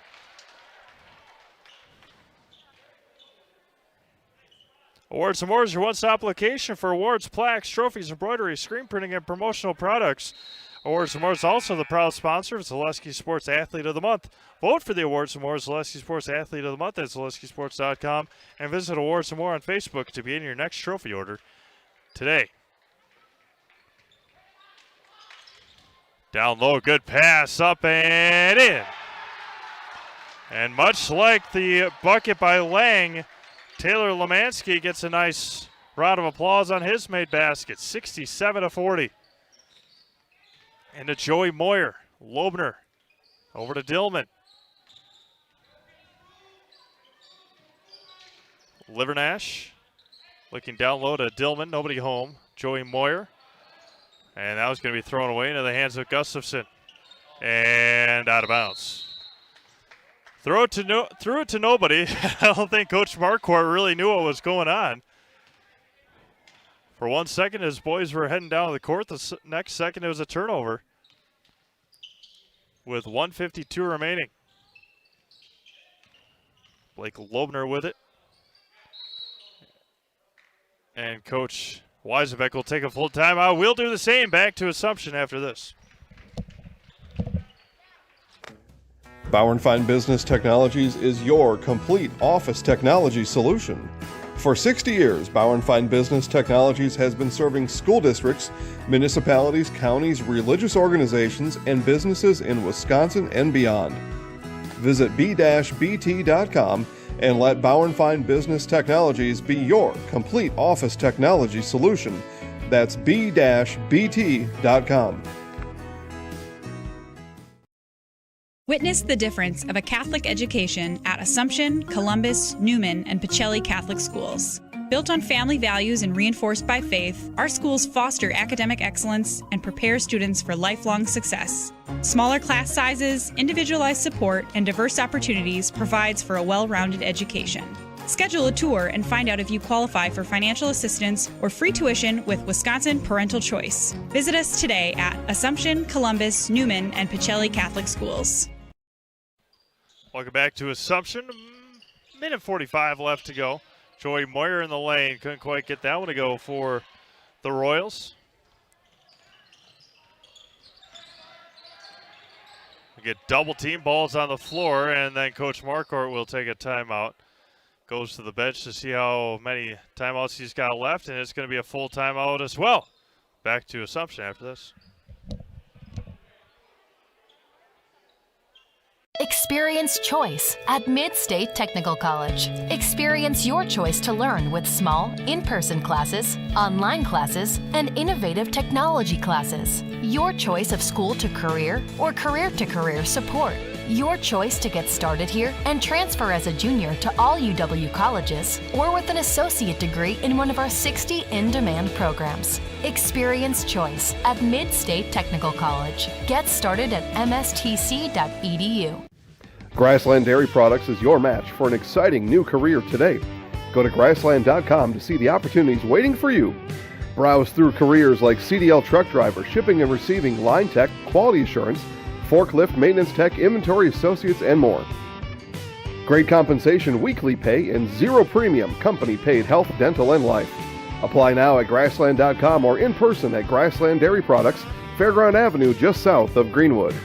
Awards and More is your one-stop location for awards, plaques, trophies, embroidery, screen printing, and promotional products. Awards and More is also the proud sponsor of Zaleski Sports Athlete of the Month. Vote for the Awards and More Zaleski Sports Athlete of the Month at ZaleskiSports.com and visit Awards and More on Facebook to begin your next trophy order today. Down low, good pass, up and in. And much like the bucket by Lang, Taylor Lemansky gets a nice round of applause on his made basket, 67-40. And to Joey Moyer, Loebner, over to Dillman. Livernash, looking down low to Dillman, nobody home. Joey Moyer. And that was going to be thrown away into the hands of Gustafson. And out of bounds. Threw it to nobody. I don't think Coach Marquardt really knew what was going on. For 1 second, his boys were heading down to the court. The next second, it was a turnover. With 1:52 remaining. Blake Loebner with it. And Coach Weisenbeck will take a full timeout. We'll do the same. Back to Assumption after this. Bauer & Fine Business Technologies is your complete office technology solution. For 60 years, Bauer & Fine Business Technologies has been serving school districts, municipalities, counties, religious organizations, and businesses in Wisconsin and beyond. Visit b-bt.com and let Bauer & Fine Business Technologies be your complete office technology solution. That's b-bt.com. Witness the difference of a Catholic education at Assumption, Columbus, Newman, and Pacelli Catholic schools. Built on family values and reinforced by faith, our schools foster academic excellence and prepare students for lifelong success. Smaller class sizes, individualized support, and diverse opportunities provides for a well-rounded education. Schedule a tour and find out if you qualify for financial assistance or free tuition with Wisconsin Parental Choice. Visit us today at Assumption, Columbus, Newman, and Pacelli Catholic schools. Welcome back to Assumption. Minute 45 left to go. Joey Moyer in the lane. Couldn't quite get that one to go for the Royals. We get double team, balls on the floor, and then Coach Marquardt will take a timeout. Goes to the bench to see how many timeouts he's got left, and it's going to be a full timeout as well. Back to Assumption after this. Experience choice at Mid-State Technical College. Experience your choice to learn with small, in-person classes, online classes, and innovative technology classes. Your choice of school to career or career to career support. Your choice to get started here and transfer as a junior to all UW colleges or with an associate degree in one of our 60 in-demand programs. Experience choice at Mid-State Technical College. Get started at mstc.edu. Grassland Dairy Products is your match for an exciting new career today. Go to grassland.com to see the opportunities waiting for you. Browse through careers like CDL truck driver, shipping and receiving, line tech, quality assurance, forklift, maintenance tech, inventory associates, and more. Great compensation, weekly pay, and zero premium company-paid health, dental, and life. Apply now at grassland.com or in person at Grassland Dairy Products, Fairground Avenue, just south of Greenwood.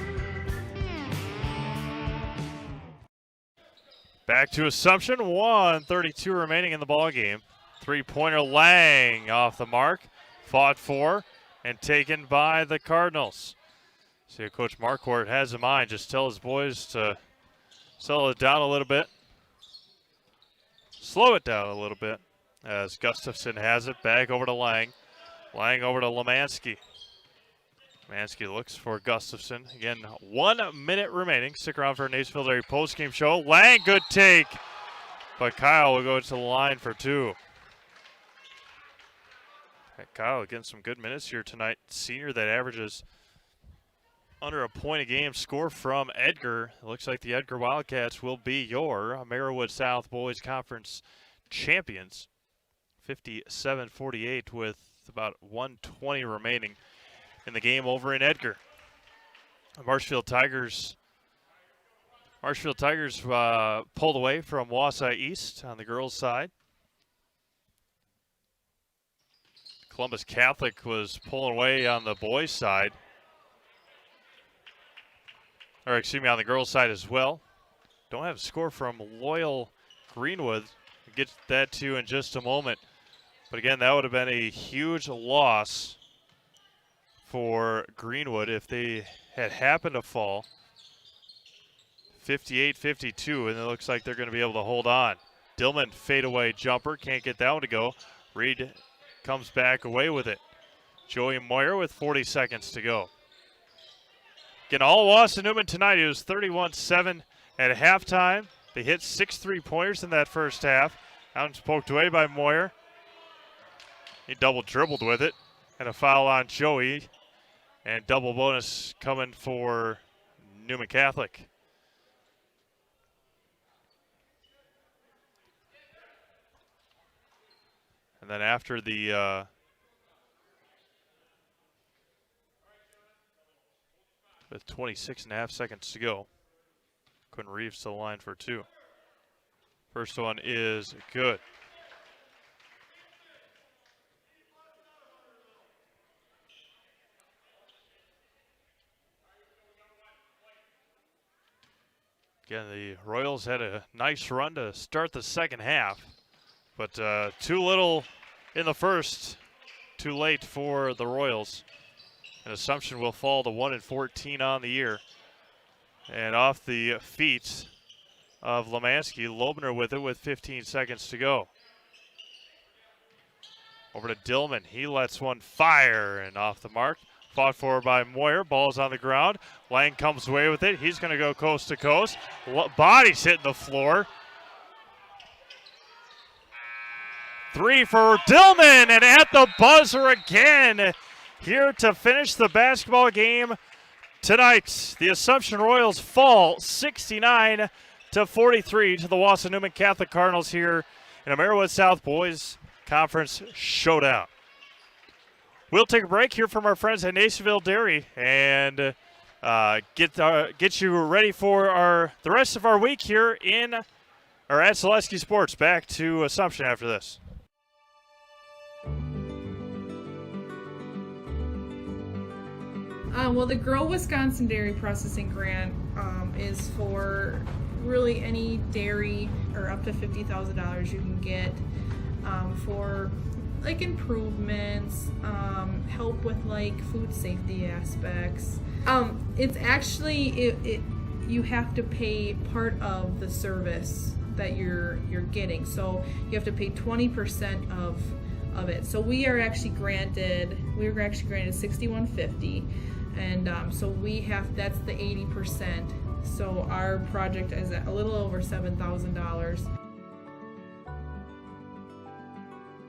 Back to Assumption, 1:32 remaining in the ballgame. Three-pointer Lang off the mark, fought for, and taken by the Cardinals. See, Coach Marquardt has in mind, just tell his boys to settle it down a little bit. Slow it down a little bit as Gustafson has it back over to Lang. Lang over to Lemansky. Lemansky looks for Gustafson. Again, 1 minute remaining. Stick around for a Naperville Dairy post-game show. Lang, good take. But Kyle will go to the line for two. Kyle getting some good minutes here tonight. Senior that averages under a point a game. Score from Edgar. It looks like the Edgar Wildcats will be your Marywood South Boys Conference champions. 57-48 with about 1:20 remaining in the game over in Edgar. Marshfield Tigers pulled away from Wausau East on the girls' side. Columbus Catholic was pulling away on the boys' side. Or excuse me, on the girls' side as well. Don't have a score from Loyal Greenwood. We'll get that to you in just a moment. But again, that would have been a huge loss for Greenwood if they had happened to fall. 58-52, and it looks like they're going to be able to hold on. Dillman fadeaway jumper, can't get that one to go. Reed comes back away with it. Joey Moyer with 40 seconds to go. Again, all loss to Newman tonight. It was 31-7 at halftime. They hit 6 3-pointers in that first half. Out and poked away by Moyer. He double dribbled with it. And a foul on Joey. And double bonus coming for Newman Catholic. And then after the with 26.5 seconds to go, Quinn Reeves to the line for two. First one is good. Again, the Royals had a nice run to start the second half. But too little in the first, too late for the Royals. And Assumption will fall to 1-14 on the year. And off the feet of Lemansky, Lobner with it with 15 seconds to go. Over to Dillman, he lets one fire and off the mark. Fought for by Moyer, ball's on the ground. Lang comes away with it, he's gonna go coast to coast. Body's hitting the floor. 3 for Dillman, and at the buzzer again, here to finish the basketball game tonight. The Assumption Royals fall 69-43 to the Wausau Newman Catholic Cardinals here in a Marywood South Boys Conference Showdown. We'll take a break here from our friends at Nationville Dairy and get you ready for the rest of our week here at Selesky Sports. Back to Assumption after this. Well, the Grow Wisconsin Dairy Processing Grant is for really any dairy, or up to $50,000 you can get for like improvements, help with like food safety aspects. It's actually you have to pay part of the service that you're getting, so you have to pay 20% of it. So we were actually granted $6,150. And so that's the 80%. So our project is at a little over $7,000.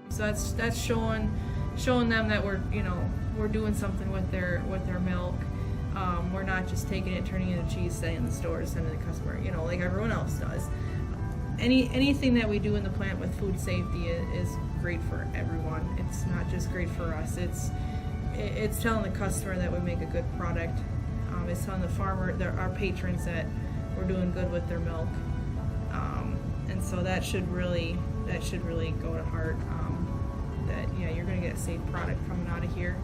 So that's showing them that we're doing something with their milk. We're not just taking it, turning it into cheese, setting in the stores, sending it to the customer, like everyone else does. Anything that we do in the plant with food safety is great for everyone. It's not just great for us. It's telling the customer that we make a good product. It's telling the farmer, our patrons, that we're doing good with their milk. And so that should really go to heart. That you're going to get a safe product coming out of here.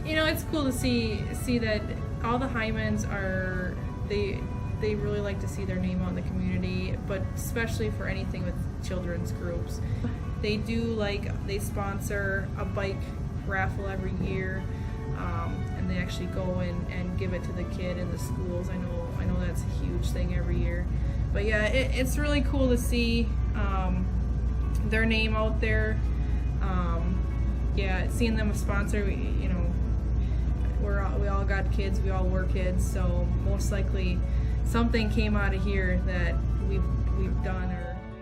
It's cool to see that all the Hymans they really like to see their name out in the community, but especially for anything with children's groups. They sponsor a bike raffle every year, and they actually go and give it to the kid in the schools. I know that's a huge thing every year, but yeah, it's really cool to see their name out there. Seeing them a sponsor, we all got kids, we all were kids, so most likely something came out of here that we've done.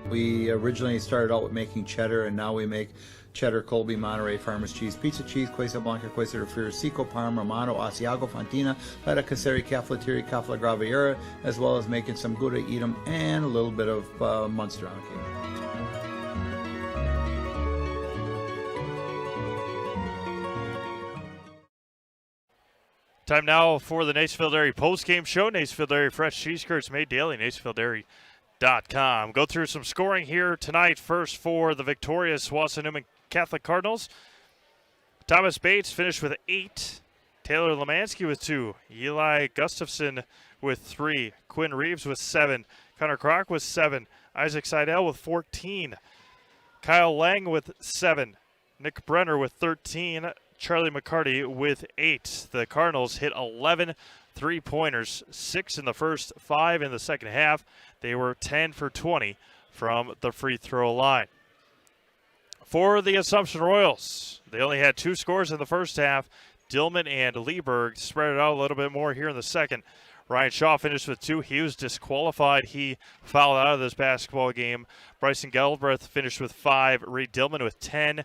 We originally started out with making cheddar, and now we make cheddar, Colby, Monterey, Farmers Cheese, Pizza Cheese, Quesa Blanca, Quesa de Friar, Seco, Parma, Romano, Asiago, Fontina, Letta, Caseri, Cafflettieri, Cafla Graviera, as well as making some Gouda, Edam, and a little bit of Munster on occasion. Time now for the Nationville Dairy post-game show. Nationville Dairy fresh cheese curds made daily. NationvilleDairy.com. Go through some scoring here tonight. First for the victorious Wausau Newman Catholic Cardinals. Thomas Bates finished with 8. Taylor Lemansky with 2. Eli Gustafson with 3. Quinn Reeves with 7. Connor Kroc with 7. Isaac Seidel with 14. Kyle Lang with 7. Nick Brenner with 13. Charlie McCarty with 8. The Cardinals hit 11 3-pointers, 6 in the first, 5 in the second half. They were 10 for 20 from the free throw line. For the Assumption Royals, they only had 2 scores in the first half. Dillman and Lieberg spread it out a little bit more here in the second. Ryan Shaw finished with 2. He was disqualified. He fouled out of this basketball game. Bryson Gelbreth finished with 5. Reed Dillman with 10.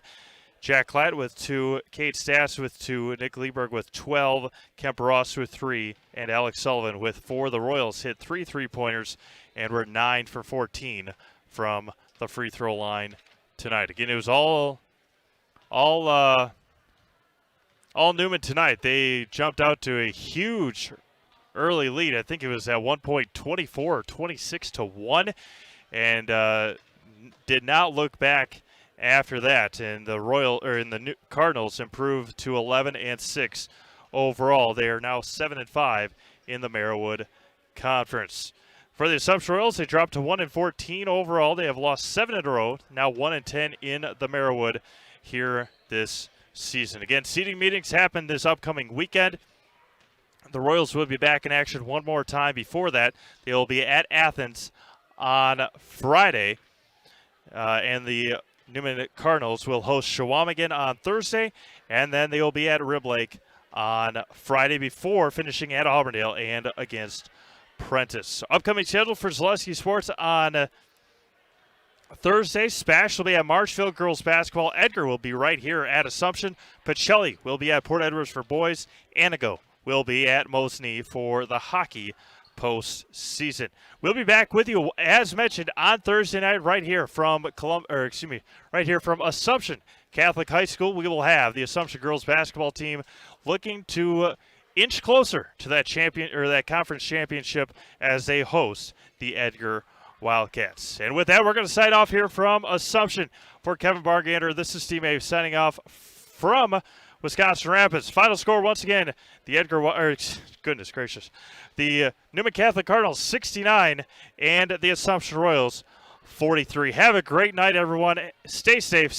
Jack Klatt with 2, Kate Stass with 2, Nick Lieberg with 12, Kemp Ross with 3, and Alex Sullivan with 4. The Royals hit 3 3-pointers and were 9 for 14 from the free throw line tonight. Again, it was all Newman tonight. They jumped out to a huge early lead. I think it was at one point 24 or 26-1, and did not look back after that, and the Cardinals improved to 11-6 overall. They are now 7-5 in the Marywood Conference. For the Assumption Royals, they dropped to 1-14 overall. They have lost 7 in a row, now 1-10 in the Merriwood here this season. Again, seeding meetings happen this upcoming weekend. The Royals will be back in action one more time. Before that, they will be at Athens on Friday, and the Newman Cardinals will host Shawamigan on Thursday, and then they will be at Rib Lake on Friday before finishing at Auburndale and against Prentice. Upcoming schedule for Zaleski Sports on Thursday. Spash will be at Marshfield girls basketball. Edgar will be right here at Assumption. Pacelli will be at Port Edwards for boys. Anago will be at Mosney for the hockey postseason. We'll be back with you, as mentioned, on Thursday night right here from right here from Assumption Catholic High School. We will have the Assumption girls basketball team looking to inch closer to that that conference championship as they host the Edgar Wildcats. And with that, we're going to sign off here from Assumption. For Kevin Bargander, this is Steve May signing off from Wisconsin Rapids. Final score once again: goodness gracious, the Newman Catholic Cardinals 69 and the Assumption Royals 43. Have a great night, everyone. Stay safe.